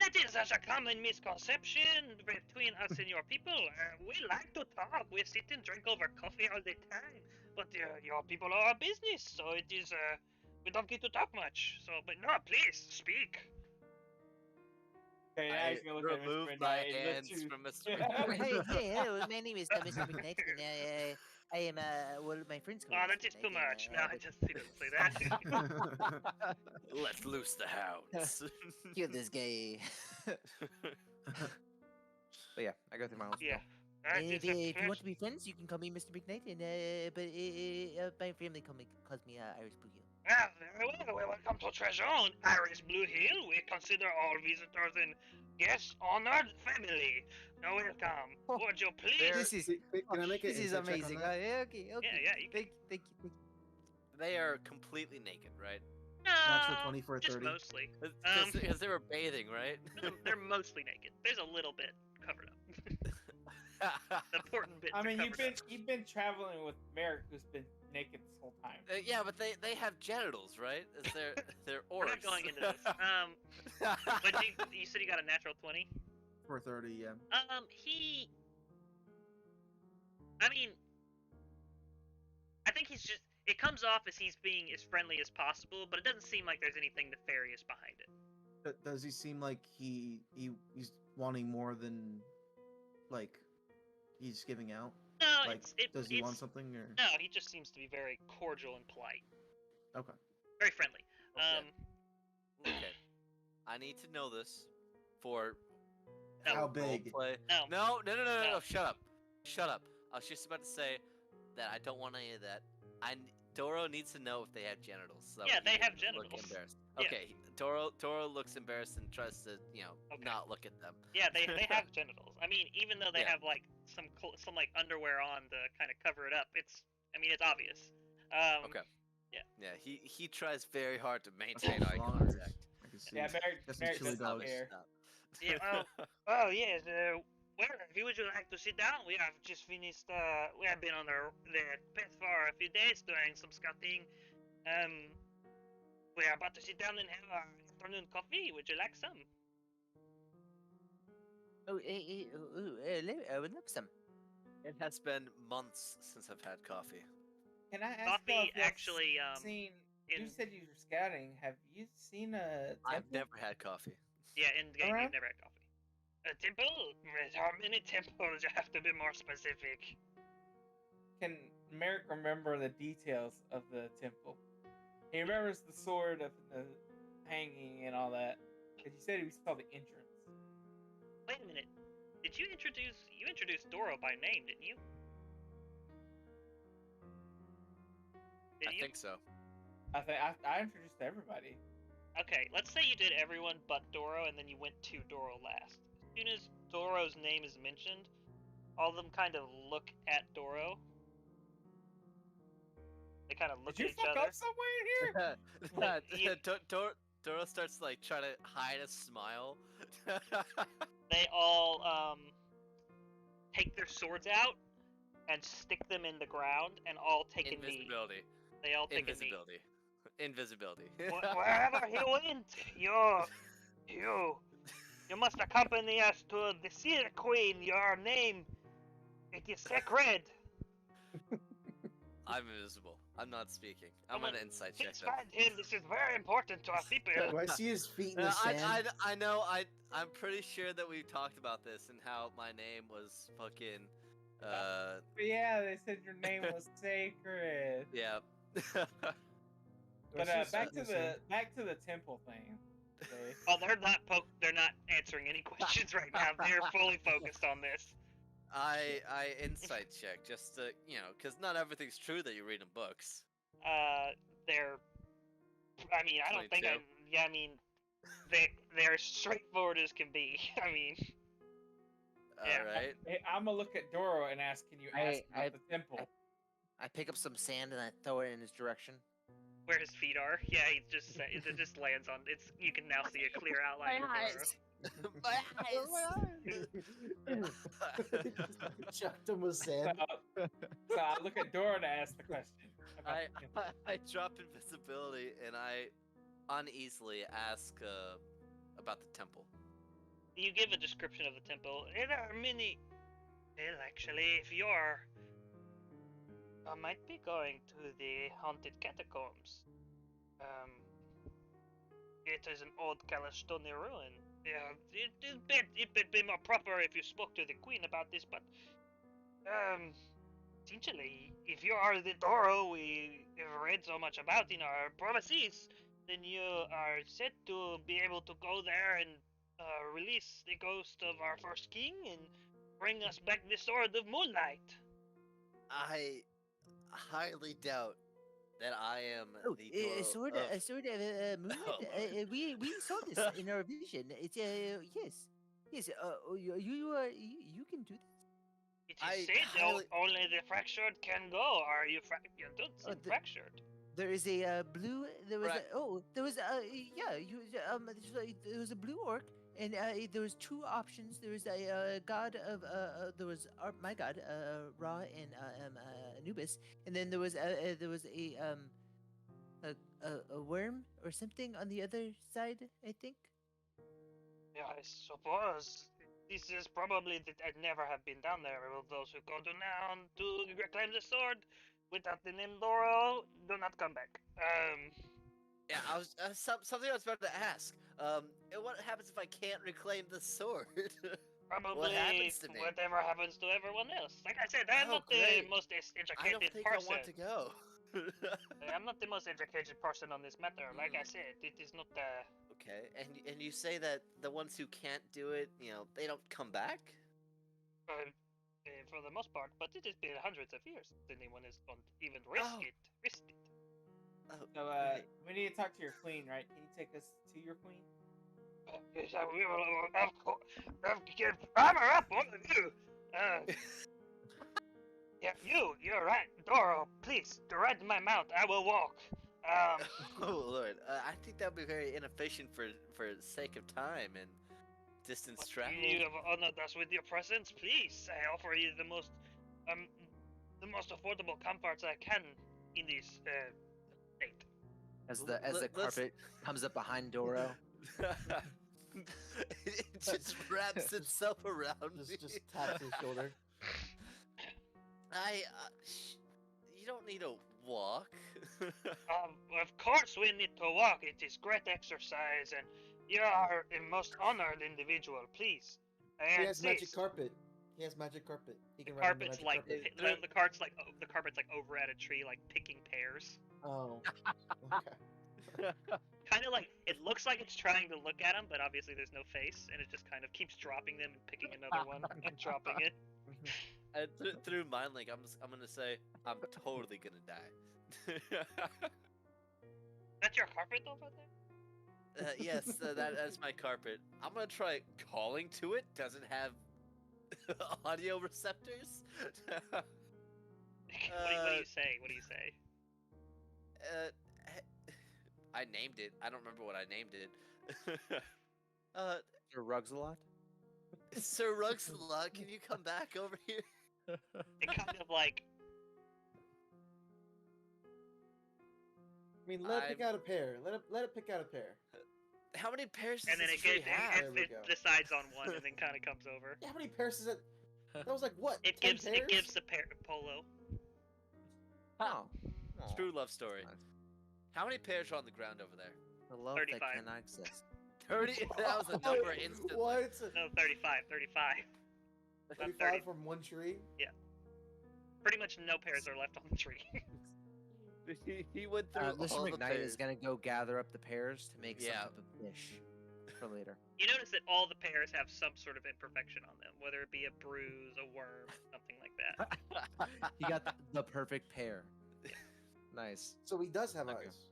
that is such a common misconception between us and your people. We like to talk. We sit and drink over coffee all the time. But your people are our business, so it is, we don't get to talk much. So, but no, please, speak. Okay, now I he's gonna look at remove Mr. my Knight and hands let you. from Mr. Hey, hello, my name is Mr. McKnight, and I am well, my friends call Oh, me that Mr. is too McKnight, much. and, No, I just didn't say that. Let's loose the hounds. kill this guy. But yeah, I go through my own Yeah. spiel. That is a If you want pleasure. to be friends, you can call me Mr. McKnight, and my family calls me Irish Blue Hill. Ah, very well. Welcome to Treasure on Iris Blue Hill. We consider all visitors and guests honored family. Now welcome. Oh, Would you please? They're- This is Can I make an this is insight check on amazing. that? Okay. Yeah, you can. Thank you. They are completely naked, right? Natural 20 for a Just 30. mostly. Because they were bathing, right? They're mostly naked. There's a little bit covered up. The important bits. I mean, are covered up. you've been traveling with Merrick, who's been naked this whole time. Yeah, but they have genitals, right? Is they're We're orbs. not going into this. But you said you got a natural 20. For 30, yeah. I mean, I think he's just. It comes off as he's being as friendly as possible, but it doesn't seem like there's anything nefarious behind it. Does he seem like he's wanting more than, like, he's giving out? No, Like, does he want something, or? No, he just seems to be very cordial and polite. Okay. Very friendly. Okay. Okay. I need to know this for No. How role big? play. No. No. Shut up. I was just about to say that I don't want any of that. Doro needs to know if they have genitals. So Yeah, he they have can look genitals. embarrassed. Yeah. Okay, Doro looks embarrassed and tries to, Okay. not look at them. Yeah, they have genitals. I mean, even though they Yeah. have like some like underwear on to kind of cover it up, it's obvious. Okay. Yeah. Yeah, he tries very hard to maintain eye Flyers. contact. I can see. Yeah, Merrick Got some Merrick chili doesn't dogs. care. Stop. Yeah. Oh yes. Well, if you would like to sit down, we have just finished. We have been on the path for a few days doing some scouting. We are about to sit down and have our afternoon coffee. Would you like some? I would love some. It has been months since I've had coffee. Can I ask Coffee y'all if y'all actually, seen? in- You said you were scouting. Have you seen a I've temple? never had coffee. Yeah, in the game Alright. you've never had coffee. A temple? There are many temples. You have to be more specific. Can Merrick remember the details of the temple? He remembers the sword of the hanging and all that. Because you said he saw the entrance. Wait a minute. Did you introduced Doro by name, didn't you? Did I you? think so. I think I introduced everybody. Okay, let's say you did everyone but Doro, and then you went to Doro last. As soon as Doro's name is mentioned, all of them kind of look at Doro. They kind of look Did you at each fuck other. up somewhere in here? Doro starts like trying to hide a smile. They all take their swords out and stick them in the ground, and all take a knee. Invisibility. They all take a knee. Invisibility. Wherever he went, you must accompany us to the Sea Queen. Your name, it is sacred. I'm invisible. I'm not speaking. I'm Come on, gonna insight check Please them. find him. This is very important to our people. Do I see his feet in the sand? I know. I'm pretty sure that we've talked about this and how my name was fucking. But yeah, they said your name was sacred. Yeah. But Do I see his back feet to in sand? the temple thing. Okay. Oh, they're not answering any questions right now. They're fully focused on this. I insight check just to because not everything's true that you read in books. They're. I mean, I don't think 22. I mean, they're as straightforward as can be. I mean, Yeah. All right. Hey, I'm gonna look at Doro and ask, can you ask about the temple? I pick up some sand and I throw it in his direction. where his feet are. Yeah, it just lands on. It's you can now see a clear outline. of Doro. My eyes. Chucked him with sand. So I look at Doro to ask the question. about the temple. I drop invisibility and I uneasily ask about the temple. You give a description of the temple. There are many. Well, actually, if you're, I might be going to the haunted catacombs. It is an old Calistoni ruin. Yeah, it would be more proper if you spoke to the queen about this, but essentially, if you are the Doro we have read so much about in our prophecies, then you are said to be able to go there and release the ghost of our first king and bring us back the sword of moonlight. I highly doubt that I am Oh, the a Doro sword, of... a sword of moonlight. Oh, Lord. We saw this in our vision. It's yes, yes. You can do this. It is I said highly- only the fractured can go. Are you you don't Oh, seem the- fractured. There is a blue. There was Right. there was yeah. There was a blue orc, and there was two options. There was a god of there was my god Ra and Anubis, and then there was a worm or something on the other side. I think. Yeah, I suppose this is probably that I never have been down there. Well, those who go down to reclaim the sword without the name Doro do not come back. Yeah, I was something I was about to ask. What happens if I can't reclaim the sword? Probably What happens to me? whatever happens to everyone else. Like I said, I'm Oh, not the great. most I don't educated think person. I want to go. I'm not the most educated person on this matter. Like I Hmm. said, it is not Okay, and you say that the ones who can't do it, they don't come back? for the most part, but it has been hundreds of years since anyone has even risked Oh. it. Risked it. Oh, So great. we need to talk to your queen, right? Can you take us to your queen? Yes, we will. Of course. Armor up, all of you. Yeah, you're right. Doro, please, ride my mount. I will walk. Oh Lord, I think that would be very inefficient for the sake of time and distance travel. You have honored us with your presence. Please, I offer you the most affordable comforts I can in this state. As L- the let's- carpet comes up behind Doro. It just wraps itself around me. Just taps his shoulder. You don't need to walk. Of course we need to walk. It is great exercise, and you are a most honored individual. Please, I He has magic insist. carpet. He has magic carpet. He The can ride on the carpet's magic like carpet. the carpet's like over at a tree, like picking pears. Oh. Okay. Kind of like it looks like it's trying to look at him, but obviously there's no face, and it just kind of keeps dropping them and picking another one and dropping it. And through mind link, I'm gonna say I'm totally gonna die. That's your carpet over there? Yes, that's my carpet. I'm gonna try calling to it. Doesn't have audio receptors. What do you say? What do you say? I named it. I don't remember what I named it. Sir Rugsalot. Sir Ruxalot, can you come back over here? It kind of like I mean, let it pick out a pair. Let it pick out a pair. How many pairs does and then this it, tree it, have? There we it go. decides on one and then kind of comes over. Yeah, how many pairs is it? That was like what? It 10 gives pairs? it gives the pair polo. Oh. True love story. Nice. How many pairs are on the ground over there? The love 35. that cannot exist. 30? That was a number instantly. What? No, 35. 35. 35 from one tree? Pretty much no pairs are left on the tree. He went through Mr. all the McKnight pairs. is gonna go gather up the pears to make Yeah. some type of dish for later. You notice that all the pairs have some sort of imperfection on them, whether it be a bruise, a worm, something like that. He got the perfect pear. Nice. So he does have Okay. eyes.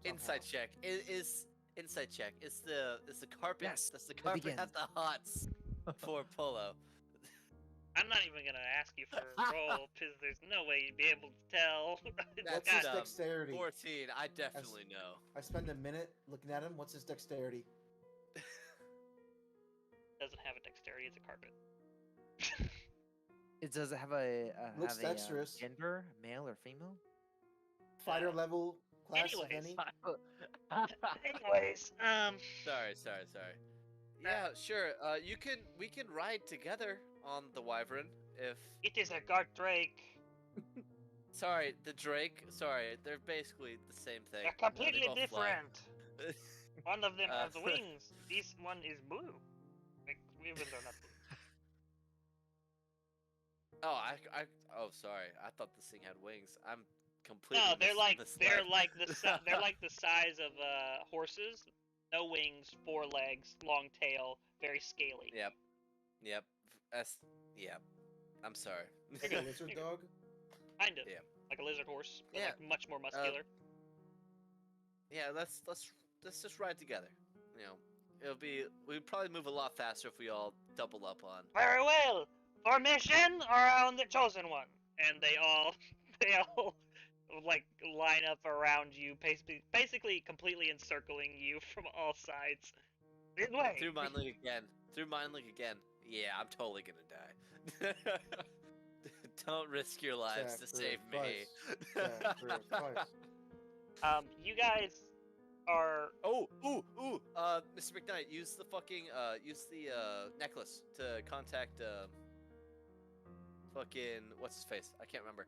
Insight check. Is insight check. Is the carpet? Yes, Does the it carpet begins. have the hots for Polo? I'm not even gonna ask you for a roll, because there's no way you'd be able to tell. It's That's What's his got- dumb. dexterity? 14. I definitely know. I spend a minute looking at him. What's his dexterity? doesn't have a dexterity, it's a carpet. It does have a Looks have a, dexterous. gender, male or female? Fighter level class, if anyways. any? Anyways, Sorry. Yeah, sure. We can ride together on the Wyvern if. it is a guard drake. Sorry, the Drake. Sorry, they're basically the same thing. They're They completely both fly. different. One of them has Uh, wings. This one is blue. Like, even though not blue. Oh, oh, sorry. I thought this thing had wings. I'm completely. No, they're like misled. they're like the size of horses. No wings, 4 legs, long tail, very scaly. Yep. Yep. Yeah. I'm sorry. Like a lizard dog. Kind of. Yeah. Like a lizard horse, but Yeah. like much more muscular. Yeah, let's just ride together. You know, we'd probably move a lot faster if we all double up on. Very well. Formation around the chosen one, and they all like line up around you, basically completely encircling you from all sides. This way. Through Mind Link again. Yeah, I'm totally gonna die. Don't risk your lives to save me. You guys are. Mr. McKnight, use the necklace to contact fucking what's his face? I can't remember.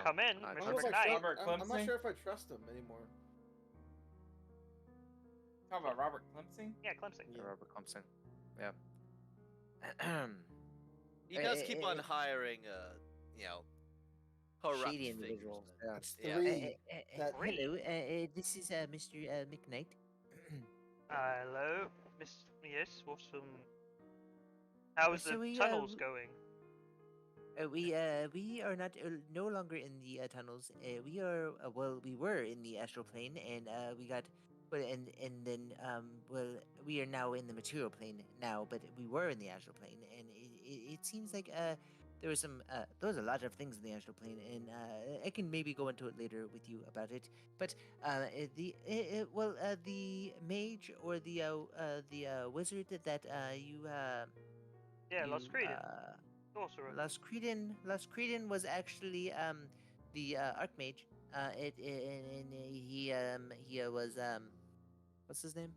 Come in, I Mr. Almost like McKnight. Robert I'm not Clemson? sure if I trust him anymore. Talking about Robert Clemson? Yeah, Clemson. Yeah. Robert Clemson. Yeah. He does keep on hiring, corrupt Shady figures. individuals. Yeah. That's Yeah. three. That Hello, this is Mr. McKnight. Hello, Miss. Yes, what's how's So the we, tunnels going? We are not no longer in the tunnels. We are we were in the astral plane, and we got and then we are now in the material plane now. But we were in the astral plane, and it seems like there was a lot of things in the astral plane, and I can maybe go into it later with you about it. But the mage or the wizard that you Yeah, you, Lost Creedon. Sorcerer. Las Creedon was actually the Archmage. And he was what's his name?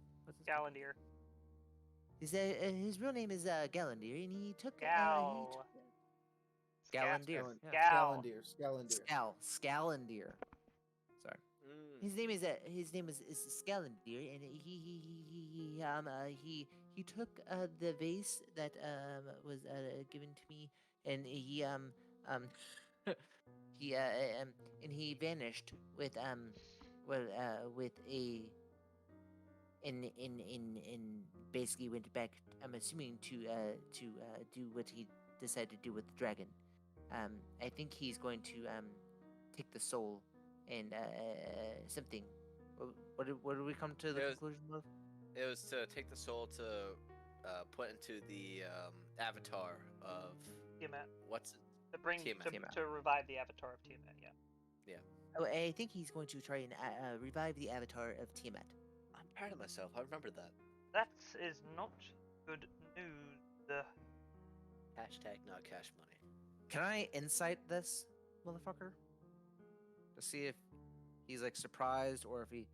Galandir. His real name is Galandir, and he took Gal. Galandir. Gal. Scalandir. Sorry. Mm. His name is Scalandir, and he took the vase that was given to me, and he vanished with with a and basically went back. I'm assuming to do what he decided to do with the dragon. I think he's going to take the soul and something. What did we come to the conclusion of? It was to take the soul to put into the avatar of Tiamat. what's it? To bring Tiamat. to revive the avatar of Tiamat. Yeah. Oh, I think he's going to try and revive the avatar of Tiamat. I'm proud of myself. I remember that. That is not good news. Hashtag not cash money. Can I insight this motherfucker to see if he's like surprised or if he?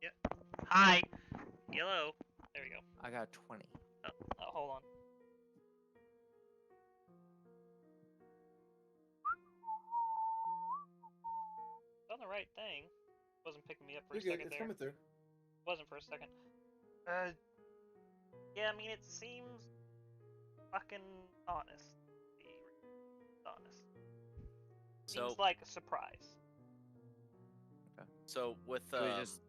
Yeah. Hi. Hello. There we go. I got 20. Oh, hold on. Done the right thing. Wasn't picking me up for You're a good. second It's there. coming through. Wasn't for a second. Yeah, I mean, it seems fucking honest. To be honest. So, Seems like a surprise. so with So we just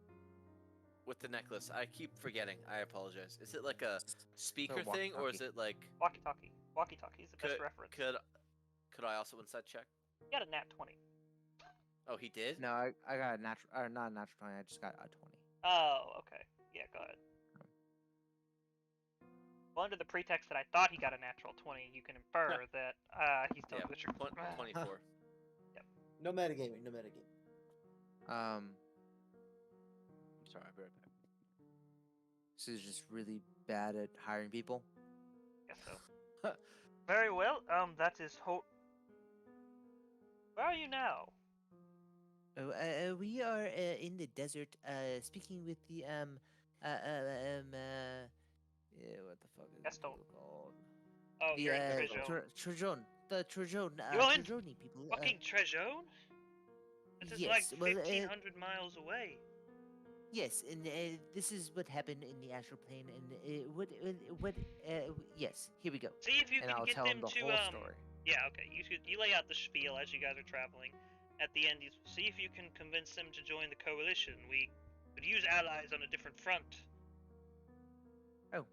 with the necklace, I keep forgetting. I apologize. Is it like a speaker So thing, or is walkie-talkie. it like Walkie-talkie. Walkie-talkie is the best reference. could I also inside check? You got a nat 20. Oh, he did. no, I got a natural or not a natural 20. I just got a 20. Oh, okay. Yeah, go ahead. Well, under the pretext that I thought he got a natural 20, you can infer that he's telling the truth. 24. No metagaming. No metagaming. I'm sorry, I'll be right back. This is just really bad at hiring people. Guess so. Very well. That is Where are you now? Oh, we are in the desert, speaking with the what the fuck is Gaston. it called? Oh, The you're in Trejon. Trajon, the Trajon, You're in Trajoni people. Fucking Trejon? This is yes, like well, 1,500 miles away. yes, and this is what happened in the astral plane, and yes, here we go. See if you And can I'll get tell them him the to whole story. Yeah, okay. You lay out the spiel as you guys are traveling. At the end, you see if you can convince them to join the coalition. We Could use allies on a different front. Oh,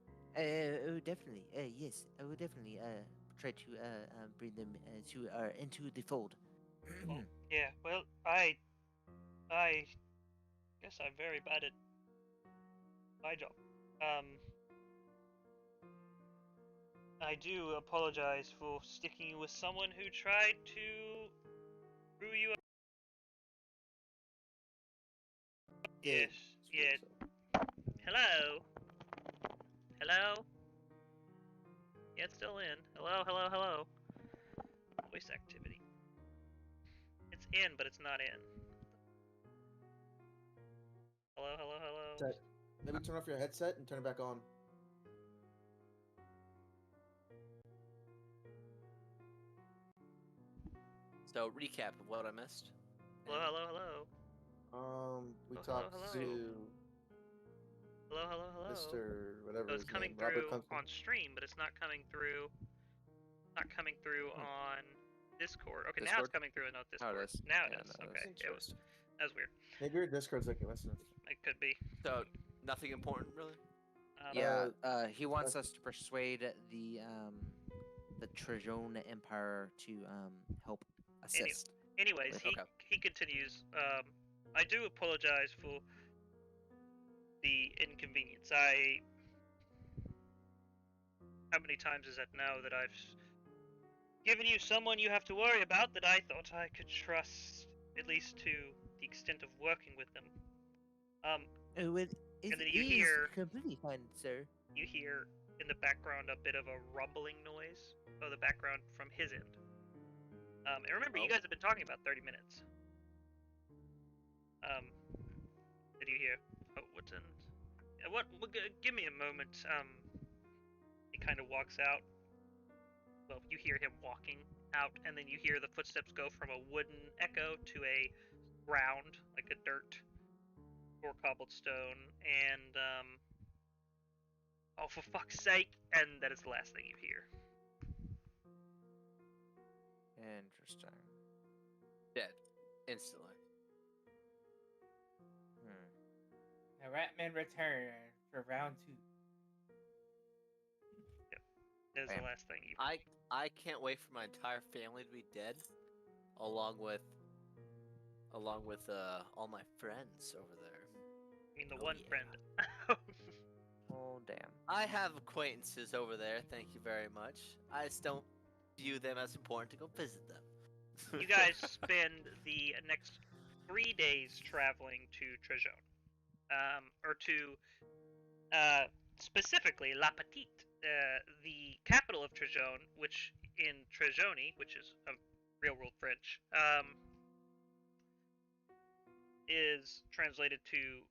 definitely. Yes, I will definitely try to bring them to into the fold. Well, yeah, well, I guess I'm very bad at my job. I do apologize for sticking you with someone who tried to screw you up. Yes, yeah. Hello? Hello? Yeah, it's still in. Hello, hello, hello. Voice activity. It's in, but it's not in. Hello, hello, hello. Set. Maybe turn off your headset and turn it back on. So recap of what I missed. Hello, hello, hello. We Oh, talked hello, to hello. Hello, hello, hello. Mr. whatever So it's his coming name, Robert through Kunkel. on stream, but it's not coming through. Not coming through Hmm. on Discord. Okay, now it's Discord? coming through on Now Discord. it is. Now it Yeah, is. now it Okay, is. it was. That was weird. Maybe your Discord's like listening. It could be. So nothing important really. Yeah, he wants us to persuade the Trajan Empire to help assist. Anyways, with- he continues. I do apologize for the inconvenience. How many times is that now that I've given you someone you have to worry about that I thought I could trust, at least to the extent of working with them. Oh, it And then you is hear- completely fine, sir. You hear in the background a bit of a rumbling noise. Oh, the background from his end. And remember, you guys have been talking about 30 minutes. Did you hear? Oh, what's in? Give me a moment. He kind of walks out. Well, you hear him walking out, and then you hear the footsteps go from a wooden echo to a ground, like a dirt or cobblestone, and oh, for fuck's sake! And that is the last thing you hear. Interesting. Dead. Instantly. Now Ratman return for round 2. That is the Bam. last thing you. I can't wait for my entire family to be dead, along with all my friends over there. I mean, the Oh, one yeah. friend. Oh, damn. I have acquaintances over there. Thank you very much. I just don't view them as important to go visit them. You guys spend the next 3 days traveling to Trajan, or to specifically La Petite, the capital of Trajan, which in Trajoni, which is a real world French, is translated to,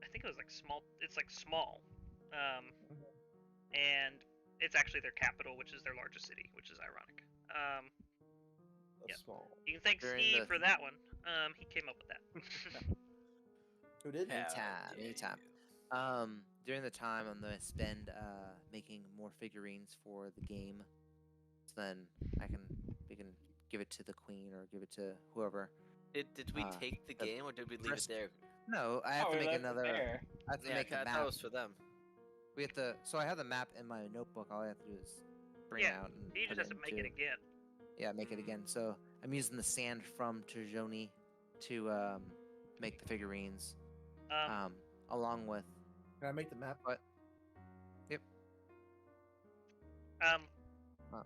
I think it was like small. It's like small, and it's actually their capital, which is their largest city, which is ironic. That's Yeah. small. You can thank During Steve the- for that one. He came up with that. Who did? How Anytime, dare anytime. you. During the time I'm gonna spend making more figurines for the game, so then we can give it to the queen or give it to whoever. Did we take the the game or did we leave first- it there? No, I have Oh, to we make left it another. there. I have to Yeah, make a I thought map. it was for them. We have to. So I have the map in my notebook. All I have to do is bring it Yeah, out and He put just has to make it into- again. Yeah, make it again. So I'm using the sand from Trajoni to make the figurines, along with Can I make the map?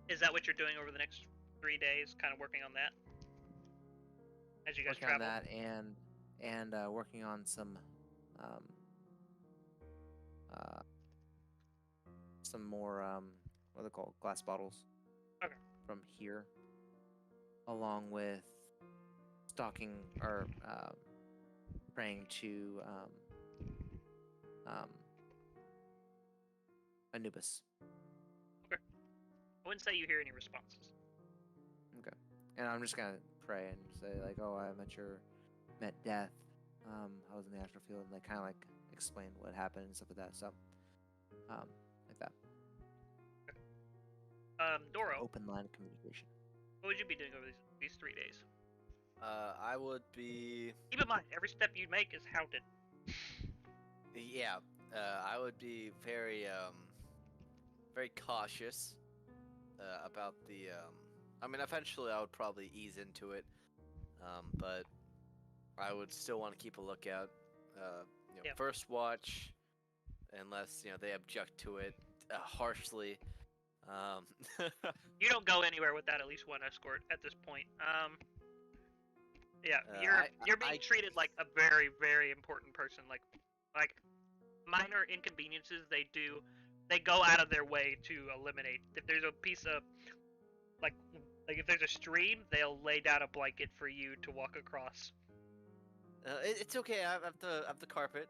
Is that what you're doing over the next 3 days? Kind of working on that as you guys working on travel. that and working on some more what are they called, glass bottles. Okay. From here, along with stalking or praying to Anubis. I wouldn't say you hear any responses. And I'm just gonna pray and say like, oh, I met death. I was in the astral field, and they kind of like explain what happened and stuff like that. So, like that. Doro, Open line of communication. what would you be doing over these 3 days? I would be. Keep in mind, every step you make is counted. Yeah, I would be very very cautious about the. I mean, eventually I would probably ease into it, but I would still want to keep a lookout. Yeah. First watch, unless they object to it harshly. Um, You don't go anywhere without at least one escort at this point. Yeah, I- you're being I- treated like a very, very important person. Like minor inconveniences, they go out of their way to eliminate. If there's a piece of like if there's a stream, they'll lay down a blanket for you to walk across. it's okay. I have the carpet.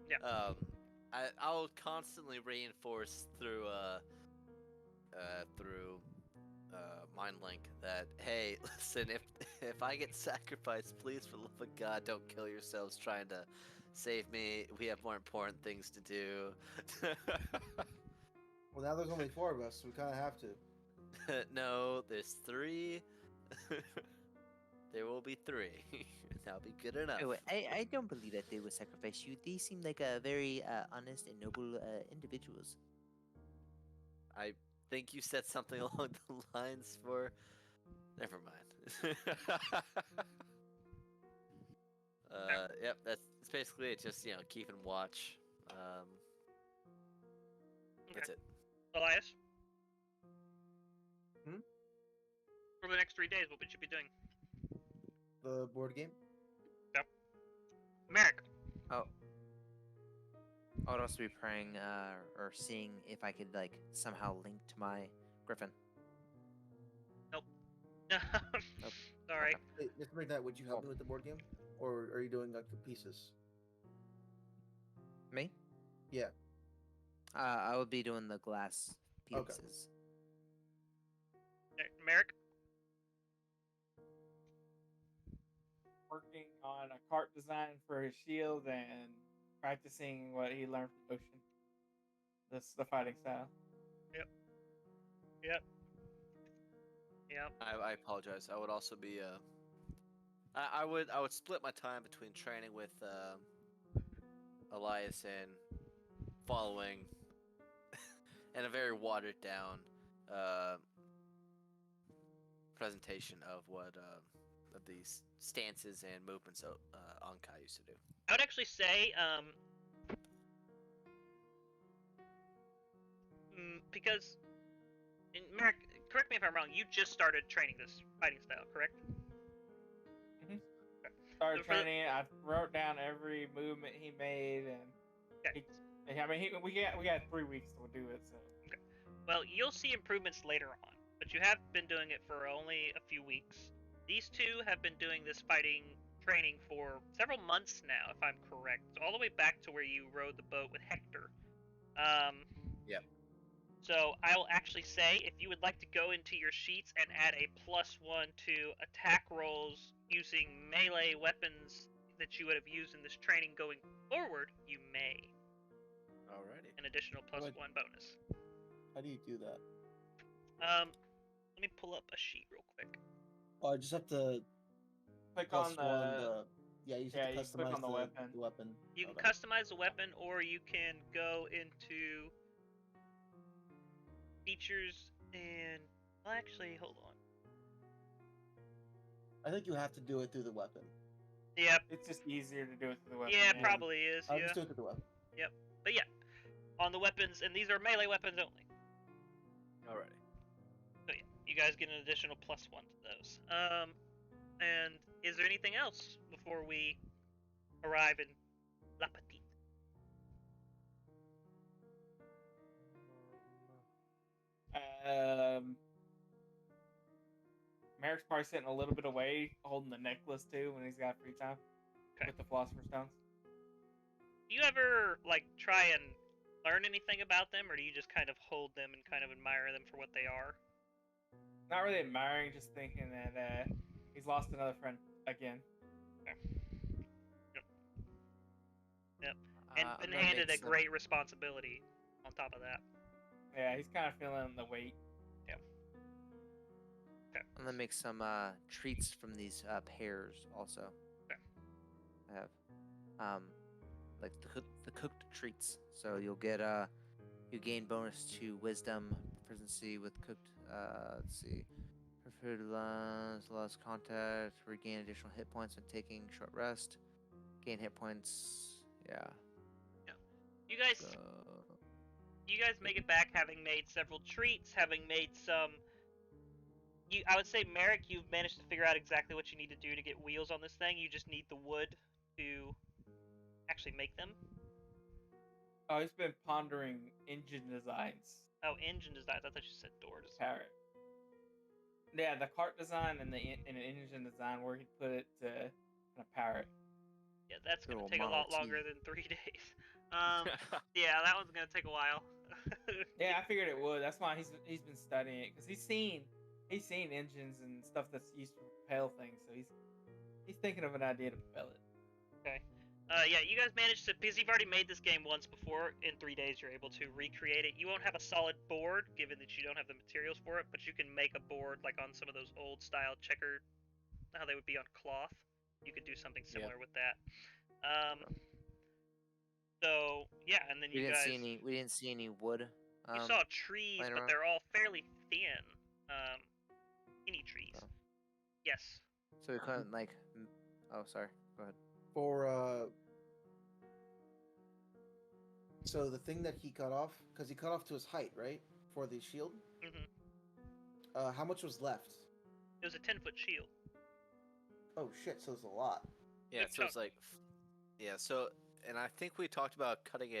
Yeah. I'll constantly reinforce through mind link that hey, listen, if I get sacrificed, please for the love of God, don't kill yourselves trying to save me. We have more important things to do. Well, now there's only 4 of us, so we kind of have to. No, there's 3. There will be 3. That'll be good enough. Oh, I don't believe that they will sacrifice you. They seem like a very honest and noble individuals. I think you said something along the lines for. Never mind. Yep, that's basically it. Just keeping watch. That's it. Elias? Hmm? For the next 3 days, what would you be doing? The board game? Merrick? I would also be praying or seeing if I could like somehow link to my griffin. Sorry. Hey, Mr. McKnight, would you help me with the board game? Or are you doing like the pieces? Me? Yeah. I would be doing the glass Okay. pieces. Merrick? Working on a cart design for his shield and practicing what he learned from Ocean. This the fighting style. Yep. I apologize. I would also be. I would split my time between training with Elias and following, and a very watered down presentation of what of these stances and movements Ankai used to do. I would actually say, because, Merrick, correct me if I'm wrong, you just started training this fighting style, correct? Started So for- training. I wrote down every movement he made, and Okay. we got 3 weeks to do it. So Well, you'll see improvements later on, but you have been doing it for only a few weeks. These two have been doing this fighting training for several months now, if I'm correct. So all the way back to where you rode the boat with Hector. Yep. So I will actually say, if you would like to go into your sheets and add a +1 to attack rolls using melee weapons that you would have used in this training going forward, you may. Alrighty. An additional +1 bonus. How do you do that? Let me pull up a sheet real quick. Oh, I just have to click plus on one the. yeah, you just yeah, have to you click customize on the weapon. the weapon. You can Okay. customize the weapon, or you can go into features and. Well, actually, hold on. I think you have to do it through the weapon. Yep. It's just easier to do it through the weapon. Yeah, it probably is. I'll Yeah. just do it through the weapon. But yeah, on the weapons, and these are melee weapons only. Alrighty. So yeah, you guys get an additional +1 to those. And is there anything else before we arrive in La Petite? Merrick's probably sitting a little bit away, holding the necklace too when he's got free time Okay. with the philosopher's stones. Do you ever like try and learn anything about them, or do you just kind of hold them and kind of admire them for what they are? Not really admiring, just thinking that he's lost another friend again. And I'm been gonna handed make a some- great responsibility on top of that. Yeah, he's kind of feeling the weight. I'm gonna make some treats from these pears also. Okay. I have. like the cooked treats. So you'll get you gain bonus to wisdom proficiency with cooked. Let's see. Food lost contact. Regain additional hit points when taking short rest. Gain hit points. Yeah. You guys, So, make it back having made several treats, having made some. I would say, Merrick, you've managed to figure out exactly what you need to do to get wheels on this thing. You just need the wood to actually make them. Oh, he's been pondering engine designs. Oh, engine designs. I thought you said door design. Parrot. Yeah, the cart design and an engine design where he put it to a parrot. Yeah, that's gonna Little take a lot Model T. longer than 3 days. Yeah, that one's gonna take a while. Yeah, I figured it would. That's why he's been studying it, because he's seen engines and stuff that's used to propel things. So he's thinking of an idea to propel it. Okay. Yeah, you guys managed to, because you've already made this game once before. In 3 days, you're able to recreate it. You won't have a solid board, given that you don't have the materials for it, but you can make a board like on some of those old style checkered, how they would be on cloth. You could do something similar with that. So yeah, and then we you didn't guys see any wood. you saw trees, laying but around? they're all fairly thin, skinny trees. Oh. Yes. So we couldn't like. Oh, sorry. Go ahead. For so the thing that he cut off, because he cut off to his height, right, for the shield. Mhm. How much was left? It was a 10-foot shield. Oh shit! So it's a lot. Yeah, Good so it's chunk. like, yeah. So, and I think we talked about cutting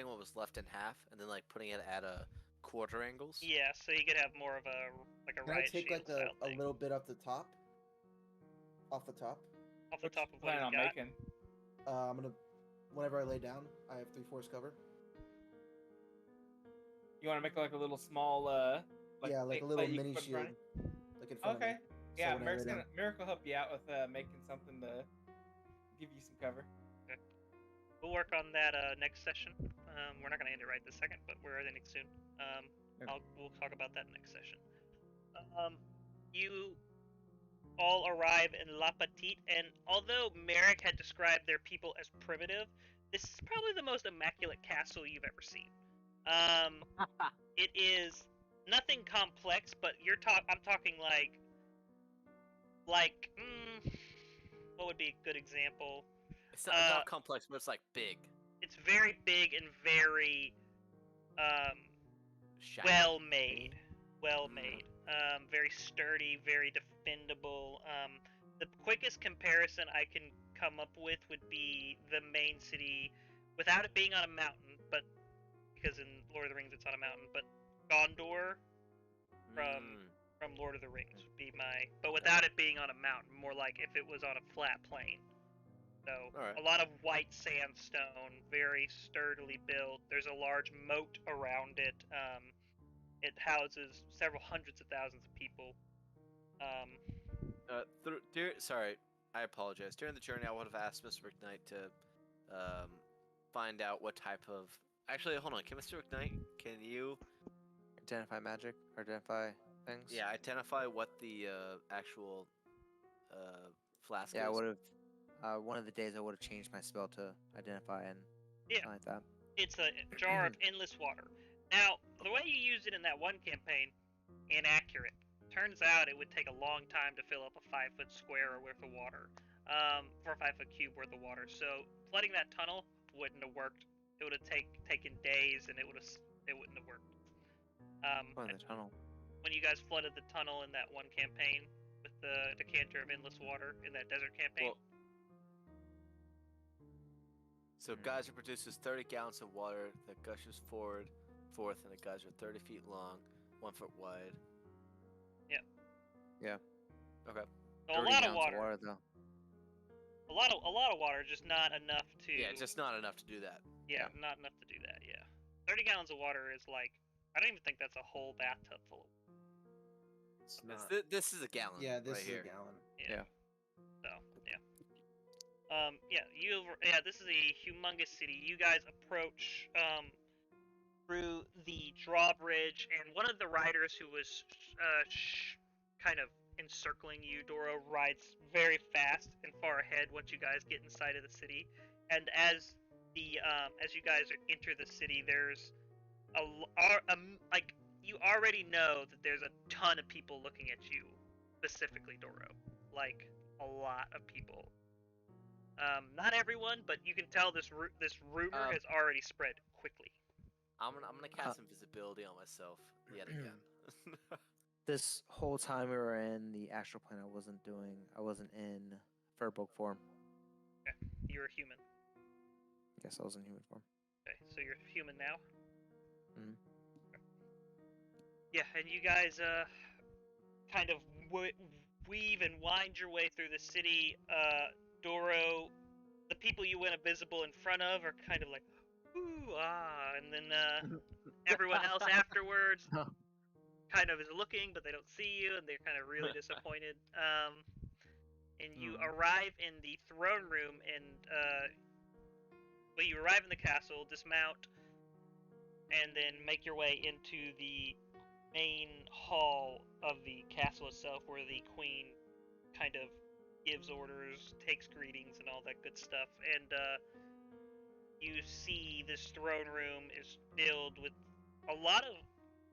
what was left in half, and then like putting it at a quarter angles. Yeah, so you could have more of a like a Can I riot take shield like a style thing. little bit off the top? Off the top. Off the top of what Plan you on got. making. I'm gonna. Whenever I lay down, I have 3/4 cover. You want to make like a little small Yeah, like a plate little you can mini put in shield, front like in front Okay. of me. Yeah, when I Merrick's lay down- Merrick will help you out with making something to give you some cover. We'll work on that next session. We're not gonna end it right this second, but we're ending soon. We'll talk about that next session. You all arrive in La Petite, and although Merrick had described their people as primitive, this is probably the most immaculate castle you've ever seen. It is nothing complex, but I'm talking like what would be a good example? It's not complex, but it's like big. It's very big and very Shiny. well made. Very sturdy, very defendable. The quickest comparison I can come up with would be the main city, without it being on a mountain, but because in Lord of the Rings it's on a mountain, but Gondor from Lord of the Rings would be but without it being on a mountain, more like if it was on a flat plain. So Alright. a lot of white sandstone, very sturdily built. There's a large moat around it. It houses several hundreds of thousands of people. Sorry, I apologize. During the journey, I would have asked Mr. McKnight to find out what type of. Actually, hold on. Can Mr. McKnight, can you Identify magic or identify things. Yeah, identify what the actual flask Yeah, I is. would have. One of the days I would have changed my spell to identify and Yeah. something like that. It's a jar of endless water. Now, the way you used it in that one campaign, inaccurate. Turns out it would take a long time to fill up a 5-foot square worth of water, for a 5-foot cube worth of water. So flooding that tunnel wouldn't have worked. It would have taken days, and it wouldn't have worked. Oh, in the tunnel. When you guys flooded the tunnel in that one campaign with the decanter of endless water in that desert campaign. So geyser produces 30 gallons of water that gushes forth in a geyser 30 feet long, 1 foot wide. Yeah. Okay. So a 30 lot of gallons water. though. A lot of water, just not enough to. Yeah, just not enough to do that. Yeah, not enough to do that. Yeah, 30 gallons of water is like, I don't even think that's a whole bathtub full. It's not. This is a gallon. Yeah, this right is here. a gallon. Yeah. So this is a humongous city. You guys approach through the drawbridge, and one of the riders who was kind of encircling you. Doro rides very fast and far ahead once you guys get inside of the city. And as you guys enter the city, there's like you already know that there's a ton of people looking at you, specifically Doro. Like a lot of people. Not everyone, but you can tell this rumor has already spread quickly. I'm gonna cast invisibility on myself yet again. This whole time we were in the astral plane, I wasn't in Furbolg form. Okay, you're a human. Guess I was in human form. Okay, so you're human now. Mhm. Okay. Yeah, and you guys kind of weave and wind your way through the city. Doro, the people you went invisible in front of are kind of like, ooh, ah, and then everyone else afterwards kind of is looking, but they don't see you, and they're kind of really disappointed. And you arrive in the throne room, and you arrive in the castle, dismount, and then make your way into the main hall of the castle itself, where the queen kind of gives orders, takes greetings, and all that good stuff. And you see this throne room is filled with a lot of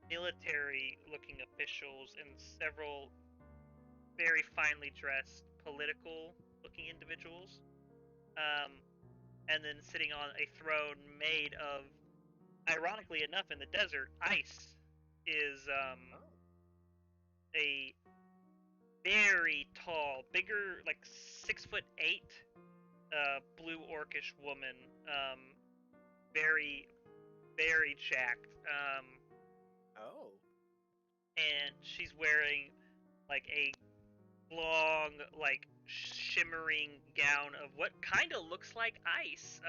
military-looking officials and several very finely dressed political-looking individuals. And then sitting on a throne made of, ironically enough, in the desert, ice, is a very tall, bigger, like 6'8", blue orcish woman, very, very jacked. Oh. And she's wearing like a long, like shimmering gown of what kind of looks like ice,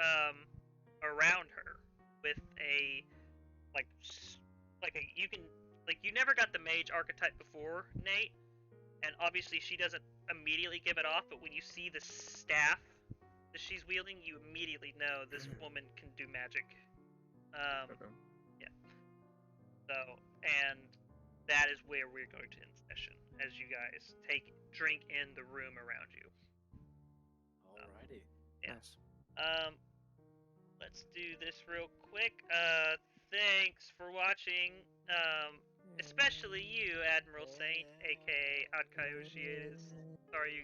around her, with a you never got the mage archetype before, Nate. And obviously she doesn't immediately give it off, but when you see the staff that she's wielding, you immediately know this woman can do magic. Yeah. So, and that is where we're going to end session, as you guys drink in the room around you. Alrighty. Yeah. Nice. Let's do this real quick. Thanks for watching. Especially you, Admiral Saint, aka Odd Coyote is. Sorry you